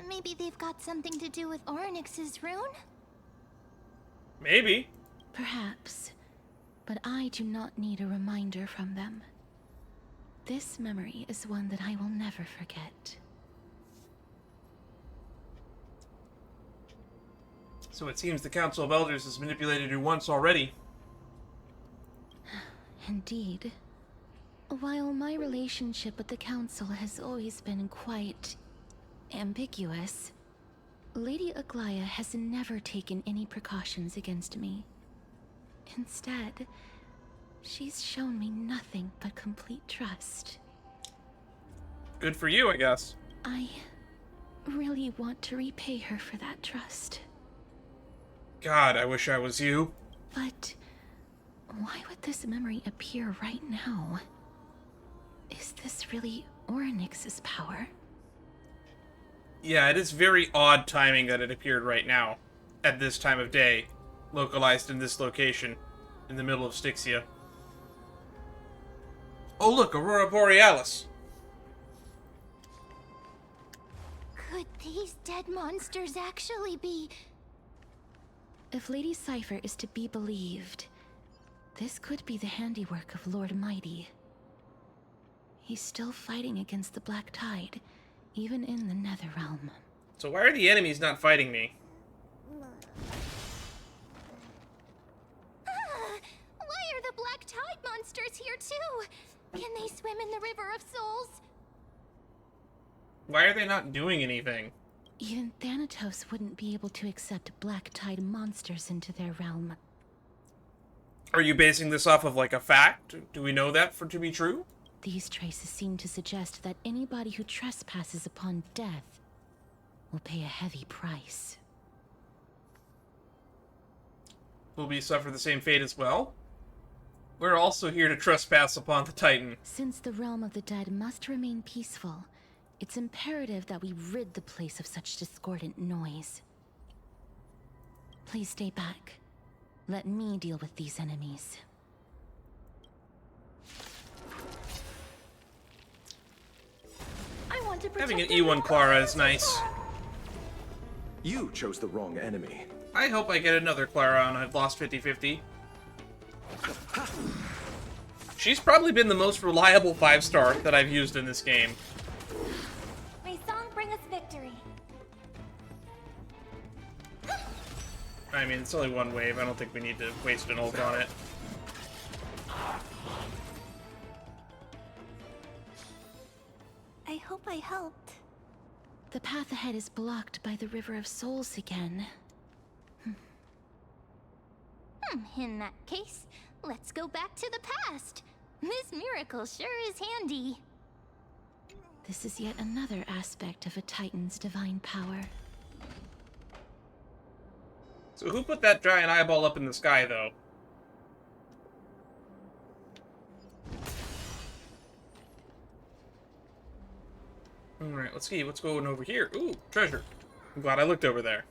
Maybe they've got something to do with Orynyx's rune? Maybe. Perhaps, but I do not need a reminder from them. This memory is one that I will never forget. So it seems the Council of Elders has manipulated you once already. Indeed. While my relationship with the Council has always been quite ambiguous, Lady Aglaea has never taken any precautions against me. Instead, she's shown me nothing but complete trust. Good for you, I guess. I really want to repay her for that trust. God, I wish I was you. But why would this memory appear right now? Is this really Orynyx's power? Yeah, it is very odd timing that it appeared right now, at this time of day, localized in this location, in the middle of Styxia. Oh look, Aurora Borealis! Could these dead monsters actually be... If Lady Cypher is to be believed, this could be the handiwork of Lord Mighty. He's still fighting against the Black Tide, even in the Nether Realm. So why are the enemies not fighting me? Why are the Black Tide monsters here too! Can they swim in the River of Souls? Why are they not doing anything? Even Thanatos wouldn't be able to accept black tide monsters into their realm. Are you basing this off of, like, a fact? Do we know that to be true? These traces seem to suggest that anybody who trespasses upon death will pay a heavy price. Will we suffer the same fate as well? We're also here to trespass upon the Titan. Since the realm of the dead must remain peaceful, it's imperative that we rid the place of such discordant noise. Please stay back. Let me deal with these enemies. I want to protect Having an E1 Clara is nice. You chose the wrong enemy. I hope I get another Clara and I've lost 50-50. She's probably been the most reliable 5-star that I've used in this game. May song bring us victory. I mean, it's only one wave. I don't think we need to waste an ult on it. I hope I helped. The path ahead is blocked by the River of Souls again. In that case, let's go back to the past. This miracle sure is handy. This is yet another aspect of a Titan's divine power. So who put that giant eyeball up in the sky, though? Alright, let's see what's going over here. Ooh, treasure. I'm glad I looked over there.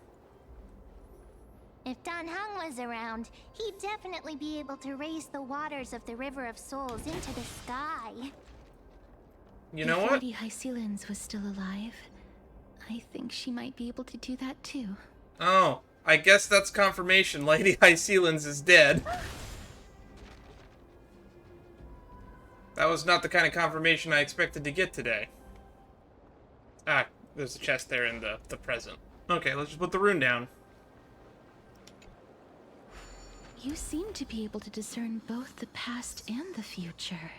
If Dan Heng was around, he'd definitely be able to raise the waters of the River of Souls into the sky. You know what? If Lady Hycelens was still alive, I think she might be able to do that too. Oh, I guess that's confirmation. Lady Hycelens is dead. That was not the kind of confirmation I expected to get today. Ah, there's a chest there in the present. Okay, let's just put the rune down. You seem to be able to discern both the past and the future.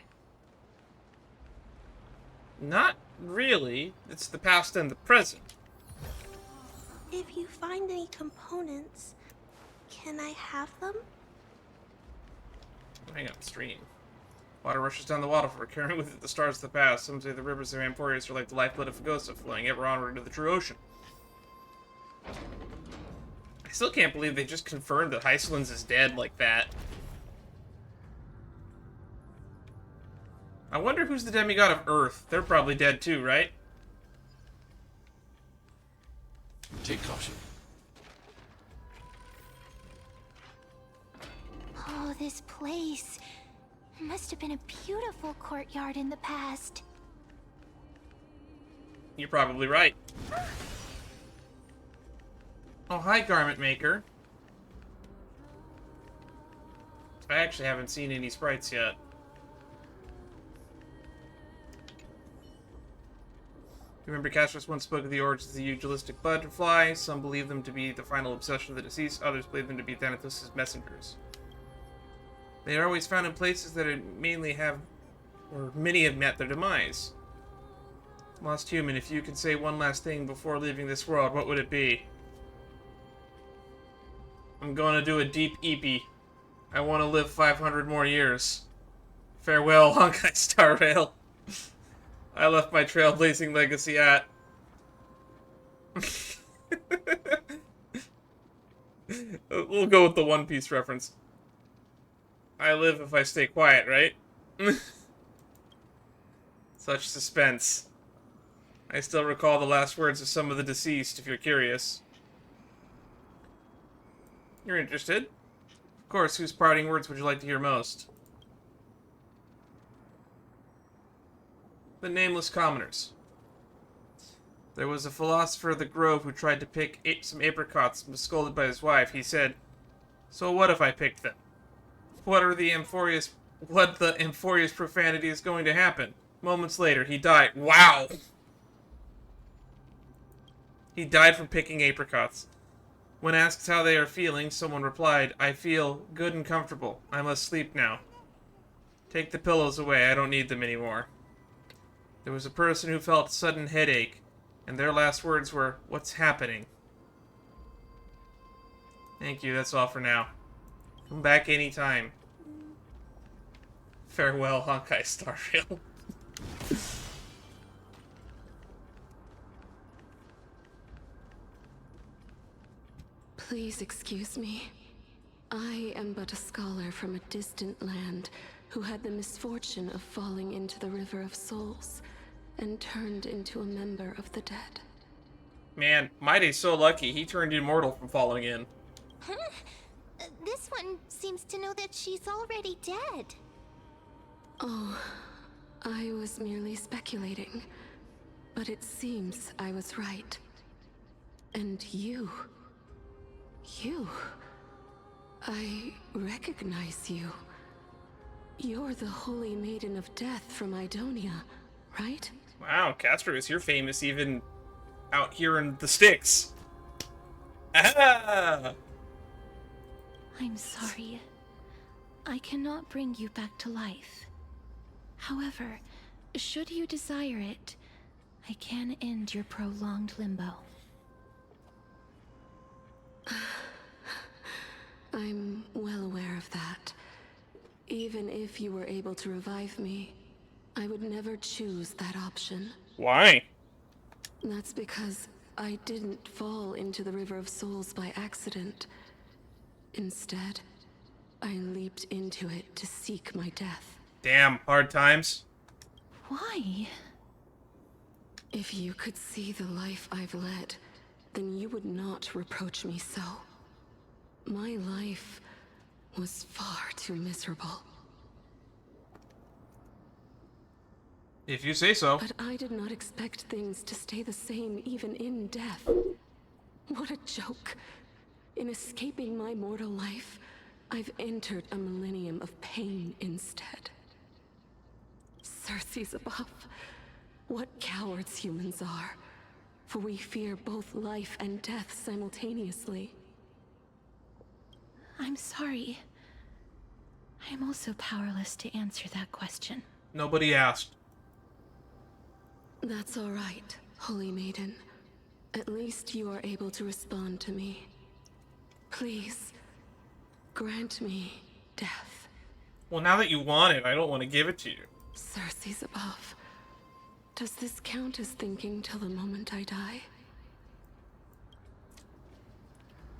Not really. It's the past and the present. If you find any components, can I have them? Hang on, stream. Water rushes down the waterfall, carrying with it the stars of the past. Some say the rivers of Amporius are like the lifeblood of Fagosa, flowing ever onward into the true ocean. I still can't believe they just confirmed that Hycelens is dead like that. I wonder who's the demigod of Earth. They're probably dead too, right? Take caution. Oh, this place. Must have been a beautiful courtyard in the past. You're probably right. Oh, hi, Garment Maker. I actually haven't seen any sprites yet. Remember, Castorice once spoke of the origins of the eugelistic butterfly. Some believe them to be the final obsession of the deceased. Others believe them to be Thanatos' messengers. They are always found in places that mainly have, or many have met their demise. Lost human, if you could say one last thing before leaving this world, what would it be? I'm going to do a deep eepee. I want to live 500 more years. Farewell, Honkai Star Rail. I left my trailblazing legacy at... We'll go with the One Piece reference. I live if I stay quiet, right? Such suspense. I still recall the last words of some of the deceased, if you're curious. You're interested? Of course, whose parting words would you like to hear most? The nameless commoners. There was a philosopher of the Grove who tried to pick some apricots and was scolded by his wife. He said, "So what if I picked them? What the Amphorious profanity is going to happen?" Moments later, he died. Wow! He died from picking apricots. When asked how they are feeling, someone replied, "I feel good and comfortable. I must sleep now." Take the pillows away. I don't need them anymore. There was a person who felt a sudden headache, and their last words were, "What's happening?" Thank you, that's all for now. Come back anytime. Farewell, Honkai Star Rail. Please excuse me. I am but a scholar from a distant land who had the misfortune of falling into the River of Souls and turned into a member of the dead. Man, Maide's so lucky. He turned immortal from falling in. Huh? This one seems to know that she's already dead. Oh, I was merely speculating. But it seems I was right. And you... I recognize you. You're the Holy Maiden of Death from Idonia, right? Wow, Castorice, you're famous even out here in the sticks. Ah! I'm sorry. I cannot bring you back to life. However, should you desire it, I can end your prolonged limbo. I'm well aware of that. Even if you were able to revive me, I would never choose that option. Why? That's because I didn't fall into the River of Souls by accident. Instead, I leaped into it to seek my death. Damn, hard times. Why? If you could see the life I've led, then you would not reproach me so. My life was far too miserable. If you say so. But I did not expect things to stay the same even in death. What a joke. In escaping my mortal life, I've entered a millennium of pain instead. Circe's above. What cowards humans are. For we fear both life and death simultaneously. I'm sorry. I am also powerless to answer that question. Nobody asked. That's all right, Holy Maiden. At least you are able to respond to me. Please, grant me death. Well, now that you want it, I don't want to give it to you. Circe's above. Does this count as thinking till the moment I die?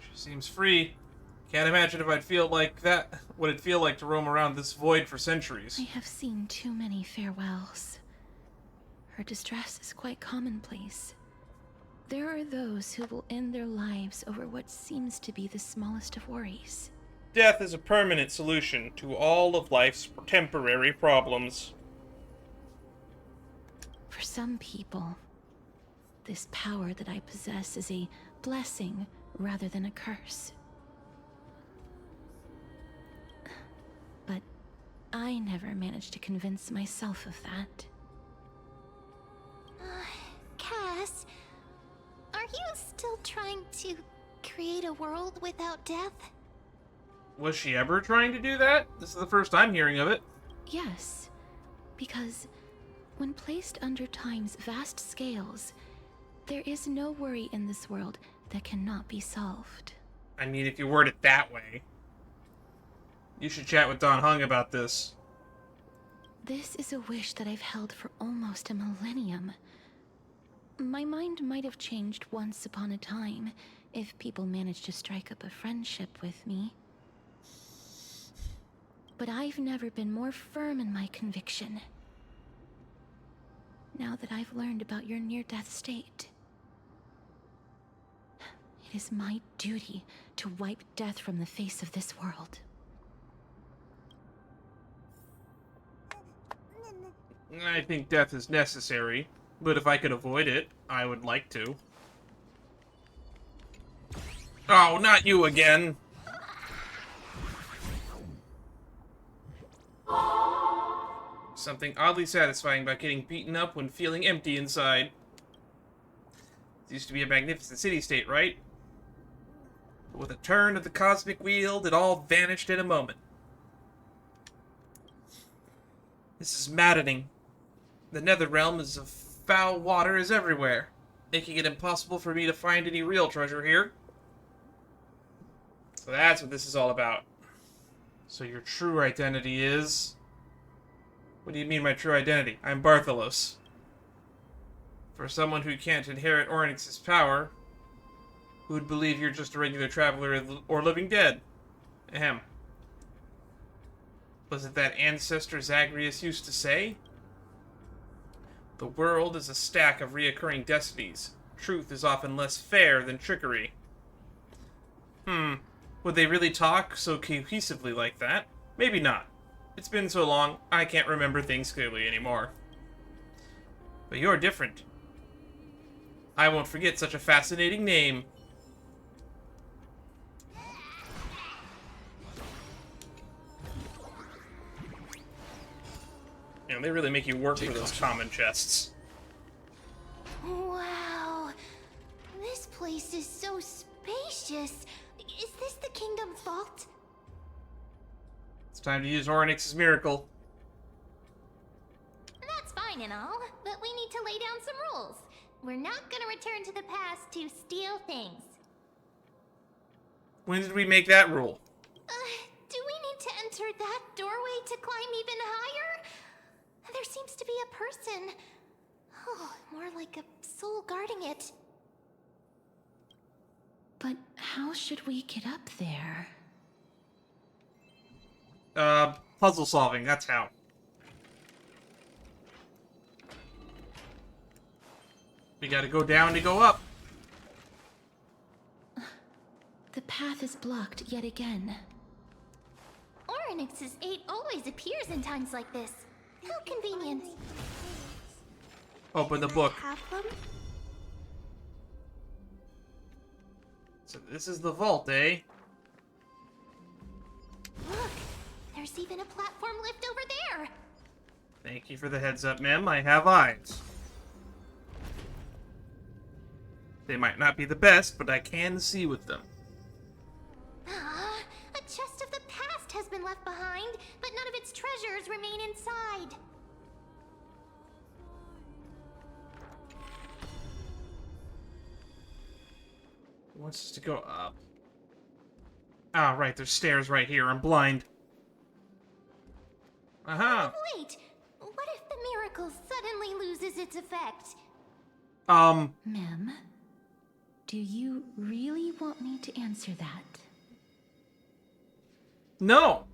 She seems free. Can't imagine if I'd feel like that. What it'd feel like to roam around this void for centuries. I have seen too many farewells. Her distress is quite commonplace. There are those who will end their lives over what seems to be the smallest of worries. Death is a permanent solution to all of life's temporary problems. For some people, this power that I possess is a blessing rather than a curse. But I never managed to convince myself of that. Cass, are you still trying to create a world without death? Was she ever trying to do that? This is the first I'm hearing of it. Yes, because when placed under time's vast scales, there is no worry in this world that cannot be solved. I mean, if you word it that way. You should chat with Don Hung about this. This is a wish that I've held for almost a millennium. My mind might have changed once upon a time if people managed to strike up a friendship with me. But I've never been more firm in my conviction. Now that I've learned about your near-death state, it is my duty to wipe death from the face of this world. I think death is necessary, but if I could avoid it, I would like to. Oh, not you again! Something oddly satisfying about getting beaten up when feeling empty inside. It used to be a magnificent city-state, right? But with a turn of the cosmic wheel, it all vanished in a moment. This is maddening. The Nether realm is of foul water is everywhere, making it impossible for me to find any real treasure here. So that's what this is all about. So your true identity is... What do you mean my true identity? I'm Bartholos. For someone who can't inherit Ornyx's power, who would believe you're just a regular traveler or living dead? Ahem. Was it that ancestor Zagreus used to say? The world is a stack of reoccurring destinies. Truth is often less fair than trickery. Would they really talk so cohesively like that? Maybe not. It's been so long, I can't remember things clearly anymore. But you're different. I won't forget such a fascinating name. And they really make you work for those common chests. Wow. This place is so spacious. Is this the kingdom's vault? It's time to use Ornyx's miracle. That's fine and all, but we need to lay down some rules. We're not gonna return to the past to steal things. When did we make that rule? Do we need to enter that doorway to climb even higher? There seems to be a person. Oh, more like a soul guarding it. But how should we get up there? Puzzle solving, that's how. We gotta go down to go up. The path is blocked yet again. Ornyx's 8 always appears in times like this. How convenient. Open the book. Have them? So this is the vault, eh? Look, there's even a platform lift over there. Thank you for the heads up, ma'am. I have eyes. They might not be the best, but I can see with them. A chest of the past has been left behind, but none of its treasures remain inside. It wants us to go up. Ah, right, there's stairs right here. I'm blind. Aha! Wait, what if the miracle suddenly loses its effect? Mem, do you really want me to answer that? No!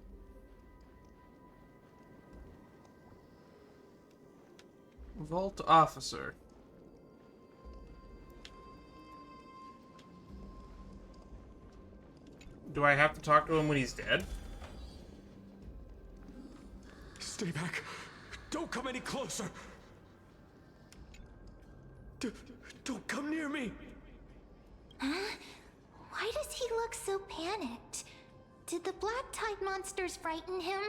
Vault officer. Do I have to talk to him when he's dead? Stay back. Don't come any closer. Don't come near me. Huh? Why does he look so panicked? Did the black tide monsters frighten him?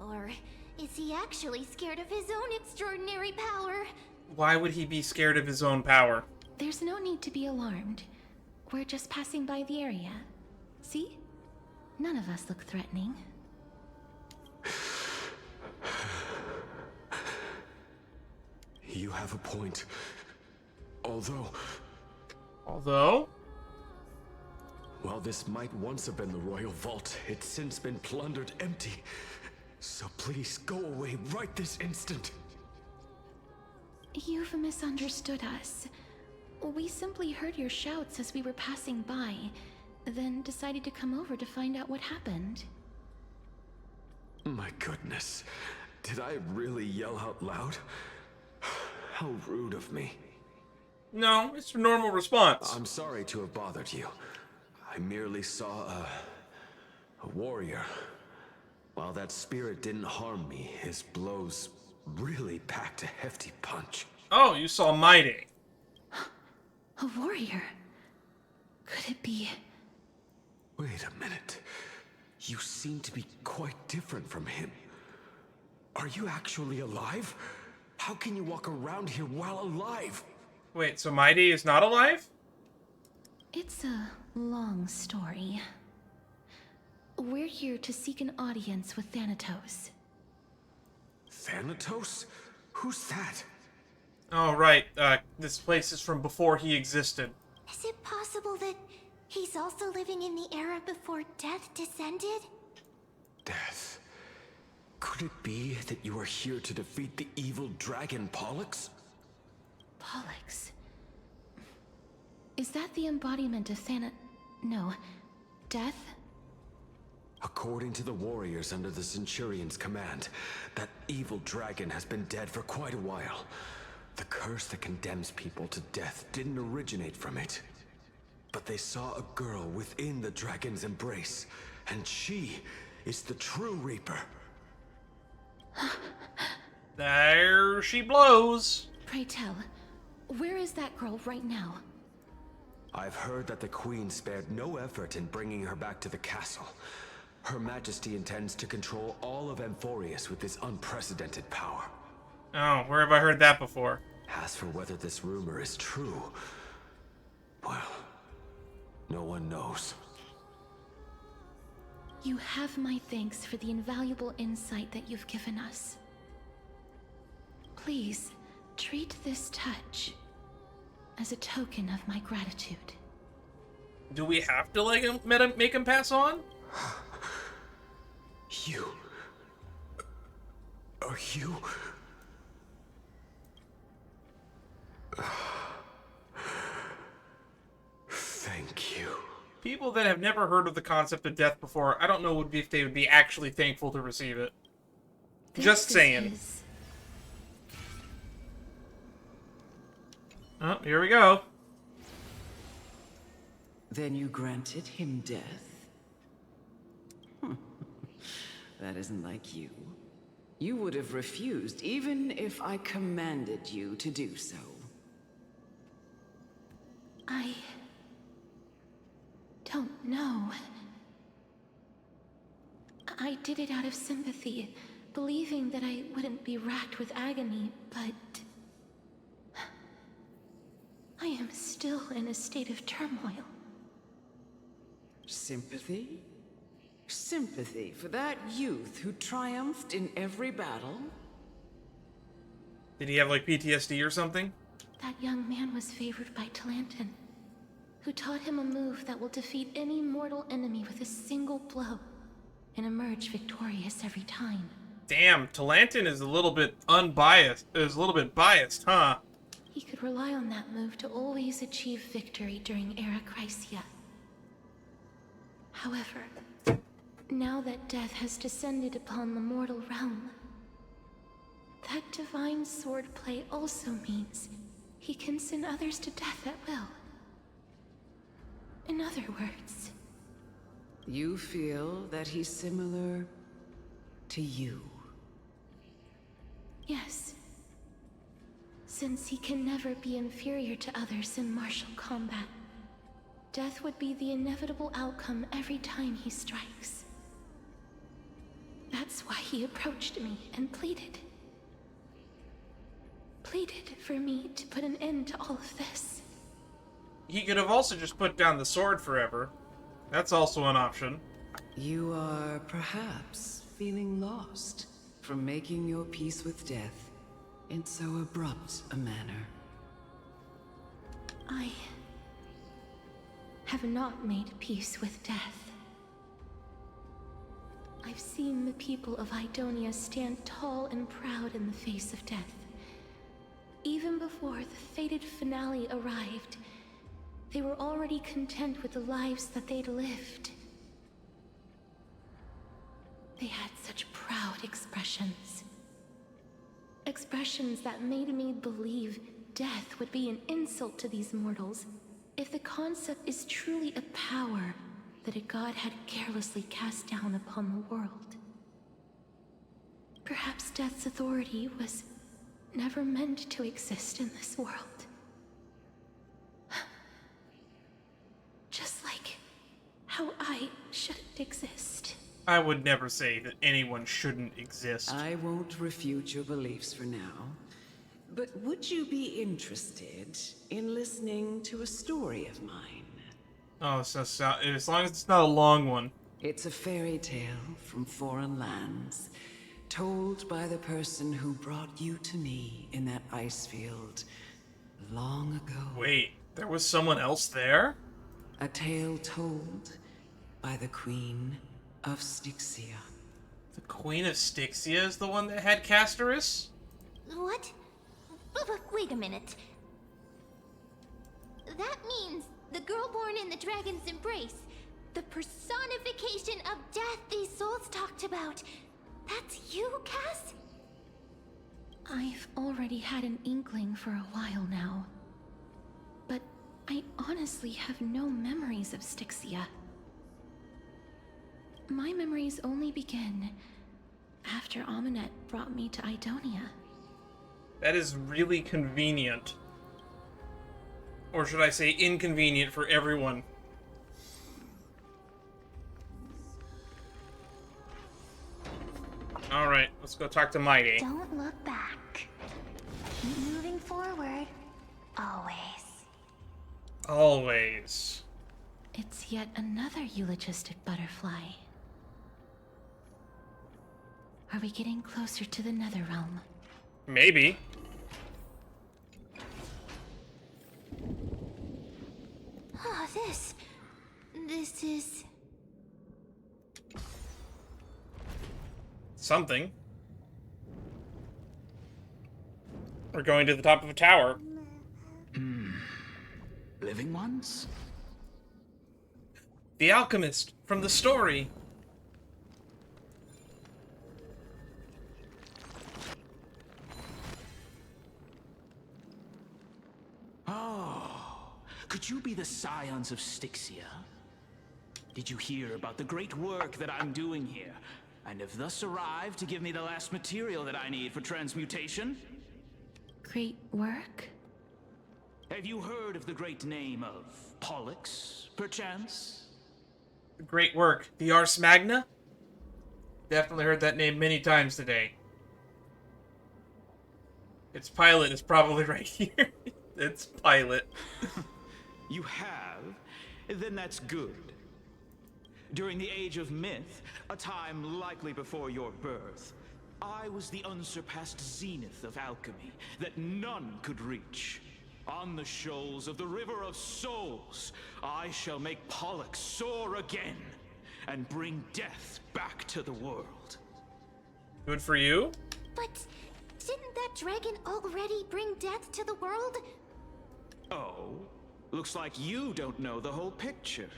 Or is he actually scared of his own extraordinary power? Why would he be scared of his own power? There's no need to be alarmed. We're just passing by the area. See? None of us look threatening. You have a point. Although... While this might once have been the royal vault, it's since been plundered empty. So please go away right this instant. You've misunderstood us. We simply heard your shouts as we were passing by, then decided to come over to find out what happened. My goodness. Did I really yell out loud? How rude of me. No, it's a normal response. I'm sorry to have bothered you. I merely saw a warrior. While that spirit didn't harm me, his blows really packed a hefty punch. Oh, you saw Mighty. A warrior? Could it be... Wait a minute. You seem to be quite different from him. Are you actually alive? How can you walk around here while alive? Wait, so Mighty is not alive? It's a long story. We're here to seek an audience with Thanatos. Thanatos? Who's that? Oh, right. This place is from before he existed. Is it possible that he's also living in the era before death descended? Death. Could it be that you are here to defeat the evil dragon Pollux? Pollux? Is that the embodiment of No. Death? According to the warriors under the Centurion's command, that evil dragon has been dead for quite a while. The curse that condemns people to death didn't originate from it. But they saw a girl within the dragon's embrace, and she is the true Reaper. There she blows. Pray tell, where is that girl right now? I've heard that the Queen spared no effort in bringing her back to the castle. Her Majesty intends to control all of Amphorius with this unprecedented power. Oh, where have I heard that before? As for whether this rumor is true, well, no one knows. You have my thanks for the invaluable insight that you've given us. Please, treat this touch as a token of my gratitude. Do we have to make him pass on? You... Are you... Thank you. People that have never heard of the concept of death before, I don't know if they would be actually thankful to receive it. Just saying. Oh, here we go. Then you granted him death? That isn't like you. You would have refused even if I commanded you to do so. I don't know. I did it out of sympathy, believing that I wouldn't be racked with agony, but I am still in a state of turmoil. Sympathy? Sympathy for that youth who triumphed in every battle? Did he have, like, PTSD or something? That young man was favored by Talantin, who taught him a move that will defeat any mortal enemy with a single blow and emerge victorious every time. Damn, Talantin is a little bit biased, huh? He could rely on that move to always achieve victory during Era Chrysia. However, now that death has descended upon the mortal realm, that divine swordplay also means he can send others to death at will. In other words... You feel that he's similar to you? Yes. Since he can never be inferior to others in martial combat, death would be the inevitable outcome every time he strikes. That's why he approached me and pleaded. Pleaded for me to put an end to all of this. He could have also just put down the sword forever. That's also an option. You are perhaps feeling lost from making your peace with death in so abrupt a manner. I have not made peace with death. I've seen the people of Idonia stand tall and proud in the face of death. Even before the fated finale arrived, they were already content with the lives that they'd lived. They had such proud expressions. Expressions that made me believe death would be an insult to these mortals if the concept is truly a power that a god had carelessly cast down upon the world. Perhaps death's authority was never meant to exist in this world. Just like how I shouldn't exist. I would never say that anyone shouldn't exist. I won't refute your beliefs for now, but would you be interested in listening to a story of mine? Oh, so as long as it's not a long one. It's a fairy tale from foreign lands, told by the person who brought you to me in that ice field long ago. Wait, there was someone else there? A tale told by the Queen of Styxia. The Queen of Styxia is the one that had Castorice? What? Wait a minute. That means the girl born in the dragon's embrace, the personification of death these souls talked about. That's you, Cass? I've already had an inkling for a while now. But I honestly have no memories of Styxia. My memories only begin after Aminet brought me to Idonia. That is really convenient. Or should I say inconvenient for everyone. Alright, let's go talk to Mighty. Don't look back. Keep moving forward. Always. Always. It's yet another eulogistic butterfly. Are we getting closer to the Nether realm? Maybe. Oh, this is... Something. We're going to the top of a tower. Living ones? The Alchemist from the story. Oh, could you be the scions of Styxia? Did you hear about the great work that I'm doing here, and have thus arrived to give me the last material that I need for transmutation? Great work? Have you heard of the great name of Pollux, perchance? Great work. The Ars Magna? Definitely heard that name many times today. Its pilot is probably right here. It's pilot. You have? Then that's good. During the Age of Myth, a time likely before your birth, I was the unsurpassed zenith of alchemy that none could reach. On the shoals of the River of Souls, I shall make Pollux soar again and bring death back to the world. Good for you? But didn't that dragon already bring death to the world? Oh, looks like you don't know the whole picture.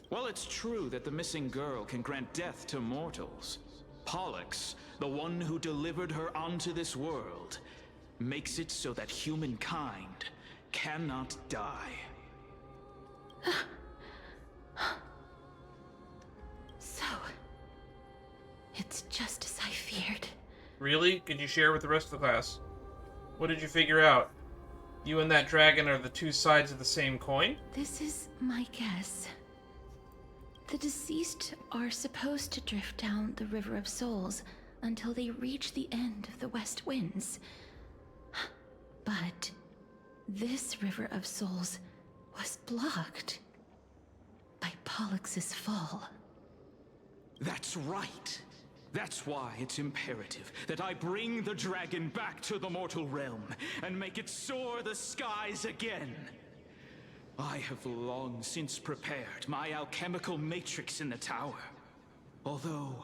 Well, it's true that the missing girl can grant death to mortals. Pollux, the one who delivered her onto this world, makes it so that humankind cannot die. So, it's just as I feared. Really? Could you share with the rest of the class? What did you figure out? You and that dragon are the two sides of the same coin? This is my guess. The deceased are supposed to drift down the River of Souls until they reach the end of the West Winds. But this River of Souls was blocked by Pollux's fall. That's right. That's why it's imperative that I bring the dragon back to the mortal realm and make it soar the skies again. I have long since prepared my alchemical matrix in the tower. Although,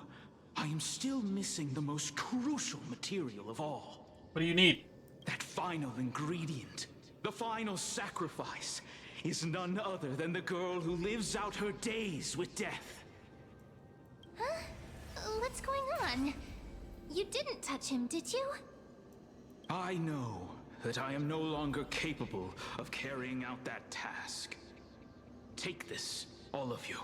I am still missing the most crucial material of all. What do you need? That final ingredient, the final sacrifice, is none other than the girl who lives out her days with death. Huh? What's going on? You didn't touch him, did you? I know that I am no longer capable of carrying out that task. Take this, all of you,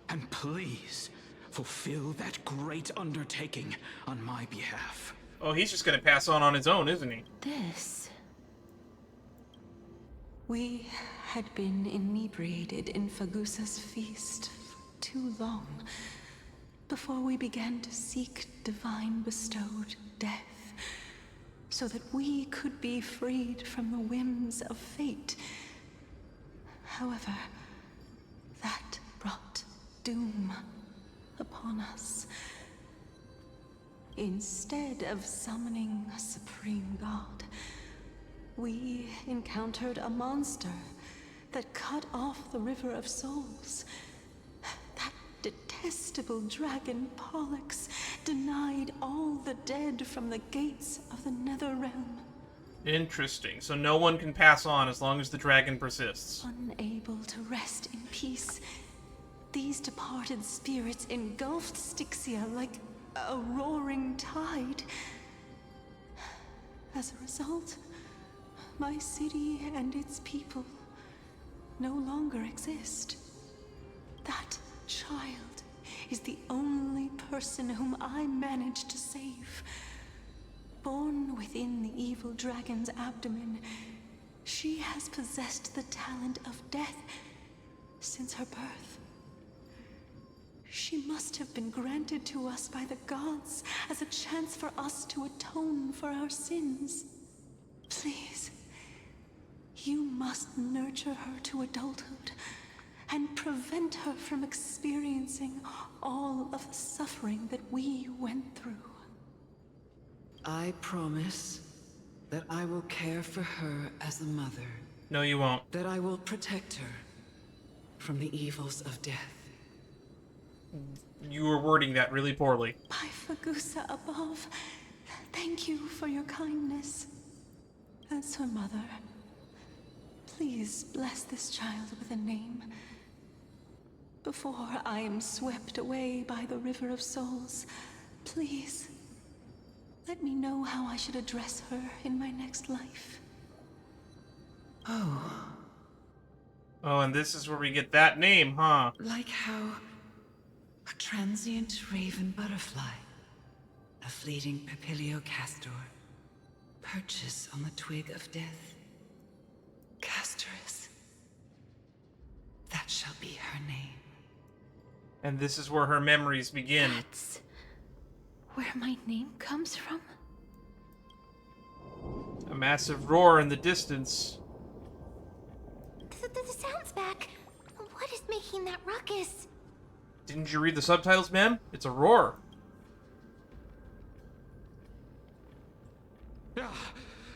and please fulfill that great undertaking on my behalf. Oh, he's just gonna pass on his own, isn't he? This... We had been inebriated in Fagusa's feast for too long before we began to seek divine bestowed death, so that we could be freed from the whims of fate. However, that brought doom upon us. instead of summoning a supreme god, we encountered a monster that cut off the River of Souls. That detestable dragon Pollux denied all the dead from the gates of the Nether realm. Interesting. So no one can pass on as long as the dragon persists. Unable to rest in peace, these departed spirits engulfed Styxia like a roaring tide. As a result, my city and its people no longer exist. That child is the only person whom I managed to save. Born within the evil dragon's abdomen, she has possessed the talent of death since her birth. She must have been granted to us by the gods as a chance for us to atone for our sins. Please, you must nurture her to adulthood and prevent her from experiencing all of the suffering that we went through. I promise that I will care for her as a mother. No, you won't. That I will protect her from the evils of death. You were wording that really poorly. By Fagusa above, thank you for your kindness. As her mother, please bless this child with a name before I am swept away by the River of Souls. Please, let me know how I should address her in my next life. Oh. Oh, and this is where we get that name, huh? Like how a transient raven butterfly, a fleeting papilio castor, perches on the twig of death. Castorice. That shall be her name. And this is where her memories begin. That's where my name comes from? A massive roar in the distance. The sound's back. What is making that ruckus? Didn't you read the subtitles, ma'am? It's a roar.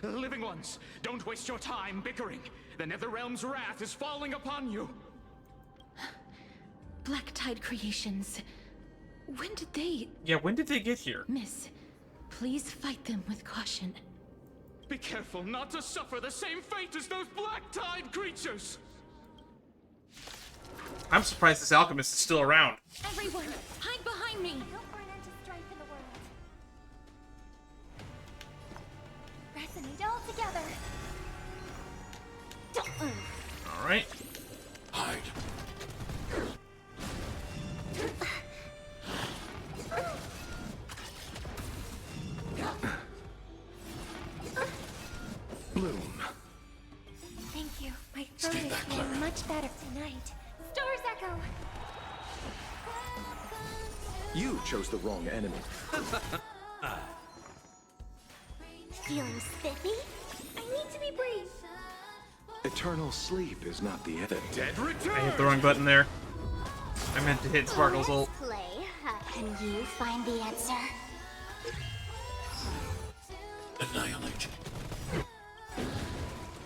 Living ones, don't waste your time bickering. The Netherrealm's wrath is falling upon you. Black Tide Creations. When did they... Yeah, when did they get here? Miss, please fight them with caution. Be careful not to suffer the same fate as those Black Tide creatures! I'm surprised this alchemist is still around. Everyone, hide behind me! Don't run into strife in the world. Resonate all together. Alright. Hide. Bloom. Thank you. My throat is feeling much better tonight. Stars echo. You chose the wrong enemy. Feeling spiffy? I need to be brief. Eternal sleep is not the end. The dead return! I hit the wrong button there. I meant to hit Sparkle's ult. Let's play. Can you find the answer? Annihilate.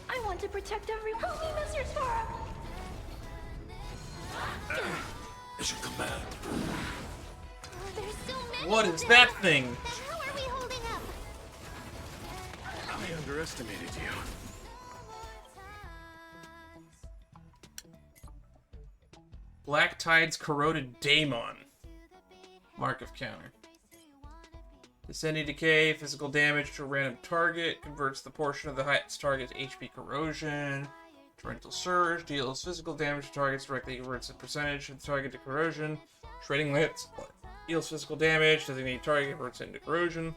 I want to protect everyone. Help me, Mr. Sparrow. As you command. There's so many. What is that thing? How are we holding up? I underestimated you. Black Tide's Corroded Daemon. Mark of counter. Descending Decay, physical damage to a random target, converts the portion of the its target's HP corrosion. Torrential Surge, deals physical damage to targets directly, converts a percentage of the target to corrosion. Shredding Lance, deals physical damage, designated target, converts it into corrosion.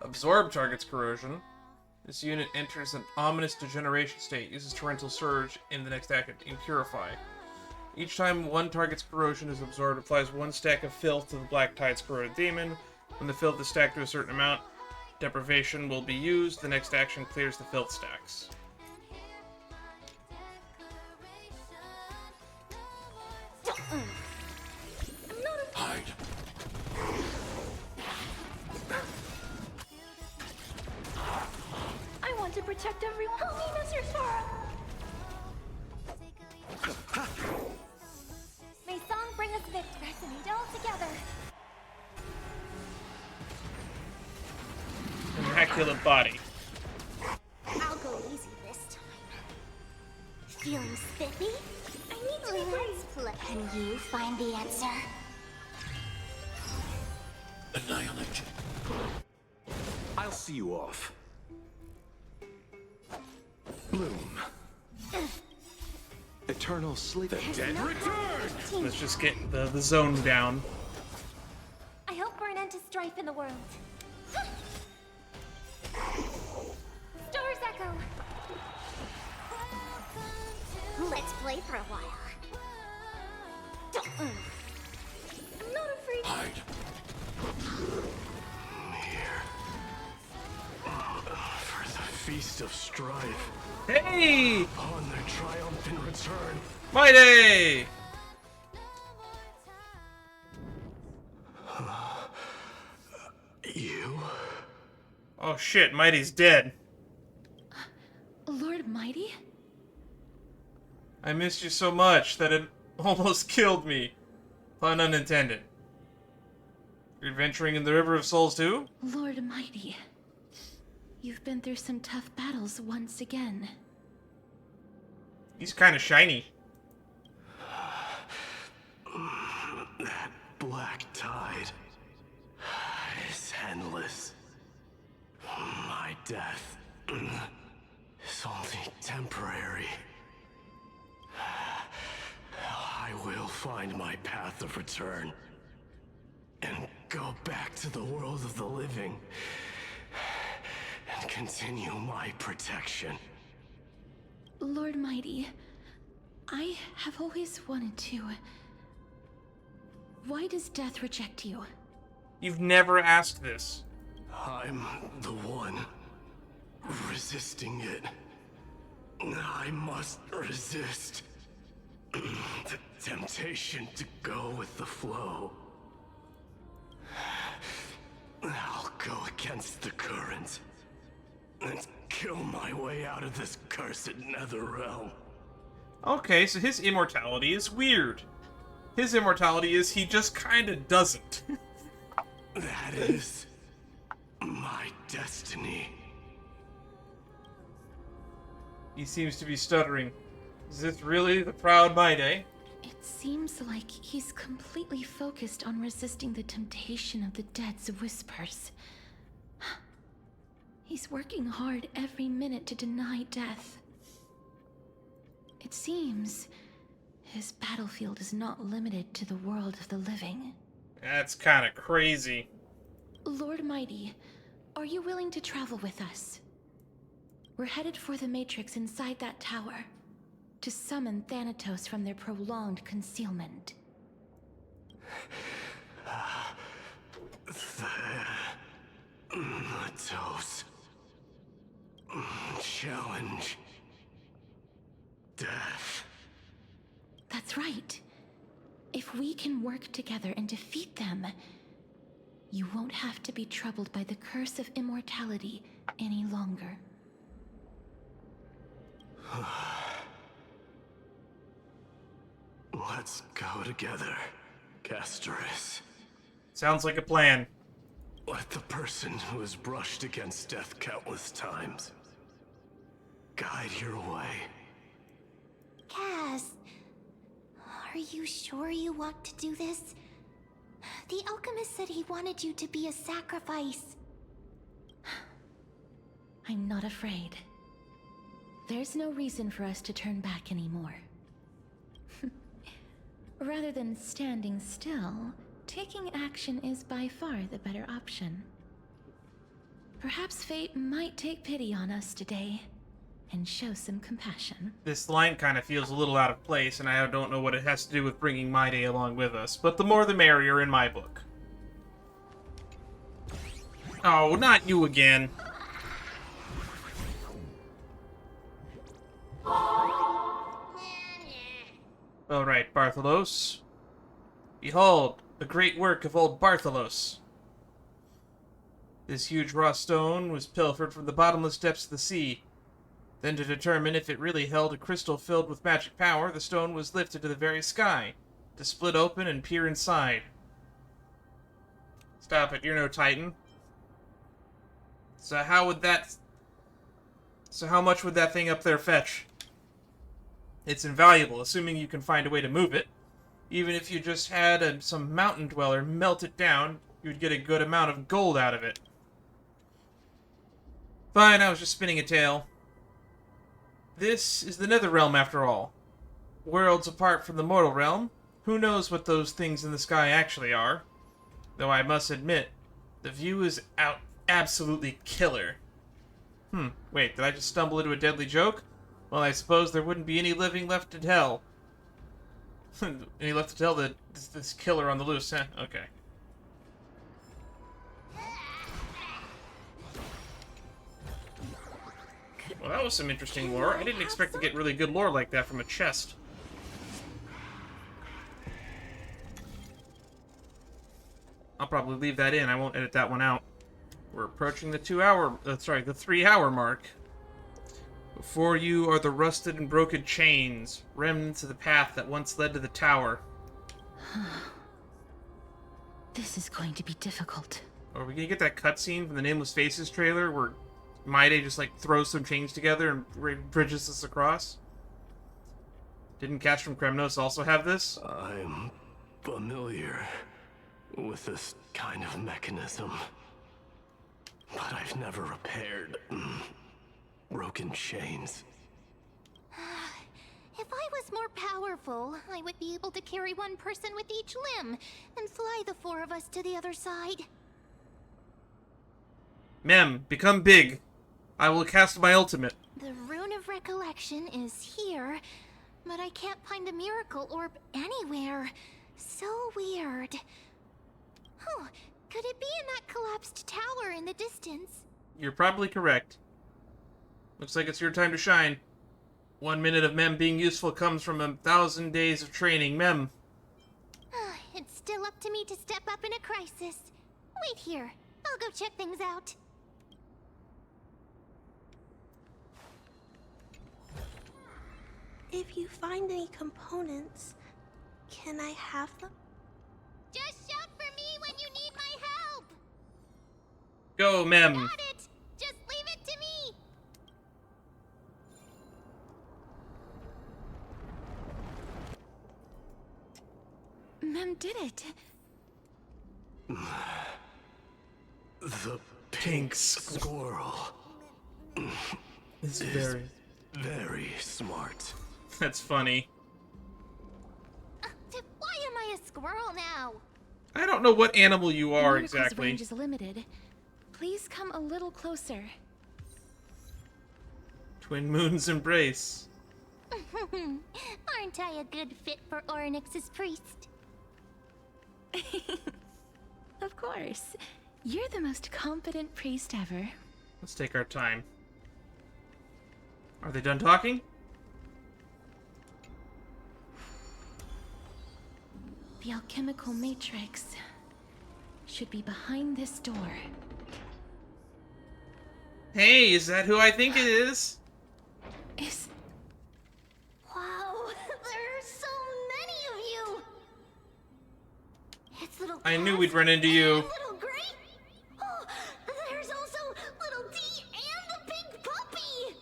Absorb target's corrosion. This unit enters an ominous degeneration state, uses Torrential Surge in the next action, in Purify. Each time one target's corrosion is absorbed, applies one stack of filth to the Black Tide's Corroded Daemon. When the filth is stacked to a certain amount, deprivation will be used. The next action clears the filth stacks. Hide. protect everyone. Help me, Mr. Sparrow! May song bring us victory, and we all together. Immaculate body. I'll go easy this time. Feeling spiffy? I need to let's play. Can you find the answer? Annihilate. I'll see you off. Bloom. Eternal sleep. The dead return! Let's just get the zone down. I hope for an end to strife in the world. Stars echo. Let's play for a while. I'm not afraid. Hide. Here. For the Feast of Strife. Hey! On their triumphant return. Mighty! You? Oh shit, Mighty's dead. Lord Mighty? I missed you so much that it almost killed me. Pun unintended. You're adventuring in the River of Souls too? Lord Mighty. You've been through some tough battles once again. He's kind of shiny. That black tide is endless. My death is only temporary. I will find my path of return and go back to the world of the living and continue my protection. Lord Mighty, I have always wanted to. Why does death reject you? You've never asked this. I'm the one resisting it. I must resist the temptation to go with the flow. I'll go against the current and kill my way out of this cursed nether realm. Okay, so his immortality is weird. His immortality is he just kinda doesn't. That is my destiny. He seems to be stuttering. Is this really the proud Mighty? It seems like he's completely focused on resisting the temptation of the dead's whispers. He's working hard every minute to deny death. It seems his battlefield is not limited to the world of the living. That's kind of crazy. Lord Mighty, are you willing to travel with us? We're headed for the Matrix inside that tower, to summon Thanatos from their prolonged concealment. Thanatos. Challenge. Death. That's right. If we can work together and defeat them, you won't have to be troubled by the curse of immortality any longer. Let's go together, Castorice. Sounds like a plan. Let the person who has brushed against death countless times guide your way. Cass, are you sure you want to do this? The alchemist said he wanted you to be a sacrifice. I'm not afraid. There's no reason for us to turn back anymore. Rather than standing still, taking action is by far the better option. Perhaps fate might take pity on us today and show some compassion. This line kind of feels a little out of place, and I don't know what it has to do with bringing Mighty along with us, but the more the merrier in my book. Oh, not you again. Alright, Bartholos. Behold, the great work of old Bartholos. This huge raw stone was pilfered from the bottomless depths of the sea Then to determine if it really held a crystal filled with magic power, the stone was lifted to the very sky, to split open and peer inside. Stop it, you're no Titan. So how much would that thing up there fetch? It's invaluable, assuming you can find a way to move it. Even if you just had some mountain dweller melt it down, you'd get a good amount of gold out of it. Fine, I was just spinning a tale. This is the Nether realm, after all. Worlds apart from the mortal realm. Who knows what those things in the sky actually are? Though I must admit, the view is absolutely killer. Wait, did I just stumble into a deadly joke? Well, I suppose there wouldn't be any living left to tell. Any left to tell that this killer on the loose, huh? Okay. Well, that was some interesting lore. I didn't expect to get really good lore like that from a chest. I'll probably leave that in. I won't edit that one out. We're approaching the 3-hour mark. Before you are the rusted and broken chains, remnants of the path that once led to the tower. This is going to be difficult. Are we gonna get that cutscene from the Nameless Faces trailer where Maide just like throws some chains together and bridges us across? Didn't Cash from Kremnos also have this? I'm familiar with this kind of mechanism, but I've never repaired broken chains. If I was more powerful, I would be able to carry one person with each limb and fly the 4 of us to the other side. Mem, become big. I will cast my ultimate. The Rune of Recollection is here, but I can't find a miracle orb anywhere. So weird. Oh, could it be in that collapsed tower in the distance? You're probably correct. Looks like it's your time to shine. 1 minute of Mem being useful comes from 1,000 days of training, Mem. It's still up to me to step up in a crisis. Wait here. I'll go check things out. If you find any components, can I have them? Just shout for me when you need my help! Go, Mem. Got it! Just leave it to me! Mem did it. The pink squirrel. It's very smart. That's funny. Why am I a squirrel now? I don't know what animal you are The exactly. range is limited. Please come a little closer. Twin Moon's Embrace. Aren't I a good fit for Orynyx's priest? Of course. You're the most competent priest ever. Let's take our time. Are they done talking? The Alchemical Matrix should be behind this door. Hey, is that who I think it is? Wow, there are so many of you! It's little I knew Cass we'd run into you. and little Grape. Oh, there's also little D and the big puppy!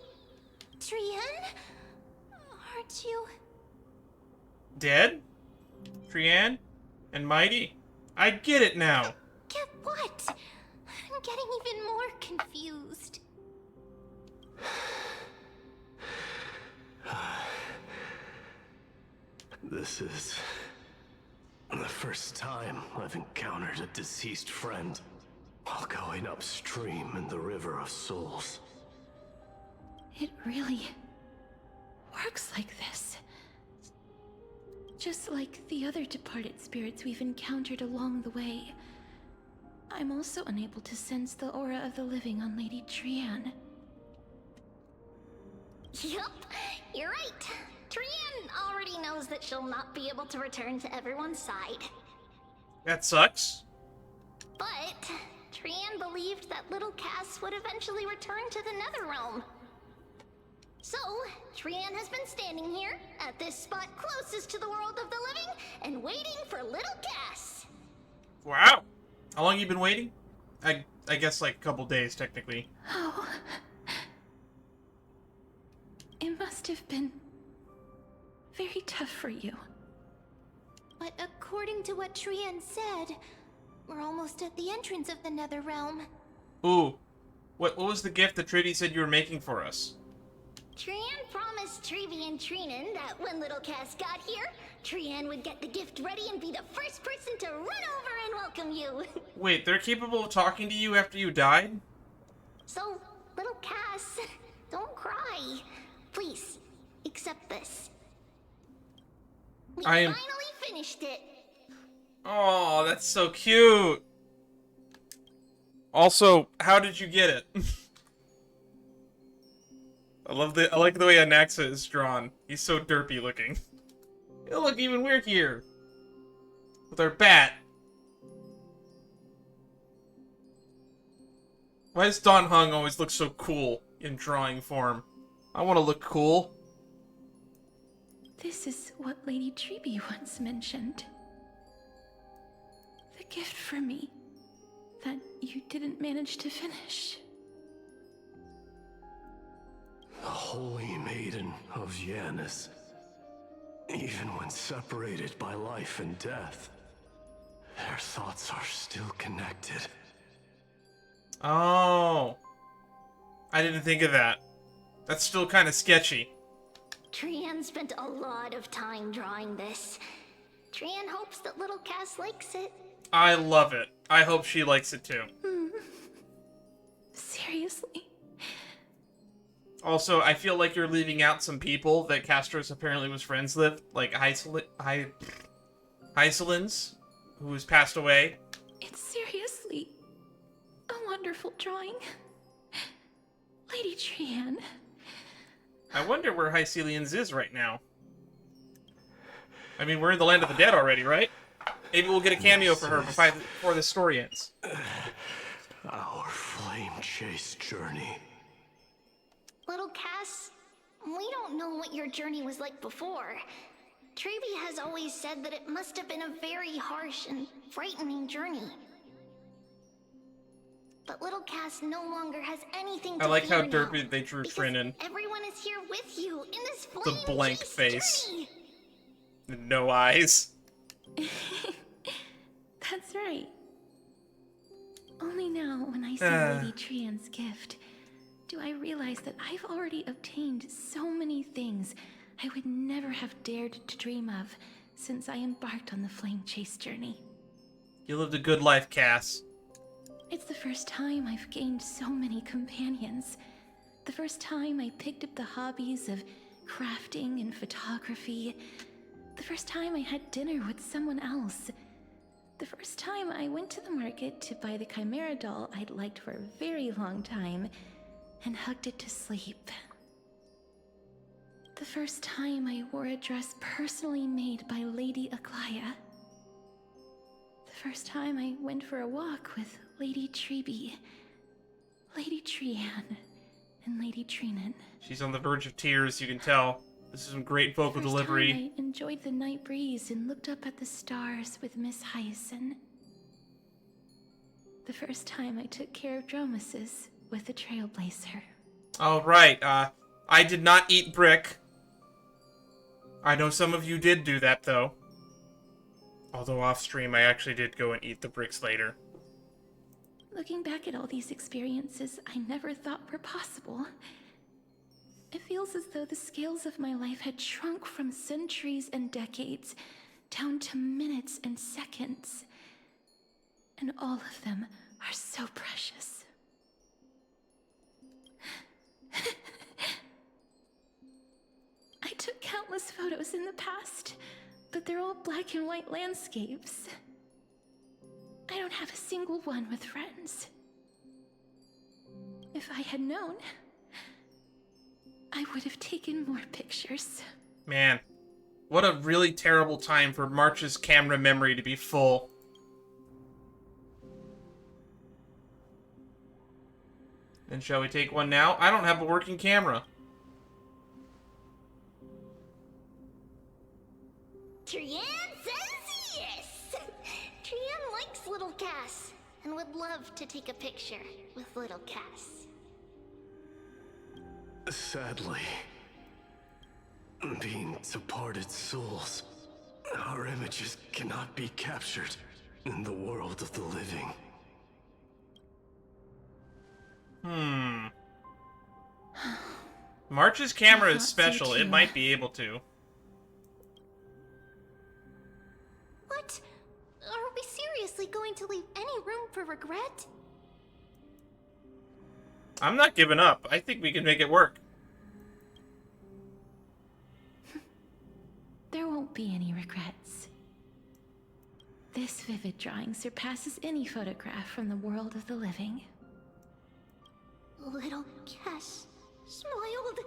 Trian? Aren't you... Dead? Trian? And Mighty? I get it now. Get what? I'm getting even more confused. This is the first time I've encountered a deceased friend while going upstream in the River of Souls. It really works like this. Just like the other departed spirits we've encountered along the way. I'm also unable to sense the aura of the living on Lady Trian. Yup, you're right. Trian already knows that she'll not be able to return to everyone's side. That sucks. But Trian believed that little Cass would eventually return to the Nether realm. So, Trian has been standing here, at this spot closest to the world of the living, and waiting for little Cass. Wow. How long you been waiting? I guess like a couple days, technically. Oh. It must have been very tough for you. But according to what Trian said, we're almost at the entrance of the Nether realm. Ooh. What was the gift that Trinity said you were making for us? Trian promised Trevi and Trinan that when little Cass got here, Trian would get the gift ready and be the first person to run over and welcome you. Wait, they're capable of talking to you after you died? So, little Cass, don't cry. Please, accept this. We finally finished it. Oh, that's so cute. Also, how did you get it? I like the way Anaxa is drawn. He's so derpy looking. He'll look even weirder with our bat. Why does Don Hung always look so cool in drawing form? I want to look cool. This is what Lady Treeby once mentioned. The gift for me that you didn't manage to finish. The Holy Maiden of Janus. Even when separated by life and death, their thoughts are still connected. Oh. I didn't think of that. That's still kind of sketchy. Trian spent a lot of time drawing this. Trian hopes that little Cass likes it. I love it. I hope she likes it too. Seriously? Also, I feel like you're leaving out some people that Castorice apparently was friends with, like Hysolins, who has passed away. It's seriously a wonderful drawing. Lady Trian. I wonder where Hycelians is right now. I mean, we're in the land of the dead already, right? Maybe we'll get a cameo for her before the story ends. Our flame chase journey. Little Cass, we don't know what your journey was like before. Trevi has always said that it must have been a very harsh and frightening journey. But little Cass no longer has anything to I like how fear now, derpy they drew Trinan. everyone is here with you in this flame The blank chase face. journey. No eyes. That's right. Only now, when I see Lady Trian's gift, do I realize that I've already obtained so many things I would never have dared to dream of since I embarked on the flame chase journey. You lived a good life, Cass. It's the first time I've gained so many companions. The first time I picked up the hobbies of crafting and photography. The first time I had dinner with someone else. The first time I went to the market to buy the Chimera doll I'd liked for a very long time and hugged it to sleep. The first time I wore a dress personally made by Lady Aglaea. The first time I went for a walk with Lady Treeby, Lady Trian, and Lady Trinan. She's on the verge of tears, you can tell. This is some great vocal delivery. Time I enjoyed the night breeze and looked up at the stars with Miss Hyacin. The first time I took care of Dromasis with the Trailblazer. Oh, right. I did not eat brick. I know some of you did do that, though. Although off-stream, I actually did go and eat the bricks later. Looking back at all these experiences I never thought were possible, it feels as though the scales of my life had shrunk from centuries and decades down to minutes and seconds. And all of them are so precious. I took countless photos in the past, but they're all black and white landscapes. I don't have a single one with friends. If I had known, I would have taken more pictures. Man, what a really terrible time for March's camera memory to be full. And shall we take one now? I don't have a working camera. Trian says yes! Trian likes little Cass, and would love to take a picture with little Cass. Sadly, being departed souls, our images cannot be captured in the world of the living. March's camera is special. It might be able to. What? Are we seriously going to leave any room for regret? I'm not giving up. I think we can make it work. There won't be any regrets. This vivid drawing surpasses any photograph from the world of the living. Little Cass smiled.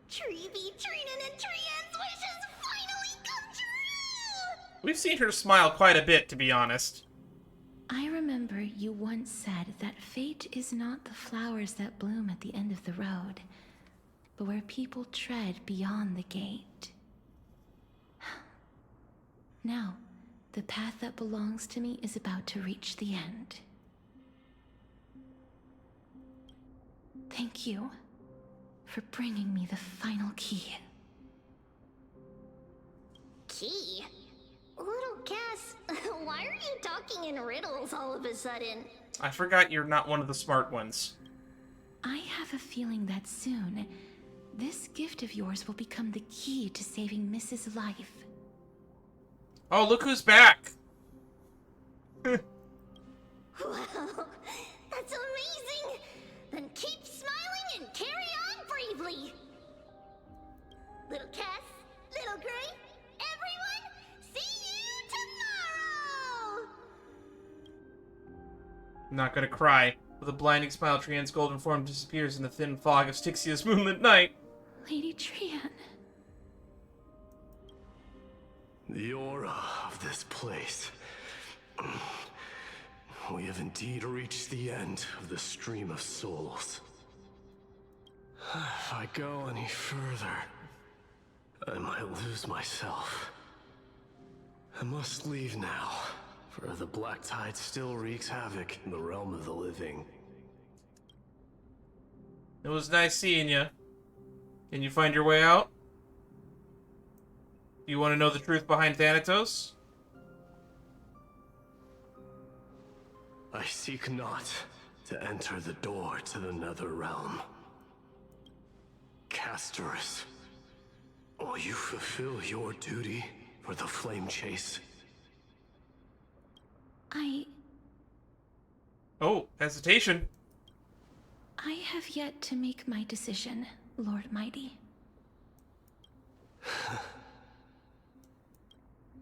Treevee, Trinan, and Trian's wishes finally come true! We've seen her smile quite a bit, to be honest. I remember you once said that fate is not the flowers that bloom at the end of the road, but where people tread beyond the gate. Now, the path that belongs to me is about to reach the end. Thank you for bringing me the final key. Key? Little Cass, why are you talking in riddles all of a sudden? I forgot you're not one of the smart ones. I have a feeling that soon, this gift of yours will become the key to saving Mrs. Life. Oh, look who's back! Wow, that's amazing! Then keep smiling and carry on bravely! Little Cass, Little Gray, everyone, see you tomorrow! I'm not gonna cry. With a blinding smile, Trian's golden form disappears in the thin fog of Styxia's moonlit night. Lady Trian. The aura of this place. We have indeed reached the end of the stream of souls. If I go any further, I might lose myself. I must leave now, for the black tide still wreaks havoc in the realm of the living. It was nice seeing you. Can you find your way out? Do you want to know the truth behind Thanatos? I seek not to enter the door to the Nether realm. Castorice, will you fulfill your duty for the flame chase? Oh, hesitation. I have yet to make my decision, Lord Mighty.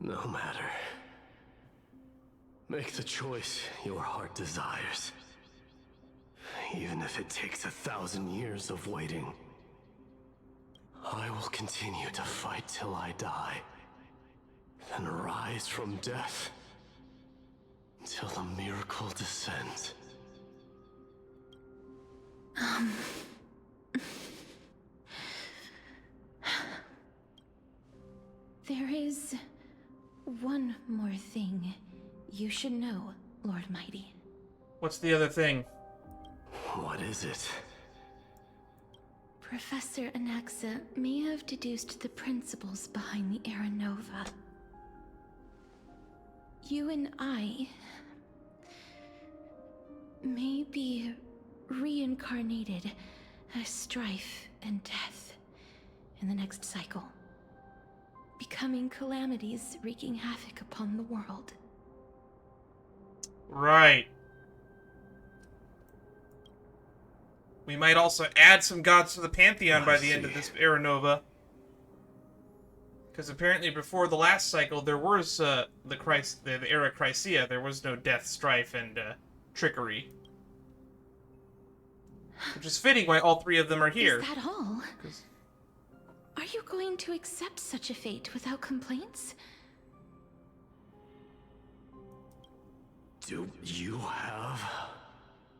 No matter. Make the choice your heart desires. Even if it takes 1,000 years of waiting. I will continue to fight till I die. Then rise from death. Till the miracle descends. There is one more thing you should know, Lord Mighty. What's the other thing? What is it? Professor Anaxa may have deduced the principles behind the Era Nova. You and I may be reincarnated as strife and death in the next cycle, becoming calamities wreaking havoc upon the world. Right. We might also add some gods to the pantheon by the end of this Era Nova. Because apparently before the last cycle, there was the Era Chrysia. There was no death, strife, and trickery. Which is fitting why all three of them are here. Is that all? Are you going to accept such a fate without complaints? Do you have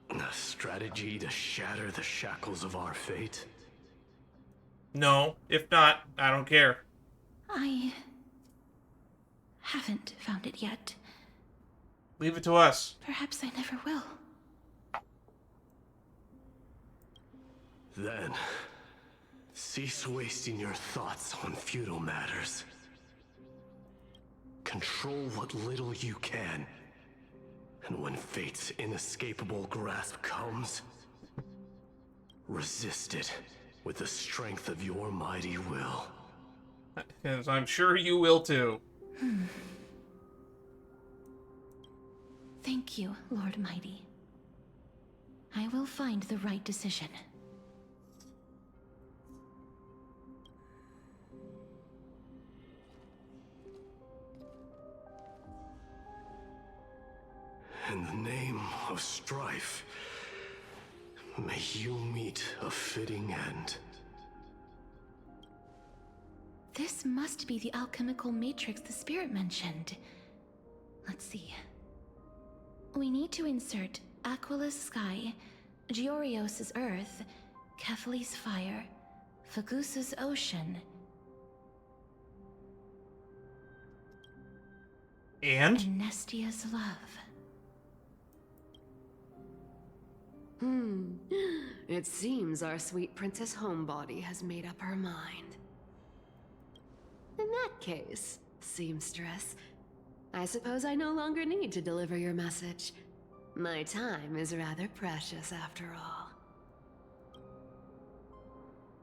a strategy to shatter the shackles of our fate? No. If not, I don't care. haven't found it yet. Leave it to us. Perhaps I never will. Then, cease wasting your thoughts on futile matters. Control what little you can. And when fate's inescapable grasp comes, resist it with the strength of your mighty will. As I'm sure you will too. Thank you, Lord Mighty. I will find the right decision. In the name of strife, may you meet a fitting end. This must be the Alchemical Matrix the spirit mentioned. Let's see. We need to insert Aquila's sky, Georios' earth, Kefali's fire, Fagusa's ocean. And Nestia's love. It seems our sweet Princess Homebody has made up her mind. In that case, seamstress, I suppose I no longer need to deliver your message. My time is rather precious after all.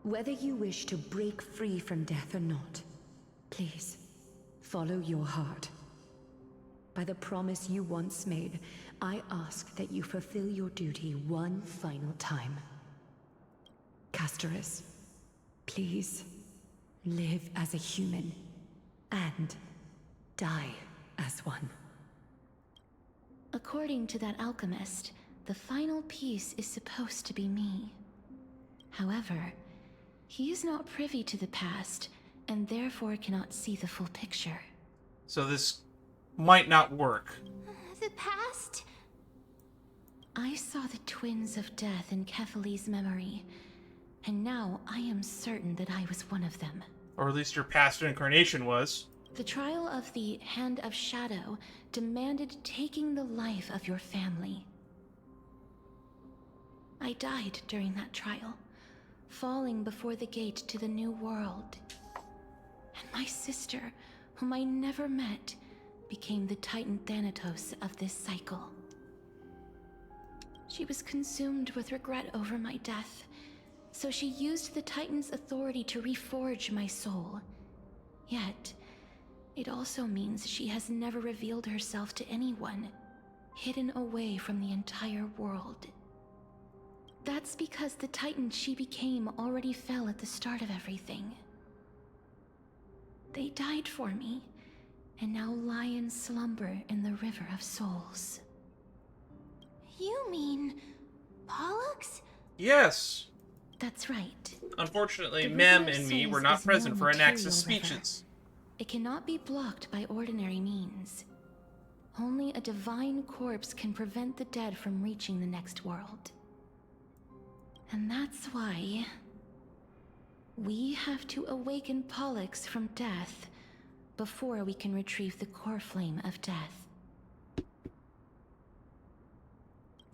Whether you wish to break free from death or not, please, follow your heart. By the promise you once made, I ask that you fulfill your duty one final time. Castorice, please, live as a human, and die as one. According to that alchemist, the final piece is supposed to be me. However, he is not privy to the past, and therefore cannot see the full picture. So this might not work. The past? I saw the twins of death in Kefali's memory, and now I am certain that I was one of them. Or at least your past incarnation was. The trial of the Hand of Shadow demanded taking the life of your family. I died during that trial, falling before the gate to the new world. And my sister, whom I never met, became the Titan Thanatos of this cycle. She was consumed with regret over my death, so she used the Titan's authority to reforge my soul. Yet, it also means she has never revealed herself to anyone, hidden away from the entire world. That's because the Titan she became already fell at the start of everything. They died for me, and now lie in slumber in the River of Souls. You mean Pollux? Yes. That's right. Unfortunately, The Mem River of and me Souls were not is present no for Anax's material river. speeches. It cannot be blocked by ordinary means. Only a divine corpse can prevent the dead from reaching the next world. And that's why we have to awaken Pollux from death before we can retrieve the core flame of death.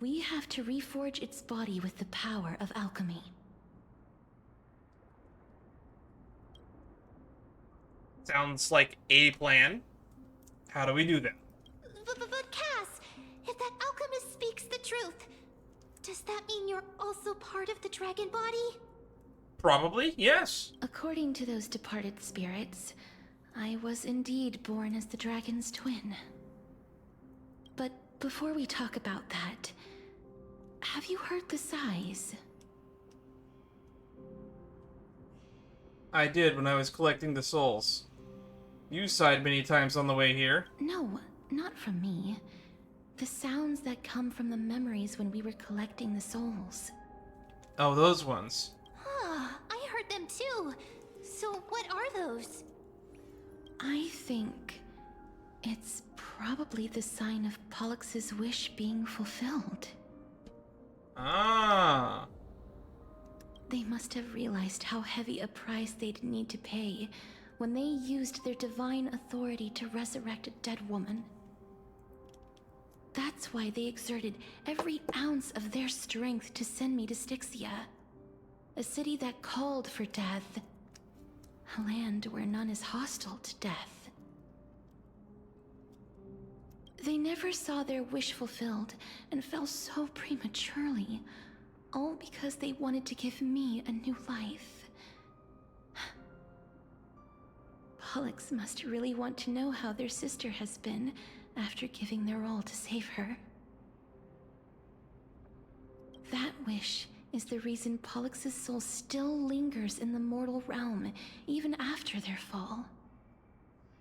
We have to reforge its body with the power of alchemy. Sounds like a plan. How do we do that? But Cass, if that alchemist speaks the truth, does that mean you're also part of the dragon body? Probably, yes. According to those departed spirits, I was indeed born as the dragon's twin. But before we talk about that, have you heard the sighs? I did when I was collecting the souls. You sighed many times on the way here. No, not from me. The sounds that come from the memories when we were collecting the souls. Oh, those ones. Ah, I heard them too. So what are those? I think it's probably the sign of Pollux's wish being fulfilled. Ah. They must have realized how heavy a price they'd need to pay when they used their divine authority to resurrect a dead woman. That's why they exerted every ounce of their strength to send me to Styxia, a city that called for death, a land where none is hostile to death. They never saw their wish fulfilled and fell so prematurely, all because they wanted to give me a new life. Pollux must really want to know how their sister has been after giving their all to save her. That wish is the reason Pollux's soul still lingers in the mortal realm even after their fall,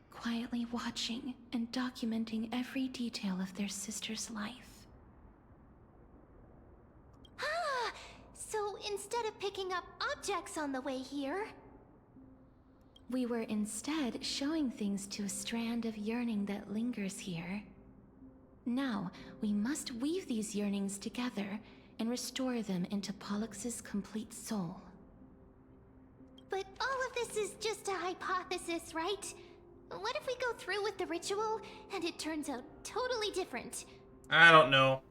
quietly watching and documenting every detail of their sister's life. Ah! So instead of picking up objects on the way here, we were instead showing things to a strand of yearning that lingers here. Now, we must weave these yearnings together and restore them into Pollux's complete soul. but all of this is just a hypothesis, right? What if we go through with the ritual and it turns out totally different? I don't know.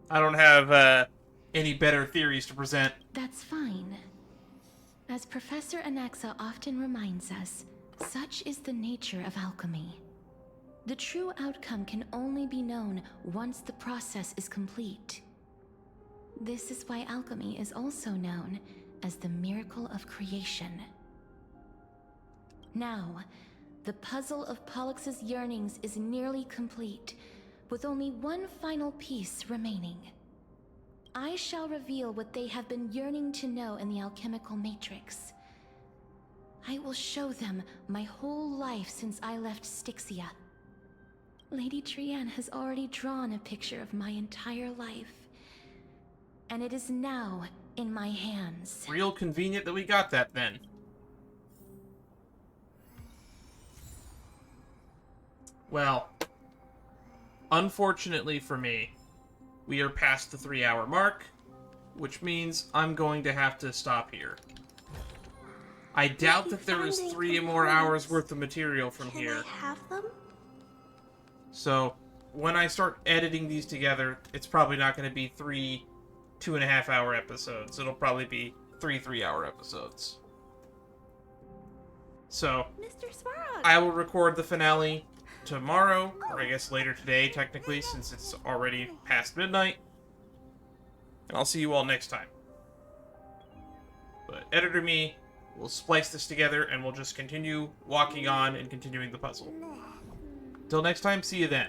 I don't have any better theories to present. That's fine. As Professor Anaxa often reminds us, such is the nature of alchemy. The true outcome can only be known once the process is complete. This is why alchemy is also known as the miracle of creation. Now, the puzzle of Pollux's yearnings is nearly complete, with only one final piece remaining. I shall reveal what they have been yearning to know in the Alchemical Matrix. I will show them my whole life since I left Styxia. Lady Trianne has already drawn a picture of my entire life, and it is now in my hands. Real convenient that we got that then. Well, unfortunately for me, we are past the 3-hour mark, which means I'm going to have to stop here. I doubt that there is 3 more hours worth of material from here. Can I have them? So, when I start editing these together, it's probably not going to be 3 2.5-hour episodes. It'll probably be 3 3-hour episodes. So, Mr. Svarog. I will record the finale tomorrow, or I guess later today, technically, since it's already past midnight. And I'll see you all next time. But Editor Me will splice this together, and we'll just continue walking on and continuing the puzzle. Till next time, see you then.